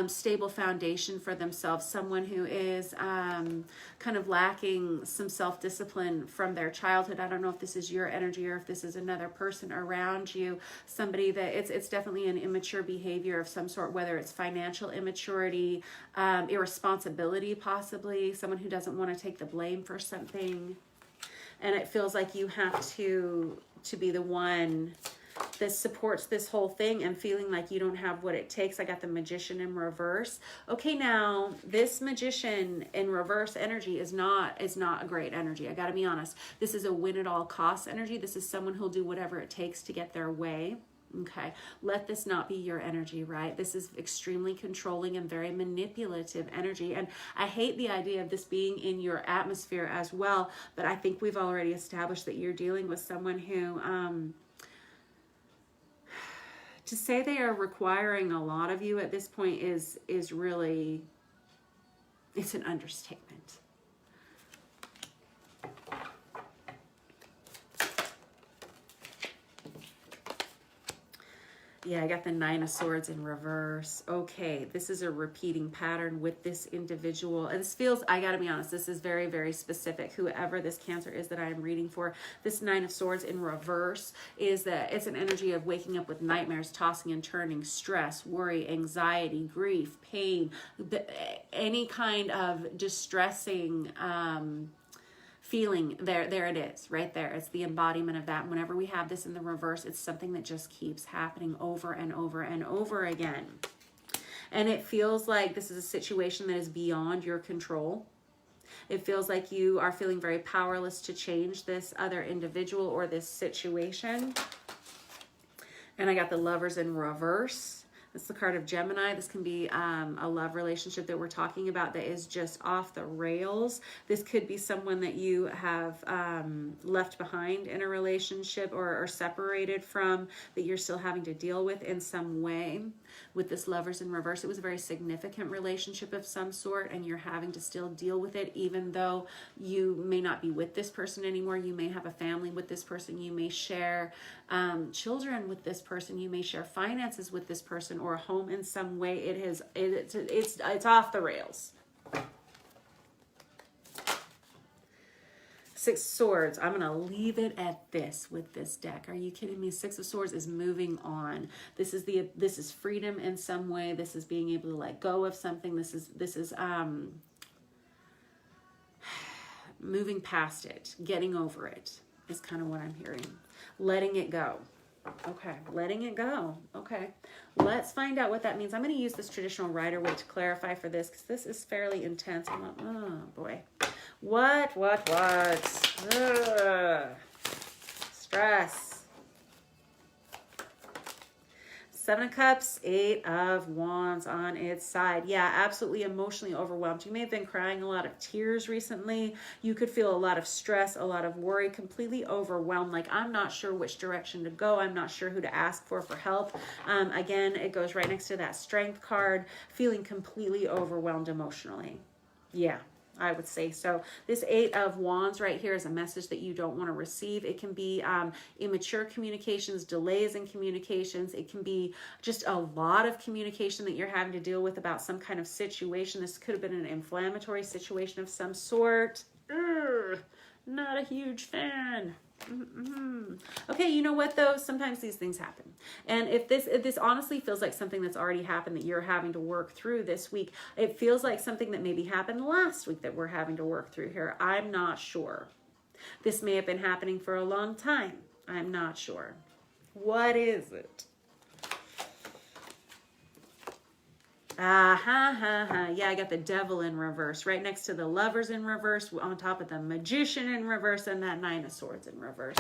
stable foundation for themselves. Someone who is kind of lacking some self-discipline from their childhood. I don't know if this is your energy or if this is another person around you. Somebody that it's definitely an immature behavior of some sort, whether it's financial immaturity, irresponsibility possibly, someone who doesn't want to take the blame for something. And it feels like you have to be the one that supports this whole thing and feeling like you don't have what it takes. I got the Magician in reverse. Okay, now this Magician in reverse energy is not a great energy. I got to be honest. This is a win at all costs energy. This is someone who'll do whatever it takes to get their way. Okay, let this not be your energy, right? This is extremely controlling and very manipulative energy. And I hate the idea of this being in your atmosphere as well, but I think we've already established that you're dealing with someone who, to say they are requiring a lot of you at this point is really, it's an understatement. Yeah, I got the Nine of Swords in reverse. Okay, this is a repeating pattern with this individual. And this feels, I got to be honest, this is very, very specific. Whoever this Cancer is that I am reading for, this Nine of Swords in reverse is that it's an energy of waking up with nightmares, tossing and turning, stress, worry, anxiety, grief, pain, any kind of distressing feeling. There it is, right there. It's the embodiment of that. And whenever we have this in the reverse, it's something that just keeps happening over and over and over again. And it feels like this is a situation that is beyond your control. It feels like you are feeling very powerless to change this other individual or this situation. And I got the Lovers in reverse. It's the card of Gemini. This can be a love relationship that we're talking about that is just off the rails. This could be someone that you have left behind in a relationship or separated from, that you're still having to deal with in some way. With this Lovers in reverse, it was a very significant relationship of some sort, and you're having to still deal with it, even though you may not be with this person anymore. You may have a family with this person. You may share children with this person. You may share finances with this person or a home in some way. It's off the rails. Six of Swords. I'm going to leave it at this with this deck. Are you kidding me? Six of Swords is moving on. This is freedom in some way. This is being able to let go of something. This is moving past it, getting over it is kind of what I'm hearing. Letting it go. Okay, letting it go. Okay, let's find out what that means. I'm going to use this traditional Rider-Waite to clarify for this because this is fairly intense. Oh boy. What? Ugh. Stress. Seven of Cups, Eight of Wands on its side. Yeah, absolutely emotionally overwhelmed. You may have been crying a lot of tears recently. You could feel a lot of stress, a lot of worry, completely overwhelmed. Like, I'm not sure which direction to go. I'm not sure who to ask for help. Again, it goes right next to that Strength card, feeling completely overwhelmed emotionally. Yeah, I would say so. This Eight of Wands right here is a message that you don't want to receive. It can be immature communications, delays in communications. It can be just a lot of communication that you're having to deal with about some kind of situation. This could have been an inflammatory situation of some sort. Not a huge fan. Okay, you know what though? Sometimes these things happen. And if this honestly feels like something that's already happened that you're having to work through this week, it feels like something that maybe happened last week that we're having to work through here. I'm not sure. This may have been happening for a long time. I'm not sure. What is it? Yeah, I got the Devil in reverse, right next to the Lovers in reverse, on top of the Magician in reverse, and that Nine of Swords in reverse.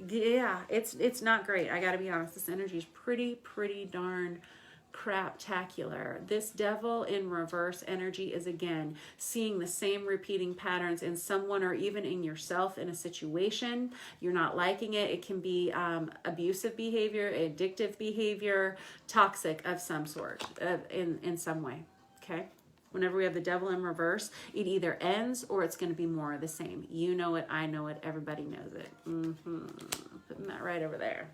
Yeah, it's not great. I gotta be honest. This energy is pretty darn craptacular. This Devil in reverse energy is, again, seeing the same repeating patterns in someone or even in yourself in a situation. You're not liking it. It can be abusive behavior, addictive behavior, toxic of some sort, in some way. Okay? Whenever we have the Devil in reverse, it either ends or it's going to be more of the same. You know it, I know it, everybody knows it. Putting that right over there.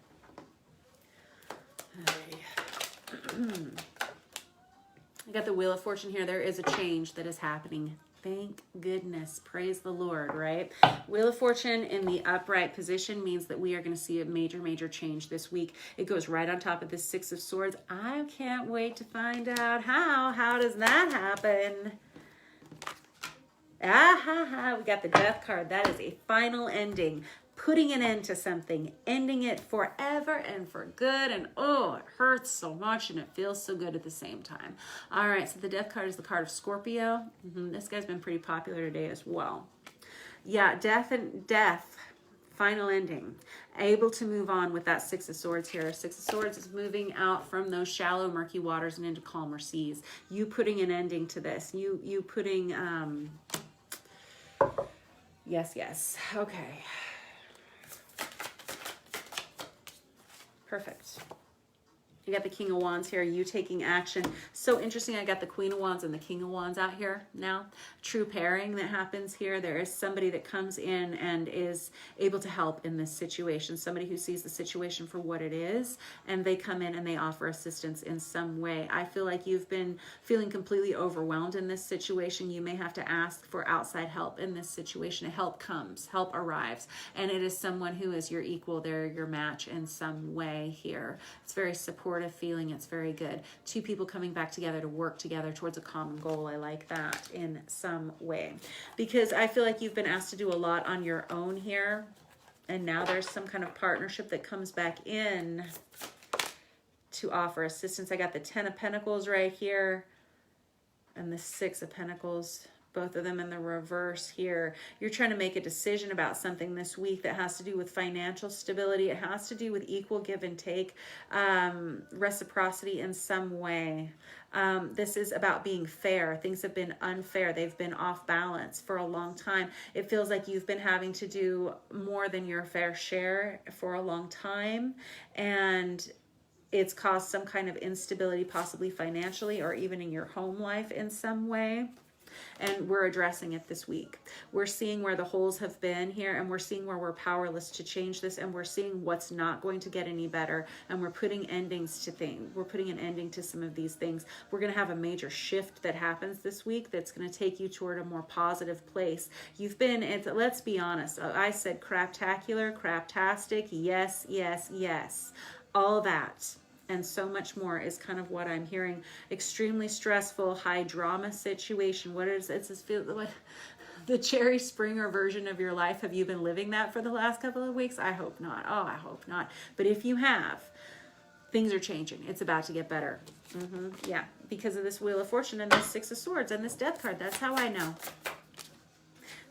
I got the Wheel of Fortune here. There is a change that is happening. Thank goodness. Praise the Lord, right? Wheel of Fortune in the upright position means that we are going to see a major change this week. It goes right on top of the Six of Swords. I can't wait to find out how. How does that happen? We got the Death card. That is a final ending. Putting an end to something, ending it forever and for good, and oh, it hurts so much and it feels so good at the same time. All right, so the Death card is the card of Scorpio. This guy's been pretty popular today as well. Yeah, death, final ending. Able to move on with that Six of Swords here. Six of Swords is moving out from those shallow, murky waters and into calmer seas. You putting an ending to this. You putting, yes, okay. Perfect. You got the King of Wands here, you taking action. So interesting, I got the Queen of Wands and the King of Wands out here now. True pairing that happens here. There is somebody that comes in and is able to help in this situation. Somebody who sees the situation for what it is, and they come in and they offer assistance in some way. I feel like you've been feeling completely overwhelmed in this situation. You may have to ask for outside help in this situation. Help comes, help arrives, and it is someone who is your equal. They're your match in some way here. It's very supportive feeling. It's very good. Two people coming back together to work together towards a common goal. I like that in some way, because I feel like you've been asked to do a lot on your own here, and now there's some kind of partnership that comes back in to offer assistance. I got the Ten of Pentacles right here and the Six of Pentacles, both of them in the reverse here. You're trying to make a decision about something this week that has to do with financial stability. It has to do with equal give and take, reciprocity in some way. This is about being fair. Things have been unfair. They've been off balance for a long time. It feels like you've been having to do more than your fair share for a long time, and it's caused some kind of instability, possibly financially or even in your home life in some way. And we're addressing it this week. We're seeing where the holes have been here, and we're seeing where we're powerless to change this, and we're seeing what's not going to get any better, and we're putting endings to things. We're putting an ending to some of these things. We're going to have a major shift that happens this week that's going to take you toward a more positive place. You've been, let's be honest, I said craptacular, craptastic, yes. All that and so much more is kind of what I'm hearing. Extremely stressful, high drama situation. What is it? It's what the Cherry Springer version of your life. Have you been living that for the last couple of weeks? I hope not. Oh, I hope not. But if you have, things are changing. It's about to get better. Yeah, because of this Wheel of Fortune and this Six of Swords and this Death card. That's how I know.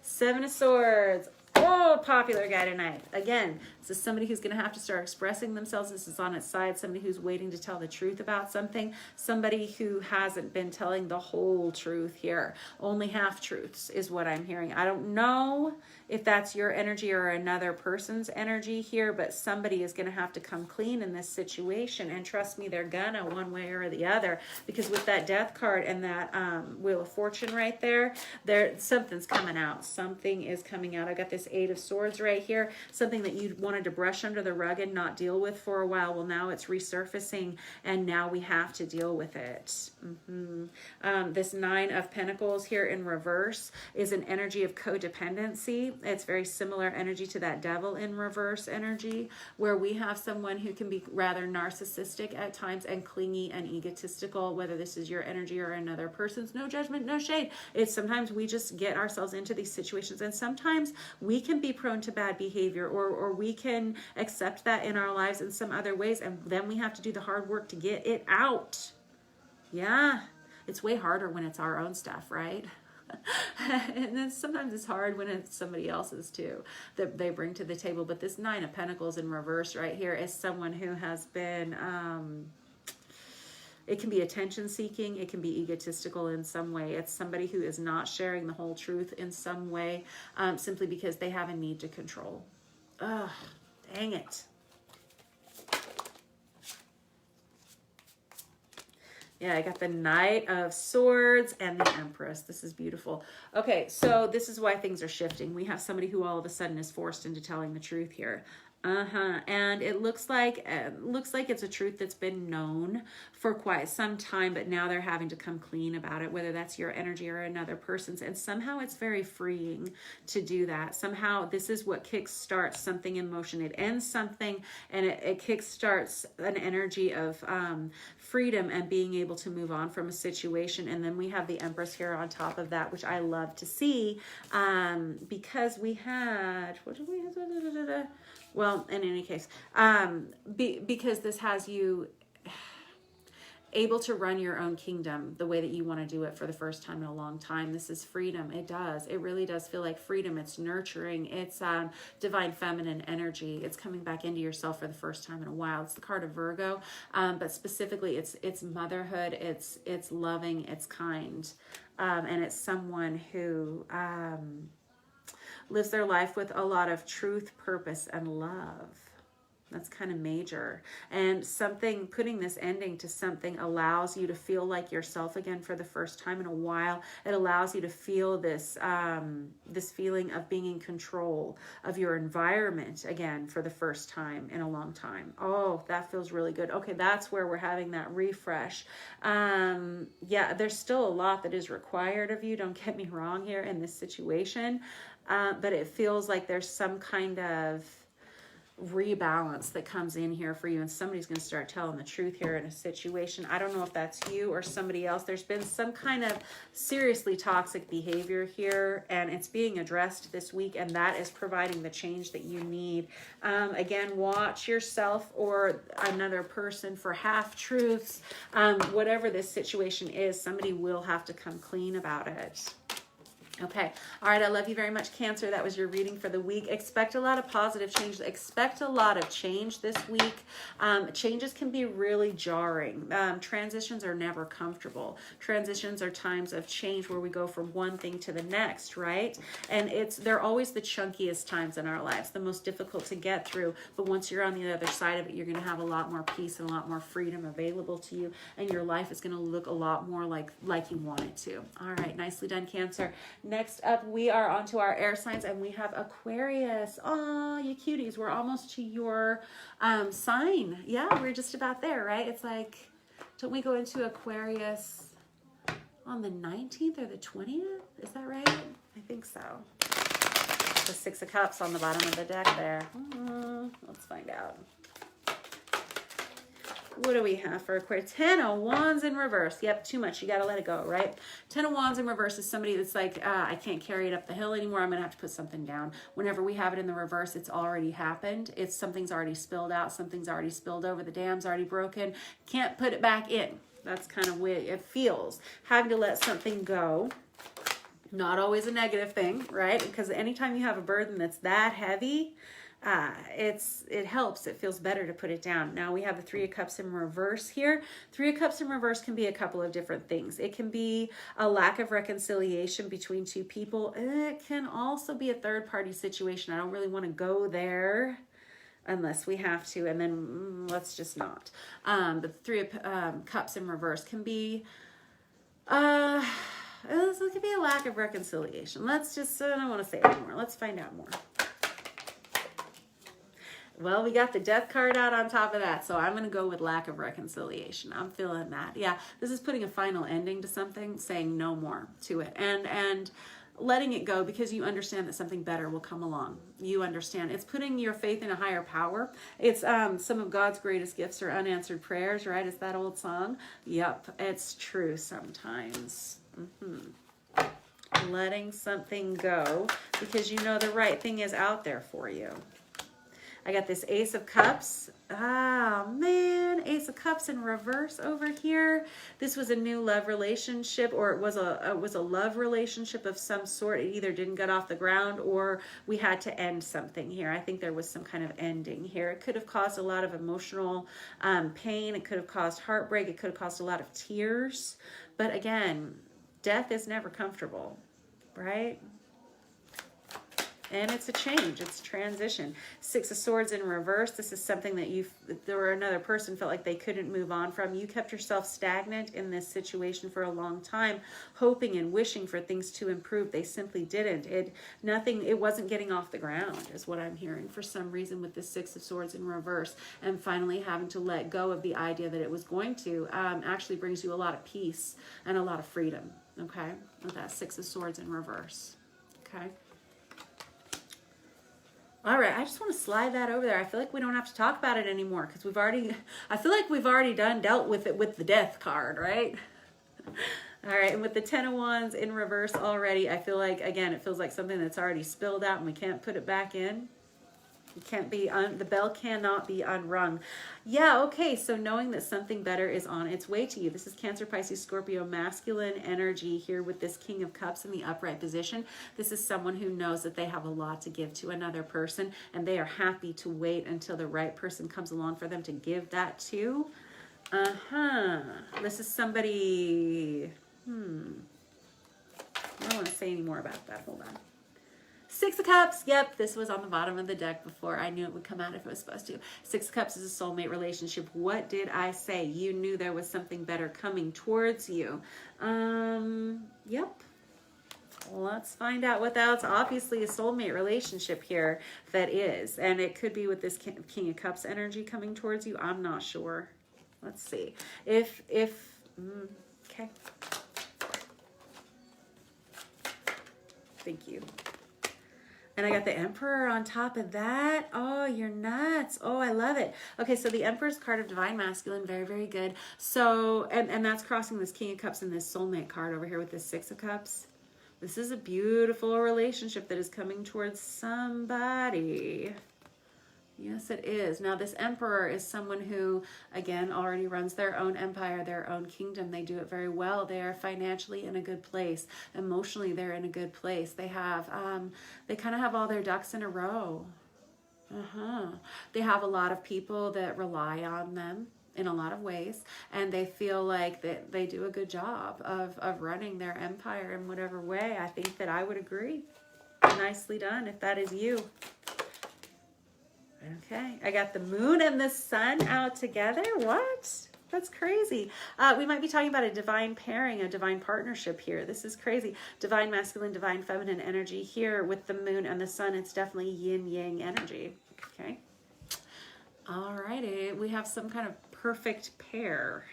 Seven of Swords. Oh, popular guy tonight. Again, This is somebody who's going to have to start expressing themselves. This is on its side. Somebody who's waiting to tell the truth about something. Somebody who hasn't been telling the whole truth here. Only half truths is what I'm hearing. I don't know if that's your energy or another person's energy here, but somebody is going to have to come clean in this situation. And trust me, they're gonna, one way or the other, because with that Death card and that Wheel of Fortune right there, something's coming out. Something is coming out. I got this Eight of Swords right here. Something that you wanted to brush under the rug and not deal with for a while. Well, now it's resurfacing, and now we have to deal with it. This Nine of Pentacles here in reverse is an energy of codependency. It's very similar energy to that Devil in reverse energy, where we have someone who can be rather narcissistic at times and clingy and egotistical, whether this is your energy or another person's. No judgment, no shade. It's sometimes we just get ourselves into these situations, and sometimes we can be prone to bad behavior, or we can accept that in our lives in some other ways, and then we have to do the hard work to get it out. Yeah, it's way harder when it's our own stuff, right? And then sometimes it's hard when it's somebody else's too, that they bring to the table. But this Nine of Pentacles in reverse right here is someone who has been, it can be attention seeking. It can be egotistical in some way. It's somebody who is not sharing the whole truth in some way, simply because they have a need to control. Ugh, dang it. Yeah, I got the Knight of Swords and the Empress. This is beautiful. Okay, so this is why things are shifting. We have somebody who all of a sudden is forced into telling the truth here. And it looks like it's a truth that's been known for quite some time, but now they're having to come clean about it, whether that's your energy or another person's. And somehow it's very freeing to do that. Somehow this is what kickstarts something in motion. It ends something, and it kickstarts an energy of freedom and being able to move on from a situation. And then we have the Empress here on top of that, which I love to see, because we had, what did we have? Well, in any case, because this has you able to run your own kingdom the way that you want to do it for the first time in a long time. This is freedom. It does. It really does feel like freedom. It's nurturing. It's divine feminine energy. It's coming back into yourself for the first time in a while. It's the card of Virgo, but specifically it's motherhood. It's loving. It's kind, and it's someone who lives their life with a lot of truth, purpose, and love. That's kind of major. And something, putting this ending to something allows you to feel like yourself again for the first time in a while. It allows you to feel this, this feeling of being in control of your environment again for the first time in a long time. Oh, that feels really good. Okay, that's where we're having that refresh. Yeah, there's still a lot that is required of you. Don't get me wrong here in this situation. But it feels like there's some kind of rebalance that comes in here for you, and somebody's going to start telling the truth here in a situation. I don't know if that's you or somebody else. There's been some kind of seriously toxic behavior here, and it's being addressed this week, and that is providing the change that you need. Again, watch yourself or another person for half truths. Whatever this situation is, somebody will have to come clean about it. Okay. All right. I love you very much, Cancer. That was your reading for the week. Expect a lot of positive change. Expect a lot of change this week. Changes can be really jarring. Transitions are never comfortable. Transitions are times of change where we go from one thing to the next, right? And they're always the chunkiest times in our lives, the most difficult to get through. But once you're on the other side of it, you're going to have a lot more peace and a lot more freedom available to you. And your life is going to look a lot more like you want it to. All right. Nicely done, Cancer. Next up, we are onto our air signs, and we have Aquarius. Oh, you cuties. We're almost to your sign. Yeah, we're just about there, right? It's like, don't we go into Aquarius on the 19th or the 20th? Is that right? I think so. The Six of Cups on the bottom of the deck there. Let's find out. What do we have for Aquarius? 10 of Wands in reverse. Yep, too much. You got to let it go, right? 10 of Wands in reverse is somebody that's like, I can't carry it up the hill anymore. I'm going to have to put something down. Whenever we have it in the reverse, it's already happened. Something's already spilled out. Something's already spilled over. The dam's already broken. Can't put it back in. That's kind of what it feels. Having to let something go. Not always a negative thing, right? Because anytime you have a burden that's that heavy, it helps. It feels better to put it down. Now we have the Three of Cups in reverse here. Three of Cups in reverse can be a couple of different things. It can be a lack of reconciliation between two people. It can also be a third party situation. I don't really want to go there unless we have to, and then let's just not. The Three of Cups in reverse can be it could be a lack of reconciliation. Let's just, I don't want to say anymore. Let's find out more. Well, we got the Death card out on top of that, so I'm going to go with lack of reconciliation. I'm feeling that. Yeah, this is putting a final ending to something, saying no more to it, and letting it go because you understand that something better will come along. You understand. It's putting your faith in a higher power. It's some of God's greatest gifts are unanswered prayers, right? It's that old song. Yep, it's true sometimes. Letting something go because you know the right thing is out there for you. I got this Ace of Cups. Ah, man, Ace of Cups in reverse over here. This was a new love relationship, or it was a love relationship of some sort. It either didn't get off the ground or we had to end something here. I think there was some kind of ending here. It could have caused a lot of emotional pain. It could have caused heartbreak. It could have caused a lot of tears. But again, death is never comfortable, right? And it's a change. It's a transition. Six of Swords in reverse. This is something that another person felt like they couldn't move on from. You kept yourself stagnant in this situation for a long time, hoping and wishing for things to improve. They simply didn't. It wasn't getting off the ground is what I'm hearing for some reason with this Six of Swords in reverse. And finally having to let go of the idea that it was going to actually brings you a lot of peace and a lot of freedom. Okay. With that Six of Swords in reverse. Okay. All right, I just want to slide that over there. I feel like we don't have to talk about it anymore because I feel like we've already dealt with it with the Death card, right? All right, and with the Ten of Wands in reverse already, I feel like, again, it feels like something that's already spilled out and we can't put it back in. It can't be, the bell cannot be unrung. Yeah, okay, so knowing that something better is on its way to you. This is Cancer, Pisces, Scorpio, masculine energy here with this King of Cups in the upright position. This is someone who knows that they have a lot to give to another person, and they are happy to wait until the right person comes along for them to give that to. This is somebody, I don't want to say any more about that. Hold on. Six of Cups. Yep, this was on the bottom of the deck before. I knew it would come out if it was supposed to. Six of Cups is a soulmate relationship. What did I say? You knew there was something better coming towards you. Yep. Let's find out what that's obviously a soulmate relationship here that is. And it could be with this King of Cups energy coming towards you. I'm not sure. Let's see. Okay. Thank you. And I got the Emperor on top of that. Oh, you're nuts. Oh, I love it. Okay, so the Emperor's card of Divine Masculine, very, very good. So, and that's crossing this King of Cups and this soulmate card over here with this Six of Cups. This is a beautiful relationship that is coming towards somebody. Yes, it is. Now, this Emperor is someone who, again, already runs their own empire, their own kingdom. They do it very well. They are financially in a good place. Emotionally, they're in a good place. They have, they kind of have all their ducks in a row. They have a lot of people that rely on them in a lot of ways, and they feel like that they do a good job of running their empire in whatever way. I think that I would agree. Nicely done if that is you. Okay, I got the Moon and the Sun out together. What? That's crazy. We might be talking about a divine pairing, a divine partnership here. This is crazy. Divine masculine, divine feminine energy here with the Moon and the Sun. It's definitely yin-yang energy. Okay. All righty. We have some kind of perfect pair.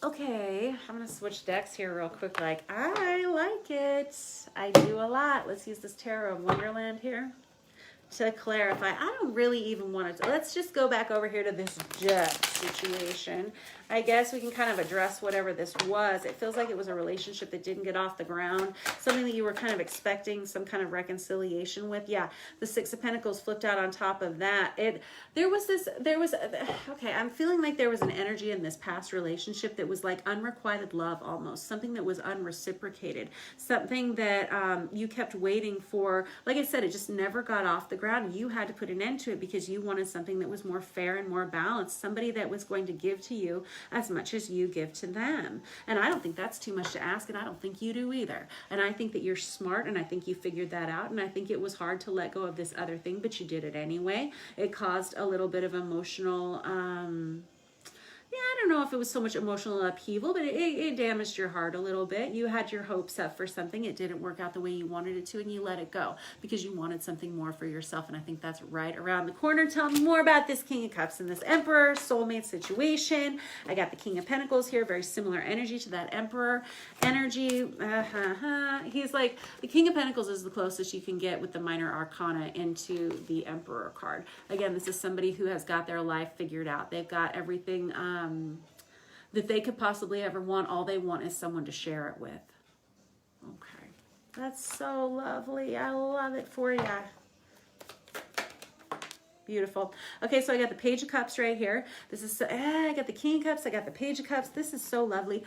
Okay, I'm going to switch decks here real quick. Like, I like it. I do a lot. Let's use this Tarot of Wonderland here to clarify. I don't really even want to. Let's just go back over here to this jet. situation. I guess we can kind of address whatever this was. It feels like it was a relationship that didn't get off the ground, something that you were kind of expecting some kind of reconciliation with. Yeah, the Six of Pentacles flipped out on top of that. Okay, I'm feeling like there was an energy in this past relationship that was like unrequited love almost, something that was unreciprocated, something that you kept waiting for. Like I said, it just never got off the ground. You had to put an end to it because you wanted something that was more fair and more balanced, somebody that was going to give to you as much as you give to them. And I don't think that's too much to ask, and I don't think you do either. And I think that you're smart, and I think you figured that out, and I think it was hard to let go of this other thing, but you did it anyway. It caused a little bit of emotional I don't know if it was so much emotional upheaval, but it damaged your heart a little bit. You had your hopes up for something. It didn't work out the way you wanted it to, and you let it go because you wanted something more for yourself. And I think that's right around the corner. Tell me more about this King of Cups and this Emperor soulmate situation. I got the King of Pentacles here, very similar energy to that Emperor energy. He's like, the King of Pentacles is the closest you can get with the minor arcana into the Emperor card. Again, this is somebody who has got their life figured out. They've got everything that they could possibly ever want. All they want is someone to share it with. Okay. That's so lovely. I love it for you. Beautiful. Okay, so I got the Page of Cups right here. This is, I got the King of Cups. I got the Page of Cups. This is so lovely.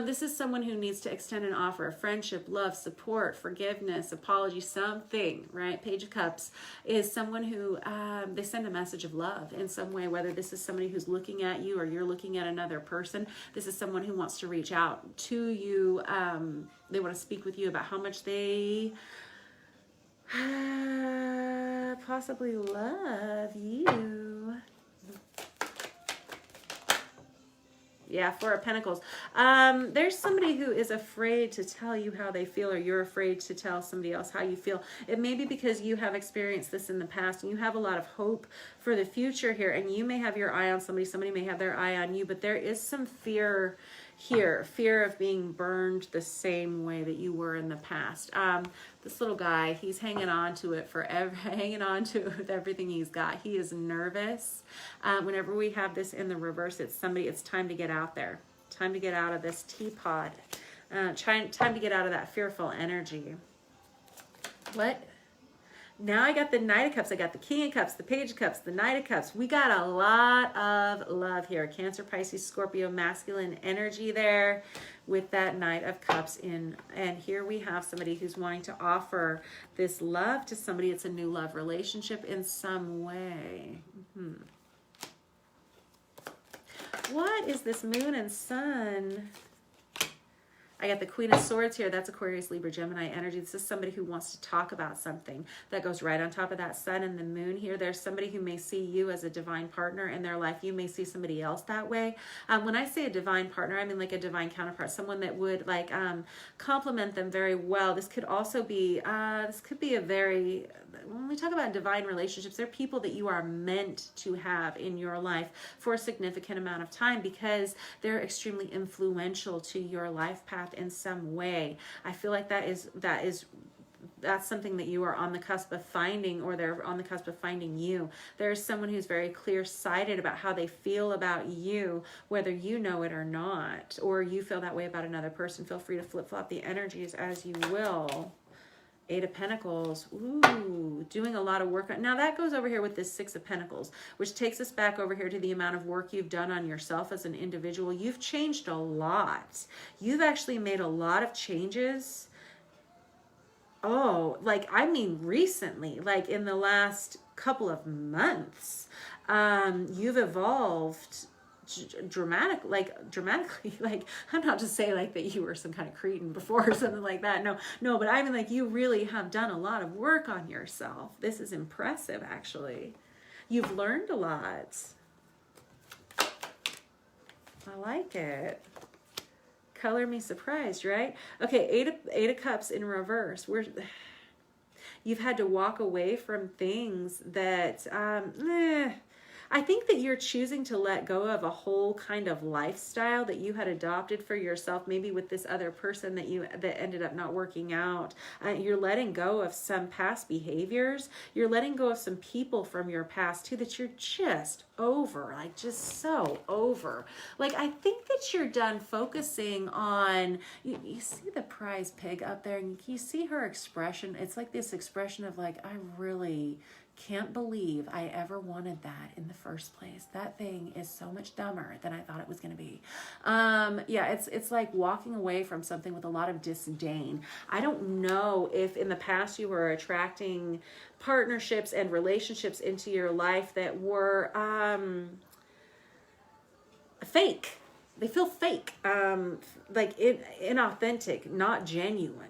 This is someone who needs to extend an offer of friendship, love, support, forgiveness, apology, something, right? Page of Cups is someone who, they send a message of love in some way, whether this is somebody who's looking at you or you're looking at another person. This is someone who wants to reach out to you. They want to speak with you about how much they possibly love you. Yeah, Four of Pentacles. There's somebody who is afraid to tell you how they feel, or you're afraid to tell somebody else how you feel. It may be because you have experienced this in the past and you have a lot of hope for the future here, and you may have your eye on somebody, somebody may have their eye on you, but there is some fear here, fear of being burned the same way that you were in the past. This little guy, he's hanging on to it forever, hanging on to it with everything he's got. He is nervous. Whenever we have this in the reverse, it's time to get out there. Time to get out of this teapot. Time to get out of that fearful energy. What? Now I got the Knight of Cups, I got the King of Cups, the Page of Cups, the Knight of Cups. We got a lot of love here. Cancer, Pisces, Scorpio, masculine energy there with that Knight of Cups in. And here we have somebody who's wanting to offer this love to somebody. It's a new love relationship in some way. What is this Moon and Sun? I got the Queen of Swords here. That's Aquarius, Libra, Gemini energy. This is somebody who wants to talk about something that goes right on top of that Sun and the Moon here. There's somebody who may see you as a divine partner in their life. You may see somebody else that way. When I say a divine partner, I mean like a divine counterpart, someone that would like complement them very well. This could also be, when we talk about divine relationships, they're people that you are meant to have in your life for a significant amount of time because they're extremely influential to your life path in some way. I feel like that's something that you are on the cusp of finding, or they're on the cusp of finding you. There's someone who's very clear-sighted about how they feel about you, whether you know it or not, or you feel that way about another person. Feel free to flip-flop the energies as you will. Eight of Pentacles. Ooh, doing a lot of work. Now that goes over here with this Six of Pentacles, which takes us back over here to the amount of work you've done on yourself as an individual. You've changed a lot. You've actually made a lot of changes. Oh, like, I mean, recently, like in the last couple of months, you've evolved dramatically. Like, I'm not just saying like that you were some kind of cretin before or something like that. No, but I mean like you really have done a lot of work on yourself. This is impressive, actually. You've learned a lot. I like it. Color me surprised, right? Okay, Eight of Cups in reverse. You've had to walk away from things that I think that you're choosing to let go of a whole kind of lifestyle that you had adopted for yourself, maybe with this other person that ended up not working out. You're letting go of some past behaviors. You're letting go of some people from your past too that you're just over, like just so over. Like, I think that you're done focusing on, you see the prize pig up there, and you see her expression. It's like this expression of like, I really can't believe I ever wanted that in the first place. That thing is so much dumber than I thought it was going to be. Yeah, it's like walking away from something with a lot of disdain. I don't know if in the past you were attracting partnerships and relationships into your life that were fake. They feel fake, like inauthentic, not genuine.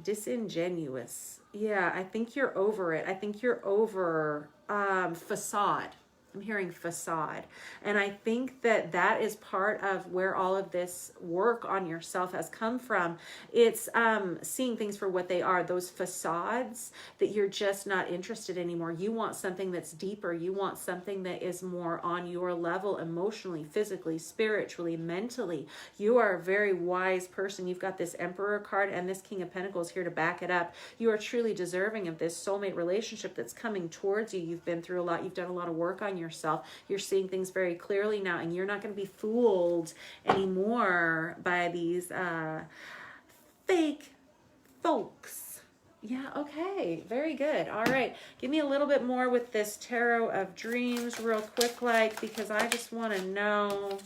Disingenuous. Yeah, I think you're over it. I think you're over facade. I'm hearing facade. And I think that that is part of where all of this work on yourself has come from. It's seeing things for what they are, those facades that you're just not interested anymore. You want something that's deeper. You want something that is more on your level emotionally, physically, spiritually, mentally. You are a very wise person. You've got this Emperor card and this King of Pentacles here to back it up. You are truly deserving of this soulmate relationship that's coming towards you. You've been through a lot. You've done a lot of work on yourself. You're seeing things very clearly now, and you're not going to be fooled anymore by these fake folks. Yeah, okay, very good. All right, give me a little bit more with this Tarot of Dreams real quick, like, because I just want to know.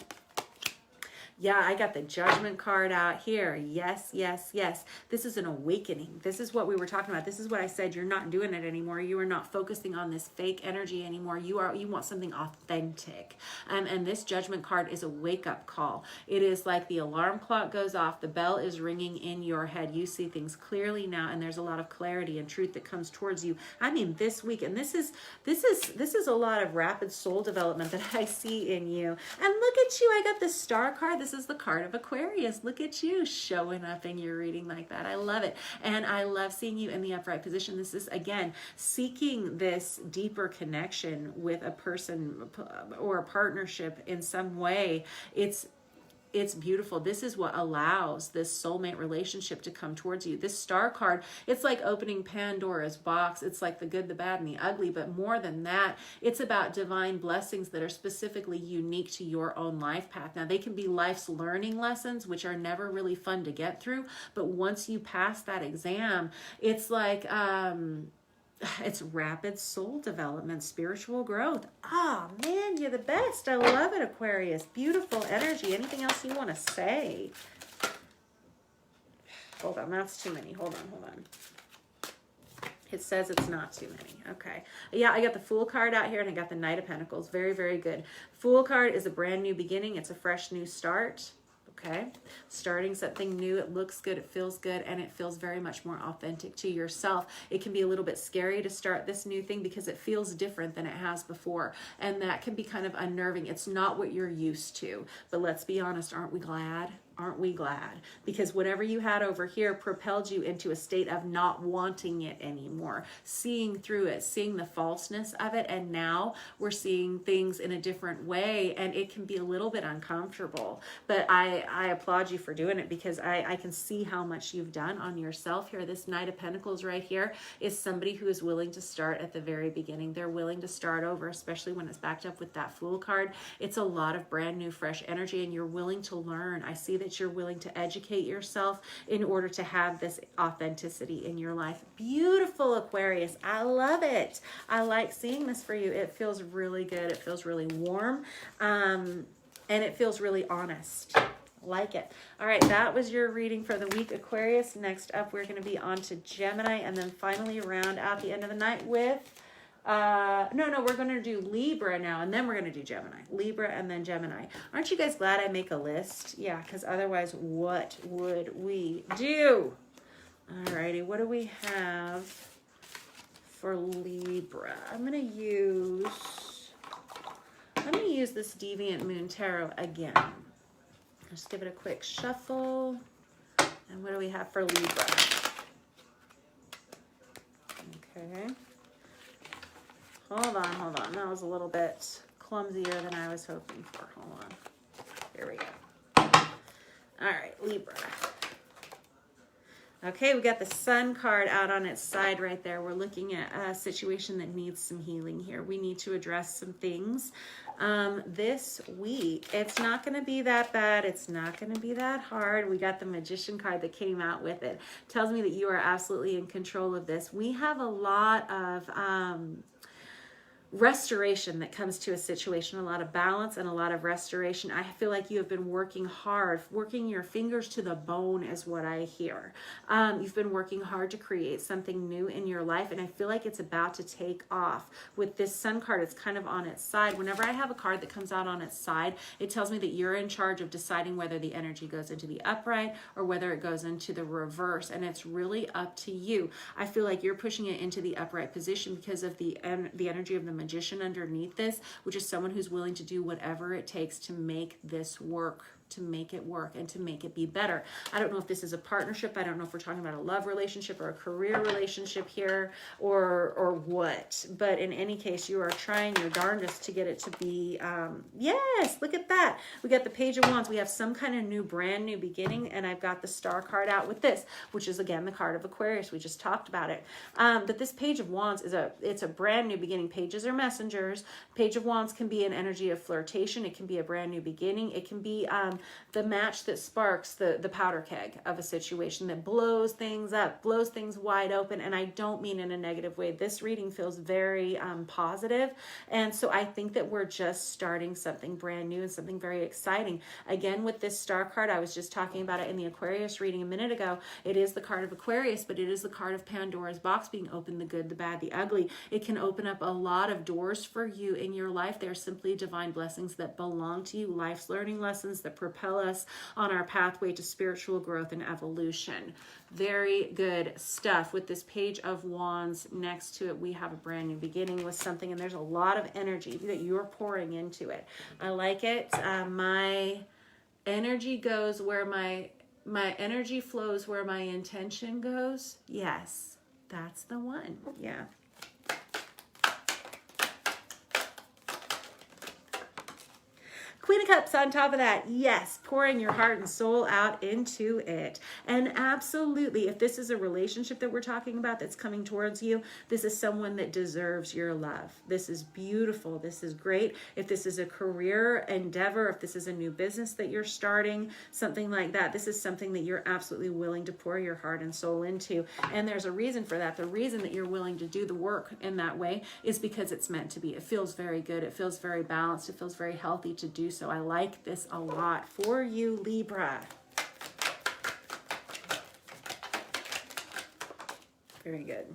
Yeah, I got the Judgment card out here. Yes, yes, yes. This is an awakening. This is what we were talking about. This is what I said. You're not doing it anymore. You are not focusing on this fake energy anymore. You want something authentic. And this Judgment card is a wake-up call. It is like the alarm clock goes off. The bell is ringing in your head. You see things clearly now, and there's a lot of clarity and truth that comes towards you. I mean, this week, and this is a lot of rapid soul development that I see in you. And look at you. I got the Star card. This is the card of Aquarius. Look at you showing up in your reading like that. I love it. And I love seeing you in the upright position. This is, again, seeking this deeper connection with a person or a partnership in some way. It's beautiful. This is what allows this soulmate relationship to come towards you. This Star card, it's like opening Pandora's box. It's like the good, the bad, and the ugly. But more than that, it's about divine blessings that are specifically unique to your own life path. Now, they can be life's learning lessons, which are never really fun to get through. But once you pass that exam, it's like it's rapid soul development, spiritual growth. Ah, man, you're the best. I love it, Aquarius. Beautiful energy. Anything else you want to say? Hold on, that's too many. Hold on. It says it's not too many. Okay. Yeah, I got the Fool card out here, and I got the Knight of Pentacles. Very, very good. Fool card is a brand new beginning. It's a fresh new start. Okay, starting something new. It looks good, it feels good, and it feels very much more authentic to yourself. It can be a little bit scary to start this new thing because it feels different than it has before, and that can be kind of unnerving. It's not what you're used to, but let's be honest, aren't we glad? Aren't we glad? Because whatever you had over here propelled you into a state of not wanting it anymore, seeing through it, seeing the falseness of it, and now we're seeing things in a different way, and it can be a little bit uncomfortable. But I applaud you for doing it, because I can see how much you've done on yourself here. This Knight of Pentacles right here is somebody who is willing to start at the very beginning. They're willing to start over, especially when it's backed up with that Fool card. It's a lot of brand new, fresh energy, and you're willing to learn. I see that you're willing to educate yourself in order to have this authenticity in your life. Beautiful, Aquarius. I love it. I like seeing this for you. It feels really good. It feels really warm. And it feels really honest. Like it. All right, that was your reading for the week, Aquarius. Next up, we're going to be on to Gemini, and then finally round out the end of the night with we're going to do Libra now, and then we're going to do Gemini. Libra and then Gemini. Aren't you guys glad I make a list? Yeah, because otherwise, what would we do? Alrighty, what do we have for Libra? I'm going to use this Deviant Moon Tarot again. Just give it a quick shuffle. And what do we have for Libra? Okay. Hold on. That was a little bit clumsier than I was hoping for. Hold on. Here we go. All right, Libra. Okay, we got the Sun card out on its side right there. We're looking at a situation that needs some healing here. We need to address some things this week. It's not going to be that bad. It's not going to be that hard. We got the Magician card that came out with it. Tells me that you are absolutely in control of this. We have a lot of restoration that comes to a situation, a lot of balance and a lot of restoration. I feel like you have been working hard, working your fingers to the bone is what I hear. You've been working hard to create something new in your life, and I feel like it's about to take off. With this Sun card, it's kind of on its side. Whenever I have a card that comes out on its side, it tells me that you're in charge of deciding whether the energy goes into the upright or whether it goes into the reverse, and it's really up to you. I feel like you're pushing it into the upright position because of the energy of the Magician underneath this, which is someone who's willing to do whatever it takes to make this work, to make it work and to make it be better. I don't know if this is a partnership. I don't know if we're talking about a love relationship or a career relationship here or what. But in any case, you are trying your darndest to get it to be, yes, look at that. We got the Page of Wands. We have some kind of new, brand new beginning. And I've got the Star card out with this, which is again, the card of Aquarius. We just talked about it. But this Page of Wands it's a brand new beginning. Pages are messengers. Page of Wands can be an energy of flirtation. It can be a brand new beginning. It can be, the match that sparks the powder keg of a situation that blows things up, blows things wide open. And I don't mean in a negative way. This reading feels very positive. And so I think that we're just starting something brand new and something very exciting. Again, with this Star card, I was just talking about it in the Aquarius reading a minute ago. It is the card of Aquarius, but it is the card of Pandora's box being opened, the good, the bad, the ugly. It can open up a lot of doors for you in your life. They're simply divine blessings that belong to you, life's learning lessons that propel us on our pathway to spiritual growth and evolution. Very good stuff. With this Page of Wands next to it, we have a brand new beginning with something, and there's a lot of energy that you're pouring into it. I like it. My energy goes where my energy flows where my intention goes. Yes, that's the one. Yeah. Queen of Cups on top of that. Yes, pouring your heart and soul out into it. And absolutely, if this is a relationship that we're talking about that's coming towards you, this is someone that deserves your love. This is beautiful. This is great. If this is a career endeavor, if this is a new business that you're starting, something like that, this is something that you're absolutely willing to pour your heart and soul into. And there's a reason for that. The reason that you're willing to do the work in that way is because it's meant to be. It feels very good. It feels very balanced. It feels very healthy to do so. I like this a lot for you, Libra. Very good.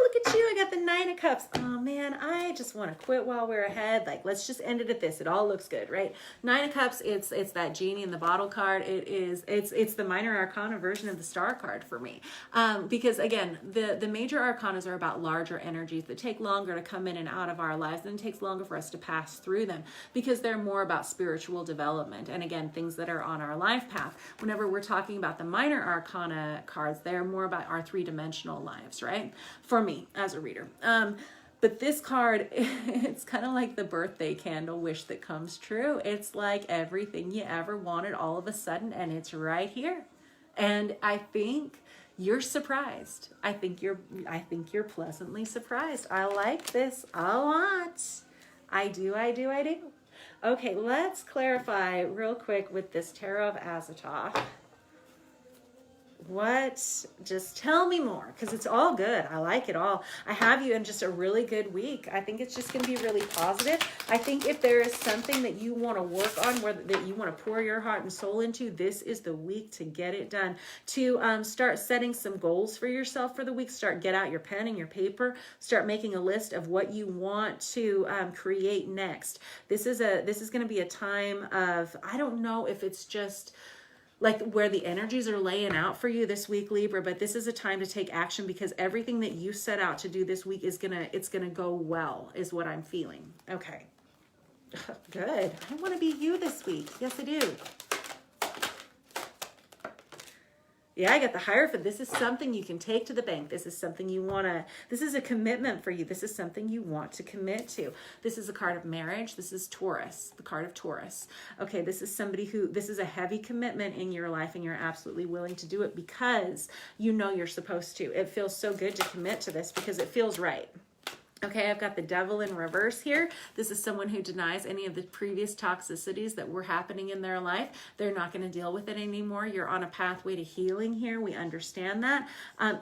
Look at you. I got the Nine of Cups. Oh man, I just want to quit while we're ahead. Like, let's just end it at this. It all looks good, right? Nine of Cups, it's that genie in the bottle card. It's the minor arcana version of the Star card for me. Because again, the major arcanas are about larger energies that take longer to come in and out of our lives, and it takes longer for us to pass through them because they're more about spiritual development. And again, things that are on our life path. Whenever we're talking about the minor arcana cards, they're more about our three-dimensional lives, right? For me, as a reader. But this card, it's kind of like the birthday candle wish that comes true. It's like everything you ever wanted all of a sudden, and it's right here. And I think you're surprised. I think you're pleasantly surprised. I like this a lot. I do. Okay, let's clarify real quick with this Tarot of Azatoth. Just tell me more, because it's all good. I like it all. I have you in just a really good week. I think it's just going to be really positive. I think if there is something that you want to work on, that you want to pour your heart and soul into, this is the week to get it done. To start setting some goals for yourself for the week. Get out your pen and your paper. Start making a list of what you want to create next. This is going to be a time of, I don't know if it's just like where the energies are laying out for you this week, Libra, but this is a time to take action because everything that you set out to do this week it's gonna go well, is what I'm feeling. Okay, good. I want to be you this week. Yes, I do. Yeah, I got the Hierophant. This is something you can take to the bank. This is something you want to, this is a commitment for you. This is something you want to commit to. This is a card of marriage. This is Taurus, the card of Taurus. Okay, this is somebody who, this is a heavy commitment in your life and you're absolutely willing to do it because you know you're supposed to. It feels so good to commit to this because it feels right. Okay, I've got the Devil in reverse here. This is someone who denies any of the previous toxicities that were happening in their life. They're not going to deal with it anymore. You're on a pathway to healing here. We understand that.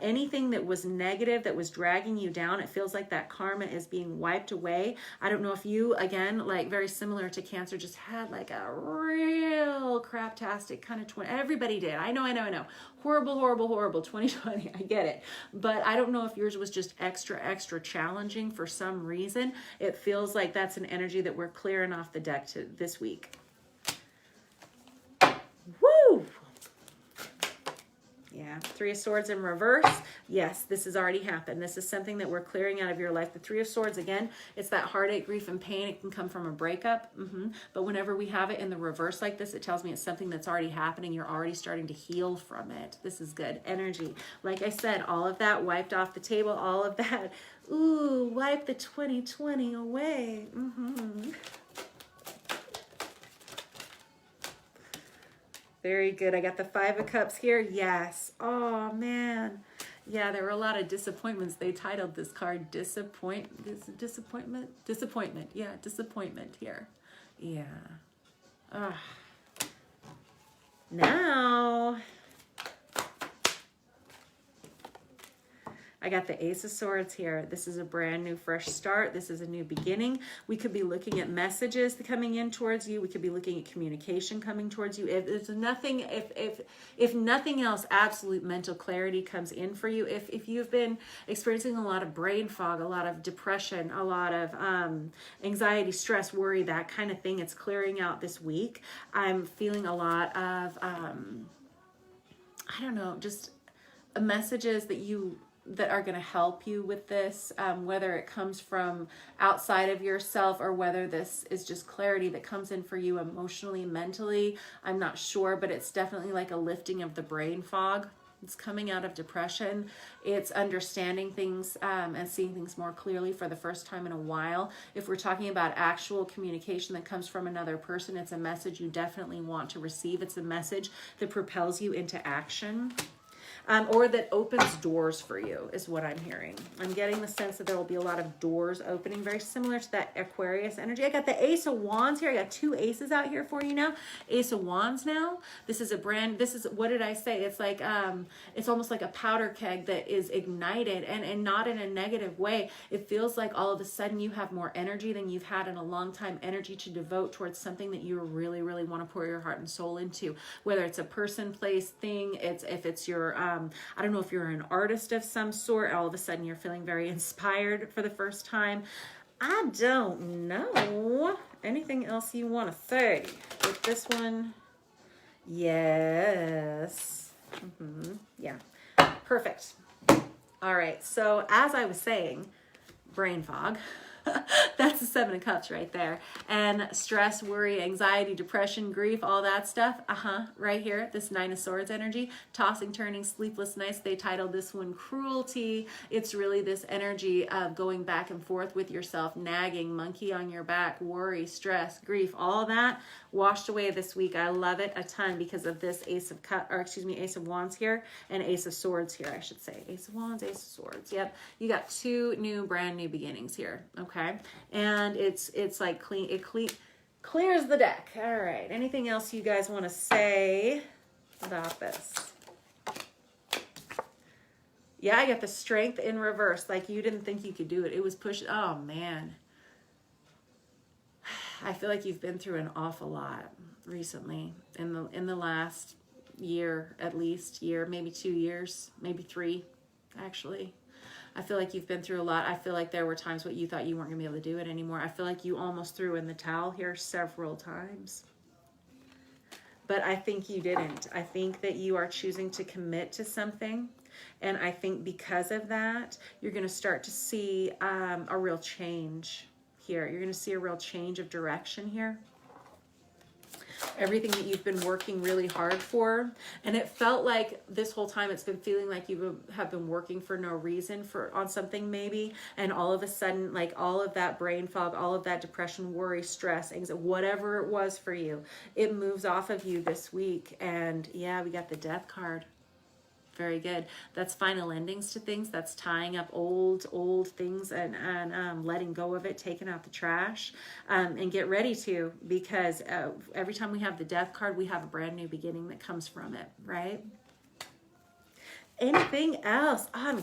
Anything that was negative, that was dragging you down, it feels like that karma is being wiped away. I don't know if you, again, like very similar to Cancer, just had like a real craptastic kind of everybody did. I know. Horrible 2020. I get it. But I don't know if yours was just extra challenging for some reason. It feels like that's an energy that we're clearing off the deck to this week. Woo! Yeah, Three of Swords in reverse. Yes, this has already happened. This is something that we're clearing out of your life. The Three of Swords, again, it's that heartache, grief, and pain. It can come from a breakup. But whenever we have it in the reverse like this, it tells me it's something that's already happening. You're already starting to heal from it. This is good energy. Like I said, all of that wiped off the table. All of that, ooh, wipe the 2020 away. Very good. I got the Five of Cups here. Yes. Oh, man. Yeah, there were a lot of disappointments. They titled this card Disappointment. Yeah, disappointment here. Yeah. Now, I got the Ace of Swords here. This is a brand new, fresh start. This is a new beginning. We could be looking at messages coming in towards you. We could be looking at communication coming towards you. If nothing, if nothing else, absolute mental clarity comes in for you. If you've been experiencing a lot of brain fog, a lot of depression, a lot of anxiety, stress, worry, that kind of thing, it's clearing out this week. I'm feeling a lot of, I don't know, just messages that are going to help you with this, whether it comes from outside of yourself or whether this is just clarity that comes in for you emotionally, mentally. I'm not sure, but it's definitely like a lifting of the brain fog. It's coming out of depression. It's understanding things and seeing things more clearly for the first time in a while. If we're talking about actual communication that comes from another person, it's a message you definitely want to receive. It's a message that propels you into action. Or that opens doors for you is what I'm hearing. I'm getting the sense that there will be a lot of doors opening, very similar to that Aquarius energy. I got the Ace of Wands here. I got two aces out here for you now. Ace of Wands now. This is what did I say? It's like, it's almost like a powder keg that is ignited and not in a negative way. It feels like all of a sudden you have more energy than you've had in a long time, energy to devote towards something that you really, really want to pour your heart and soul into, whether it's a person, place, thing. If it's your, I don't know if you're an artist of some sort, all of a sudden you're feeling very inspired for the first time. I don't know. Anything else you want to say with this one? Yes. Yeah. Perfect. All right. So as I was saying, brain fog. That's the Seven of Cups right there. And stress, worry, anxiety, depression, grief, all that stuff. Right here, this Nine of Swords energy. Tossing, turning, sleepless nights. They titled this one Cruelty. It's really this energy of going back and forth with yourself, nagging, monkey on your back, worry, stress, grief, all that washed away this week. I love it a ton because of this Ace of Wands here and Ace of Swords here, I should say. Ace of Wands, Ace of Swords. Yep. You got two brand new beginnings here. Okay. And it's like it clears the deck. All right. Anything else you guys want to say about this? Yeah, I got the Strength in reverse. Like you didn't think you could do it. It was pushed. Oh man. I feel like you've been through an awful lot recently in the last year, at least year, maybe 2 years, maybe 3, actually. I feel like you've been through a lot. I feel like there were times when you thought you weren't going to be able to do it anymore. I feel like you almost threw in the towel here several times. But I think you didn't. I think that you are choosing to commit to something. And I think because of that, you're going to start to see a real change here. You're going to see a real change of direction here. everything that you've been working really hard for. And it felt like this whole time it's been feeling like you have been working for no reason on something maybe. And all of a sudden, like all of that brain fog, all of that depression, worry, stress, anxiety, whatever it was for you, it moves off of you this week. And yeah, we got the Death card. Very good. That's final endings to things. That's tying up old things and letting go of it, taking out the trash, and get ready to, because every time we have the Death card, we have a brand new beginning that comes from it, right? Anything else? Oh, I'm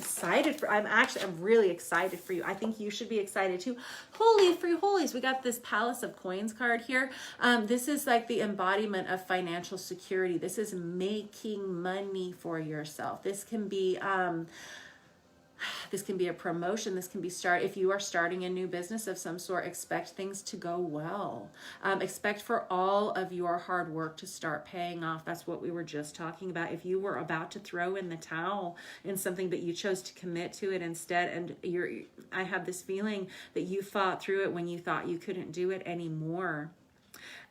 really excited for you. I think you should be excited too. Holy free holies. We got this Palace of Coins card here. This is like the embodiment of financial security. This is making money for yourself. This can be a promotion. This can be if you are starting a new business of some sort, expect things to go well. Expect for all of your hard work to start paying off. That's what we were just talking about. If you were about to throw in the towel in something, but you chose to commit to it instead, and I have this feeling that you fought through it when you thought you couldn't do it anymore.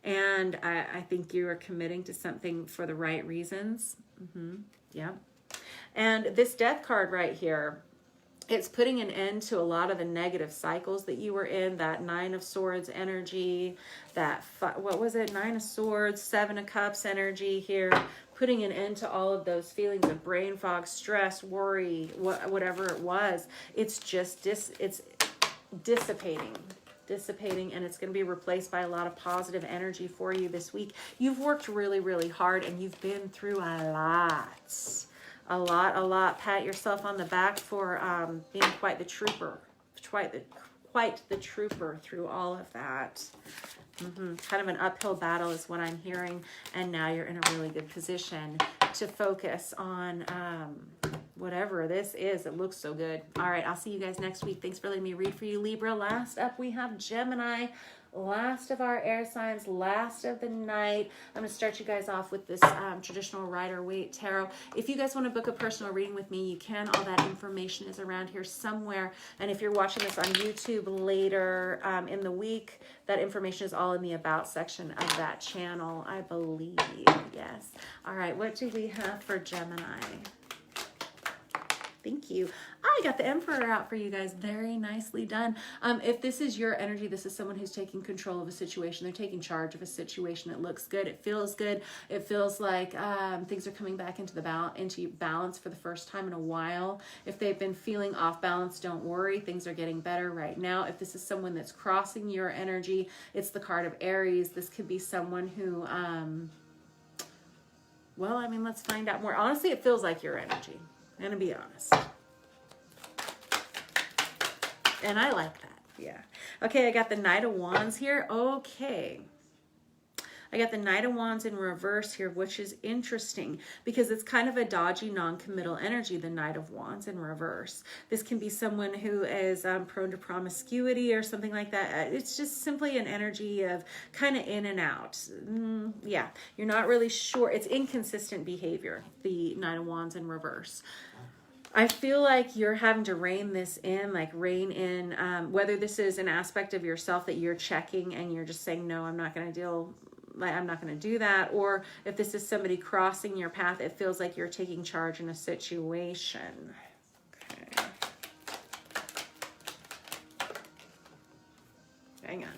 And I think you are committing to something for the right reasons. Yeah. And this Death card right here, it's putting an end to a lot of the negative cycles that you were in, that Nine of Swords energy, what was it? Nine of Swords, Seven of Cups energy here, putting an end to all of those feelings of brain fog, stress, worry, whatever it was. It's just, it's dissipating, and it's going to be replaced by a lot of positive energy for you this week. You've worked really, really hard, and you've been through a lot. Pat yourself on the back for being quite the trooper, quite the trooper through all of that. Kind of an uphill battle is what I'm hearing, and now you're in a really good position to focus on whatever this is. It looks so good. All right, I'll see you guys next week. Thanks for letting me read for you, Libra. Last up, we have Gemini. Last of our air signs, last of the night. I'm going to start you guys off with this traditional Rider-Waite tarot. If you guys want to book a personal reading with me, you can. All that information is around here somewhere. And if you're watching this on YouTube later in the week, that information is all in the About section of that channel, I believe. Yes. All right, what do we have for Gemini? Thank you. I got the Emperor out for you guys. Very nicely done. If this is your energy, this is someone who's taking control of a situation. They're taking charge of a situation. It looks good. It feels good. It feels like things are coming back into balance for the first time in a while. If they've been feeling off balance, don't worry. Things are getting better right now. If this is someone that's crossing your energy, it's the card of Aries. This could be someone who, well, I mean, let's find out more. Honestly, it feels like your energy. I'm going to be honest. And I like that. Yeah. Okay, I got the Knight of Wands here. Okay. I got the Knight of Wands in reverse here, which is interesting because it's kind of a dodgy, non-committal energy, the Knight of Wands in reverse. This can be someone who is prone to promiscuity or something like that. It's just simply an energy of kind of in and out. Yeah, you're not really sure. It's inconsistent behavior, the Knight of Wands in reverse. I feel like you're having to rein this in, whether this is an aspect of yourself that you're checking and you're just saying, no, I'm not going to do that. Or if this is somebody crossing your path, it feels like you're taking charge in a situation. Okay. Hang on.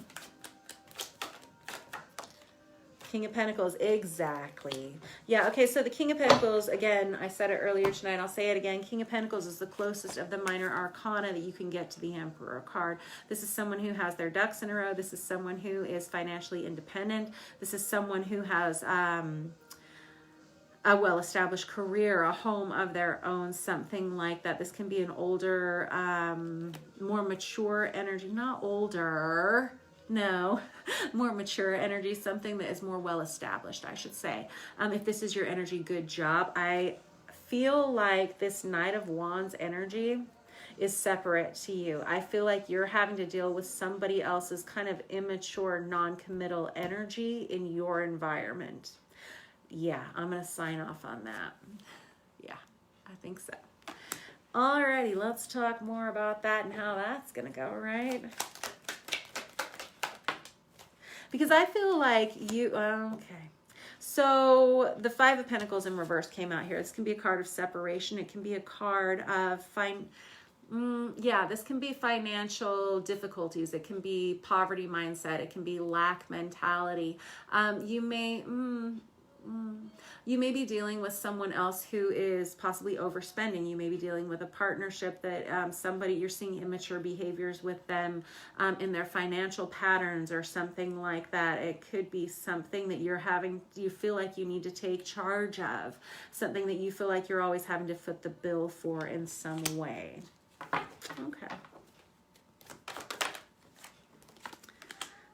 King of Pentacles, exactly. Yeah, okay, so the King of Pentacles, again, I said it earlier tonight, I'll say it again. King of Pentacles is the closest of the minor arcana that you can get to the Emperor card. This is someone who has their ducks in a row. This is someone who is financially independent. This is someone who has a well-established career, a home of their own, something like that. This can be an older, more mature energy, not older, no, more mature energy, something that is more well-established, I should say. If this is your energy, good job. I feel like this Knight of Wands energy is separate to you. I feel like you're having to deal with somebody else's kind of immature, non-committal energy in your environment. Yeah, I'm going to sign off on that. Yeah, I think so. Alrighty, let's talk more about that and how that's going to go, right? Because I feel like you, okay. So the Five of Pentacles in reverse came out here. This can be a card of separation. It can be a card of this can be financial difficulties. It can be poverty mindset. It can be lack mentality. You may be dealing with someone else who is possibly overspending. You may be dealing with a partnership that somebody, you're seeing immature behaviors with them in their financial patterns or something like that. It could be something that you feel like you need to take charge of, something that you feel like you're always having to foot the bill for in some way. Okay.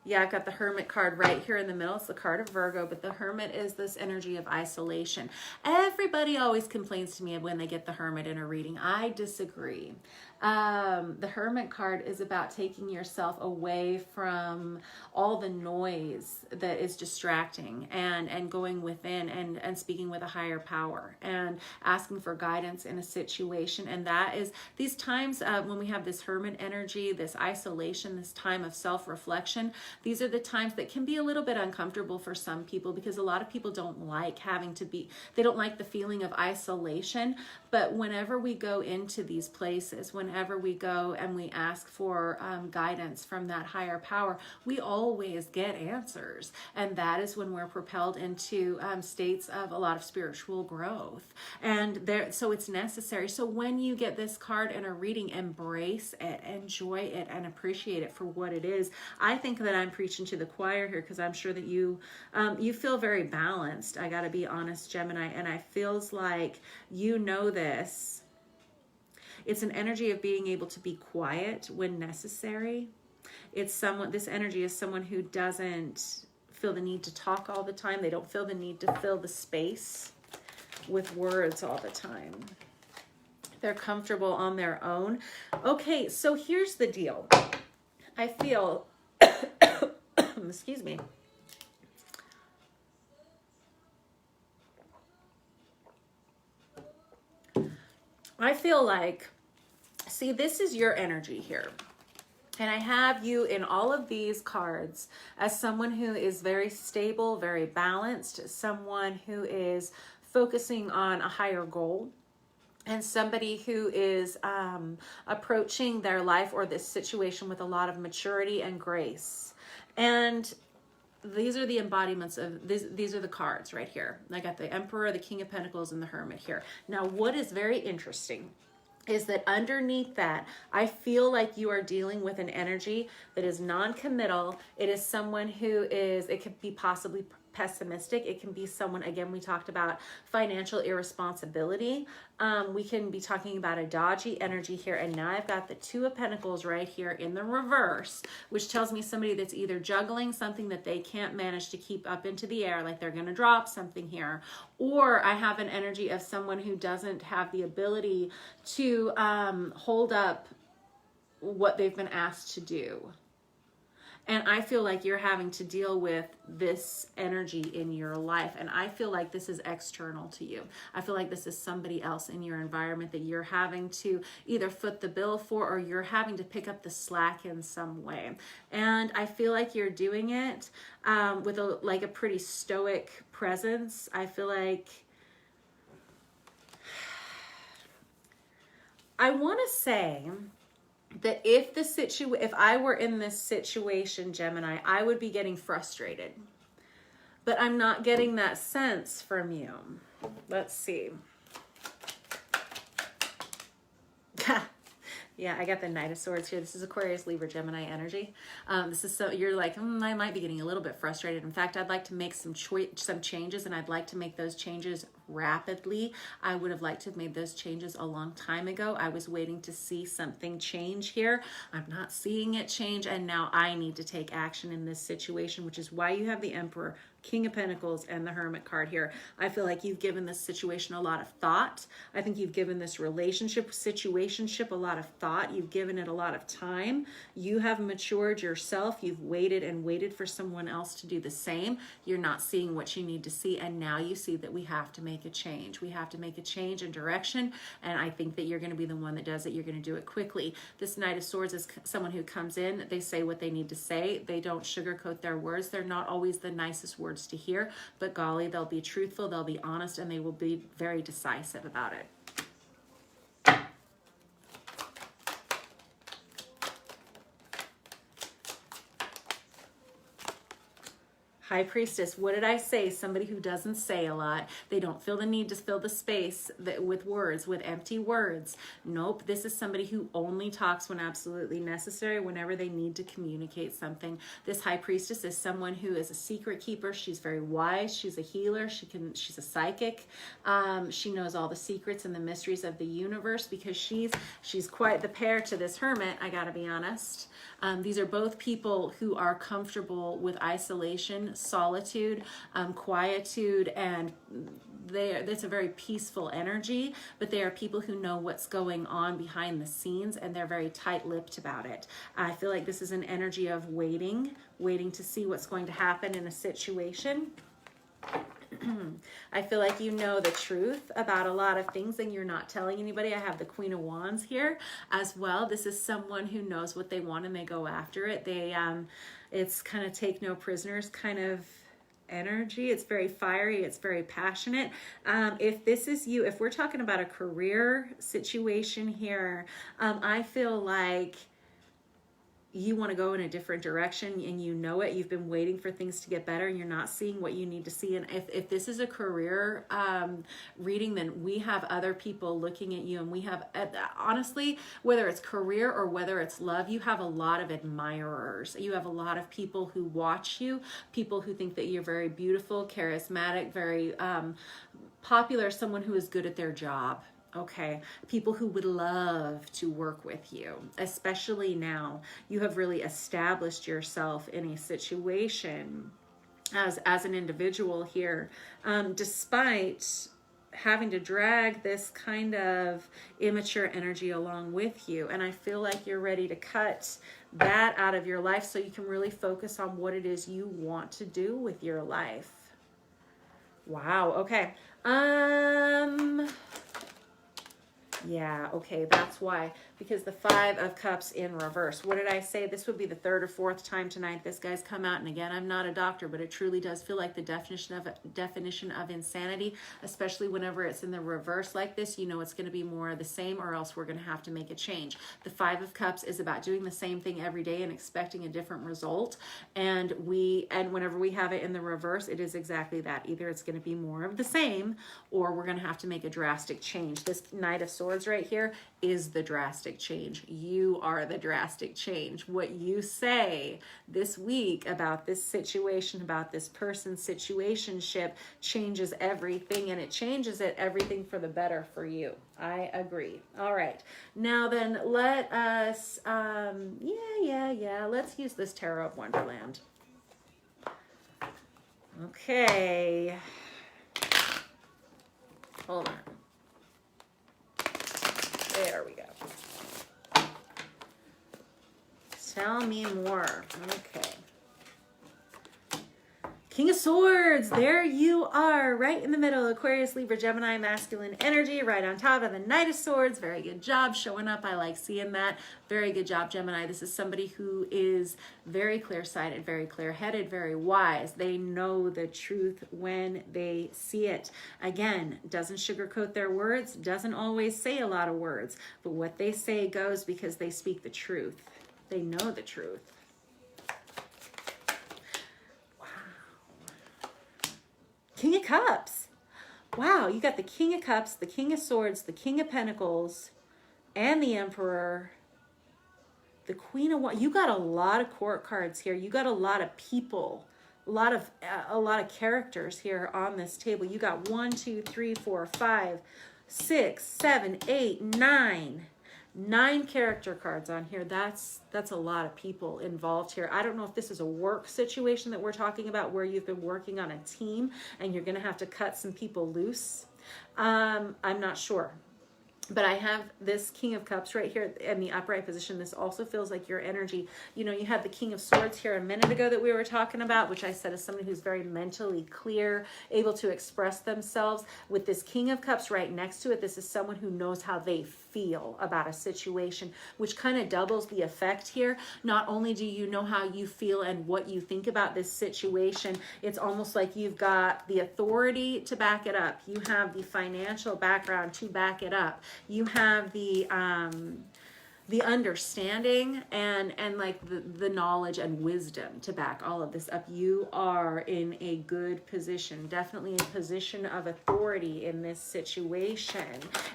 Yeah, I've got the Hermit card right here in the middle. It's the card of Virgo, but the Hermit is this energy of isolation. Everybody always complains to me when they get the Hermit in a reading. I disagree. The Hermit card is about taking yourself away from all the noise that is distracting and going within and speaking with a higher power and asking for guidance in a situation. And that is these times when we have this Hermit energy, this isolation, this time of self-reflection. These are the times that can be a little bit uncomfortable for some people because a lot of people don't like they don't like the feeling of isolation. But whenever we go into these places, whenever we go and we ask for guidance from that higher power, we always get answers. And that is when we're propelled into states of a lot of spiritual growth. And so it's necessary. So when you get this card in a reading, embrace it, enjoy it, and appreciate it for what it is. I think that I'm preaching to the choir here because I'm sure that you feel very balanced. I got to be honest, Gemini, and I feels like you know this. It's an energy of being able to be quiet when necessary. This energy is someone who doesn't feel the need to talk all the time. They don't feel the need to fill the space with words all the time. They're comfortable on their own. Okay, so here's the deal. I feel, excuse me. I feel like, see, this is your energy here. And I have you in all of these cards as someone who is very stable, very balanced, someone who is focusing on a higher goal, and somebody who is approaching their life or this situation with a lot of maturity and grace. And these are the embodiments of these are the cards right here. I got the Emperor, the King of Pentacles, and the Hermit here. Now, what is very interesting is that underneath that, I feel like you are dealing with an energy that is non-committal. It is someone who is, it could be possibly pessimistic. It can be someone, again, we talked about financial irresponsibility. We can be talking about a dodgy energy here. And now I've got the Two of Pentacles right here in the reverse, which tells me somebody that's either juggling something that they can't manage to keep up into the air, like they're going to drop something here, or I have an energy of someone who doesn't have the ability to hold up what they've been asked to do. And I feel like you're having to deal with this energy in your life. And I feel like this is external to you. I feel like this is somebody else in your environment that you're having to either foot the bill for, or you're having to pick up the slack in some way. And I feel like you're doing it with a pretty stoic presence. I feel like I want to say that if I were in this situation, Gemini, I would be getting frustrated. But I'm not getting that sense from you. Let's see. Yeah, I got the Knight of Swords here. This is Aquarius, Libra, Gemini energy. This is so you're like, I might be getting a little bit frustrated. In fact, I'd like to make some changes, and I'd like to make those changes rapidly. I would have liked to have made those changes a long time ago. I was waiting to see something change here. I'm not seeing it change, and now I need to take action in this situation, which is why you have the Emperor, King of Pentacles, and the Hermit card here. I feel like you've given this situation a lot of thought. I think you've given this situationship a lot of thought. You've given it a lot of time. You have matured yourself. You've waited and waited for someone else to do the same. You're not seeing what you need to see, and now you see that we have to make make a change. We have to make a change in direction, and I think that you're going to be the one that does it. You're going to do it quickly. This Knight of Swords is someone who comes in, they say what they need to say. They don't sugarcoat their words. They're not always the nicest words to hear, but golly, they'll be truthful, they'll be honest, and they will be very decisive about it. High Priestess, what did I say? Somebody who doesn't say a lot. They don't feel the need to fill the space with words, with empty words. Nope, this is somebody who only talks when absolutely necessary, whenever they need to communicate something. This High Priestess is someone who is a secret keeper. She's very wise. She's a healer. She's a psychic. She knows all the secrets and the mysteries of the universe because she's quite the pair to this Hermit, I gotta be honest. These are both people who are comfortable with isolation, solitude, quietude, and it's a very peaceful energy, but they are people who know what's going on behind the scenes, and they're very tight-lipped about it. I feel like this is an energy of waiting to see what's going to happen in a situation. I feel like you know the truth about a lot of things and you're not telling anybody. I have the Queen of Wands here as well. This is someone who knows what they want and they go after it. It's kind of take no prisoners kind of energy. It's very fiery. It's very passionate. If this is you, if we're talking about a career situation here, I feel like you want to go in a different direction and you know it. You've been waiting for things to get better and you're not seeing what you need to see. And if this is a career reading, then we have other people looking at you, and we have, honestly, whether it's career or whether it's love, you have a lot of admirers. You have a lot of people who watch you, people who think that you're very beautiful, charismatic, very popular, someone who is good at their job. Okay, people who would love to work with you, especially now. You have really established yourself in a situation as an individual here, despite having to drag this kind of immature energy along with you. And I feel like you're ready to cut that out of your life so you can really focus on what it is you want to do with your life. Wow, okay. Yeah, okay, that's why. Because the Five of Cups in reverse. What did I say? This would be the third or fourth time tonight this guy's come out. And again, I'm not a doctor, but it truly does feel like the definition of insanity, especially whenever it's in the reverse like this. You know it's going to be more of the same, or else we're going to have to make a change. The Five of Cups is about doing the same thing every day and expecting a different result. And whenever we have it in the reverse, it is exactly that. Either it's going to be more of the same, or we're going to have to make a drastic change. This Knight of Swords right here is the drastic change. You are the drastic change. What you say this week about this situation, about this person's situationship, changes everything, and it changes everything for the better for you. I agree. All right. Now then, let us, let's use this Tarot of Wonderland. Okay. Hold on. There we go. Tell me more. Okay. King of Swords, there you are, right in the middle. Aquarius, Libra, Gemini, masculine energy, right on top of the Knight of Swords. Very good job showing up. I like seeing that. Very good job, Gemini. This is somebody who is very clear-sighted, very clear-headed, very wise. They know the truth when they see it. Again, doesn't sugarcoat their words, doesn't always say a lot of words, but what they say goes because they speak the truth. They know the truth. King of Cups. Wow, you got the King of Cups, the King of Swords, the King of Pentacles, and the Emperor. The Queen of Wands. You got a lot of court cards here. You got a lot of people, a lot of characters here on this table. You got 1, 2, 3, 4, 5, 6, 7, 8, 9. 9 character cards on here. That's a lot of people involved here. I don't know if this is a work situation that we're talking about where you've been working on a team and you're going to have to cut some people loose. I'm not sure. But I have this King of Cups right here in the upright position. This also feels like your energy. You know, you had the King of Swords here a minute ago that we were talking about, which I said is somebody who's very mentally clear, able to express themselves. With this King of Cups right next to it, this is someone who knows how they feel about a situation, which kind of doubles the effect here. Not only do you know how you feel and what you think about this situation, it's almost like you've got the authority to back it up. You have the financial background to back it up. You have the understanding and like the knowledge and wisdom to back all of this up. You are in a good position, definitely a position of authority in this situation.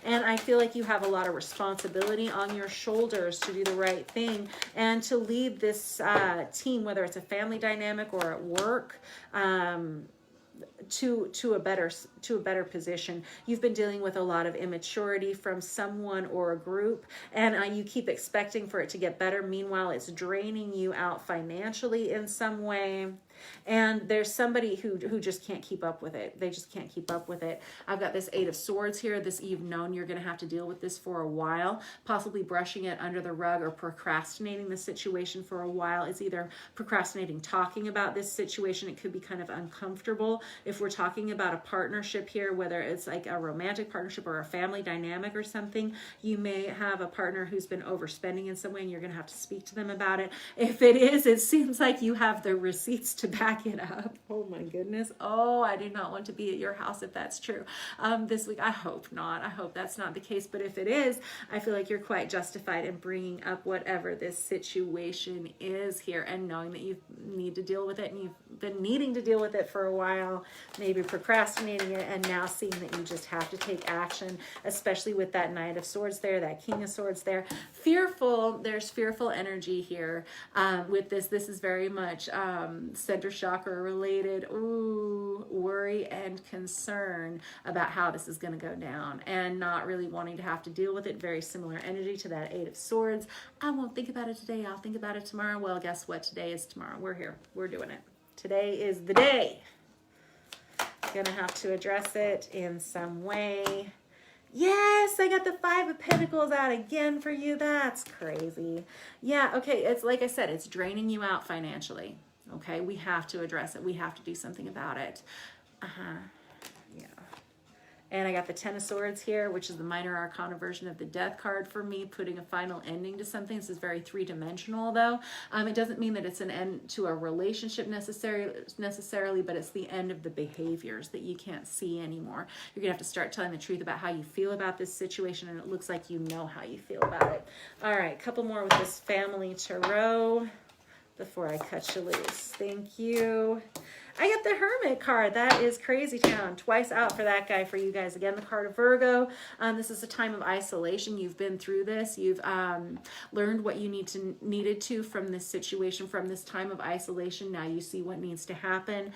And I feel like you have a lot of responsibility on your shoulders to do the right thing and to lead this team, whether it's a family dynamic or at work, to a better position. You've been dealing with a lot of immaturity from someone or a group, and you keep expecting for it to get better. Meanwhile, it's draining you out financially in some way. And there's somebody who just can't keep up with it. They just can't keep up with it. I've got this 8 of Swords here. This you've known you're going to have to deal with this for a while, possibly brushing it under the rug or procrastinating the situation for a while. It's either procrastinating talking about this situation. It could be kind of uncomfortable. If we're talking about a partnership here, whether it's like a romantic partnership or a family dynamic or something, you may have a partner who's been overspending in some way and you're going to have to speak to them about it. If it is, it seems like you have the receipts to back it up. Oh my goodness. Oh, I do not want to be at your house if that's true this week. I hope not. I hope that's not the case. But if it is, I feel like you're quite justified in bringing up whatever this situation is here and knowing that you need to deal with it and you've been needing to deal with it for a while, maybe procrastinating it, and now seeing that you just have to take action, especially with that Knight of Swords there, that King of Swords there. Fearful, there's fearful energy here with this. This is very much center chakra related. Ooh, worry and concern about how this is going to go down and not really wanting to have to deal with it. Very similar energy to that 8 of Swords. I won't think about it today. I'll think about it tomorrow. Well, guess what? Today is tomorrow. We're here. We're doing it. Today is the day. Gonna have to address it in some way. Yes, I got the 5 of Pentacles out again for you. That's crazy. Yeah, okay, it's like I said, it's draining you out financially. Okay, we have to address it. We have to do something about it. Yeah. And I got the 10 of Swords here, which is the minor arcana version of the Death card for me, putting a final ending to something. This is very three-dimensional, though. It doesn't mean that it's an end to a relationship necessarily, but it's the end of the behaviors that you can't see anymore. You're going to have to start telling the truth about how you feel about this situation, and it looks like you know how you feel about it. All right, a couple more with this Family Tarot before I cut you loose. Thank you. I got the Hermit card. That is crazy town. Twice out for that guy for you guys. Again, the card of Virgo. This is a time of isolation. You've been through this. You've learned what you needed to from this situation, from this time of isolation. Now you see what needs to happen.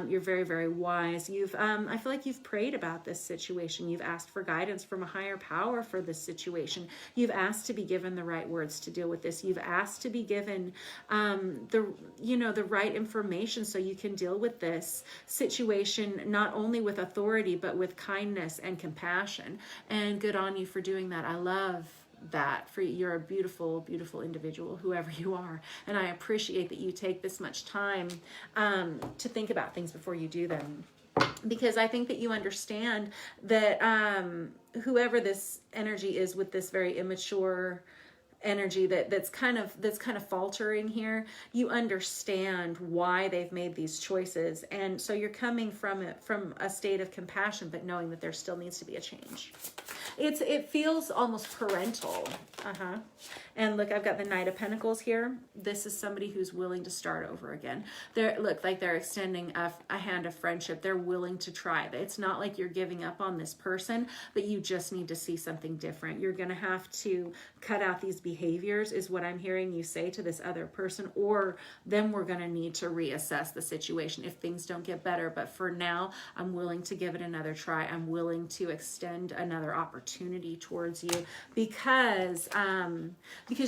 You're very, very wise. I feel like you've prayed about this situation. You've asked for guidance from a higher power for this situation. You've asked to be given the right words to deal with this. You've asked to be given the right information so you can deal with this situation, not only with authority, but with kindness and compassion. And good on you for doing that. I love that for you. You're a beautiful, beautiful individual, whoever you are. And I appreciate that you take this much time to think about things before you do them. Because I think that you understand that whoever this energy is with this very immature energy that's kind of faltering here, you understand why they've made these choices, and so you're coming from it from a state of compassion, but knowing that there still needs to be a change. It feels almost parental. And look, I've got the Knight of Pentacles here. This is somebody who's willing to start over again. Look like they're extending a hand of friendship. They're willing to try. It's not like you're giving up on this person, but you just need to see something different. You're going to have to cut out these behaviors, is what I'm hearing you say to this other person, or then we're going to need to reassess the situation if things don't get better. But for now, I'm willing to give it another try. I'm willing to extend another opportunity towards you because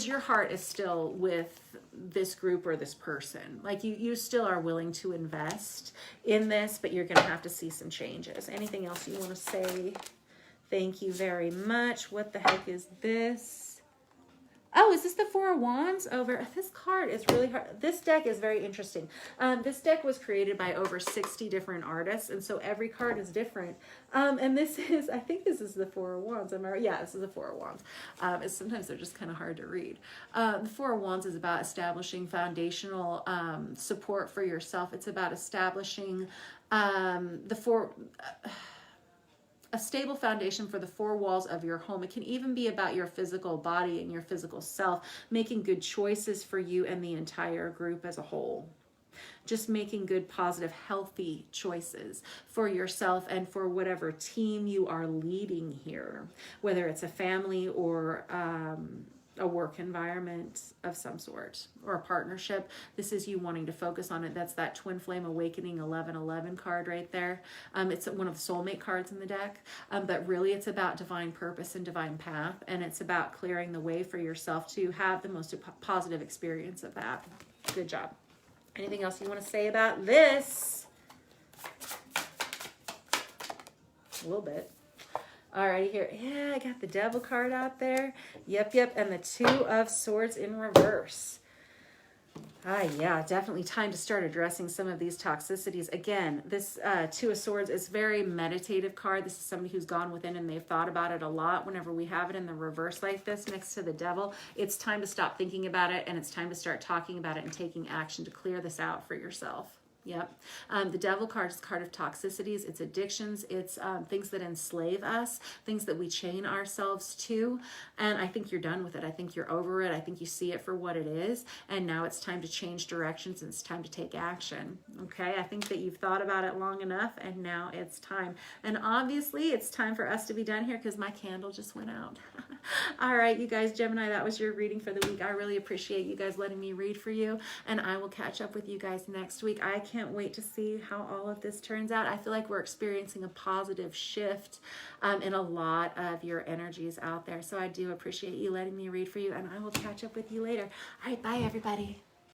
your heart is still with this group or this person. Like you still are willing to invest in this, but you're going to have to see some changes. Anything else you want to say Thank you very much. What the heck is this? Oh, is this the Four of Wands? Over this card is really hard. This deck is very interesting. This deck was created by over 60 different artists, and so every card is different. And this is, I think this is the Four of Wands. Am I right? Yeah, this is the Four of Wands. Sometimes they're just kind of hard to read. The Four of Wands is about establishing foundational support for yourself. It's about establishing a stable foundation for the four walls of your home. It can even be about your physical body and your physical self, making good choices for you and the entire group as a whole. Just making good, positive, healthy choices for yourself and for whatever team you are leading here, whether it's a family or a work environment of some sort or a partnership. This is you wanting to focus on it. That's that Twin Flame Awakening 1111 card right there. It's one of the soulmate cards in the deck, but really it's about divine purpose and divine path, and it's about clearing the way for yourself to have the most positive experience of that. Good job. Anything else you want to say about this? A little bit. Alrighty here. Yeah, I got the Devil card out there. Yep. And the Two of Swords in reverse. Yeah, definitely time to start addressing some of these toxicities. Again, this Two of Swords is very meditative card. This is somebody who's gone within and they've thought about it a lot. Whenever we have it in the reverse like this next to the Devil, it's time to stop thinking about it and it's time to start talking about it and taking action to clear this out for yourself. Yep. The Devil card is a card of toxicities. It's addictions. It's things that enslave us, things that we chain ourselves to. And I think you're done with it. I think you're over it. I think you see it for what it is. And now it's time to change directions and it's time to take action. Okay. I think that you've thought about it long enough and now it's time. And obviously it's time for us to be done here because my candle just went out. All right, you guys, Gemini, that was your reading for the week. I really appreciate you guys letting me read for you. And I will catch up with you guys next week. I can't wait to see how all of this turns out. I feel like we're experiencing a positive shift in a lot of your energies out there. So I do appreciate you letting me read for you, and I will catch up with you later. All right, bye, everybody.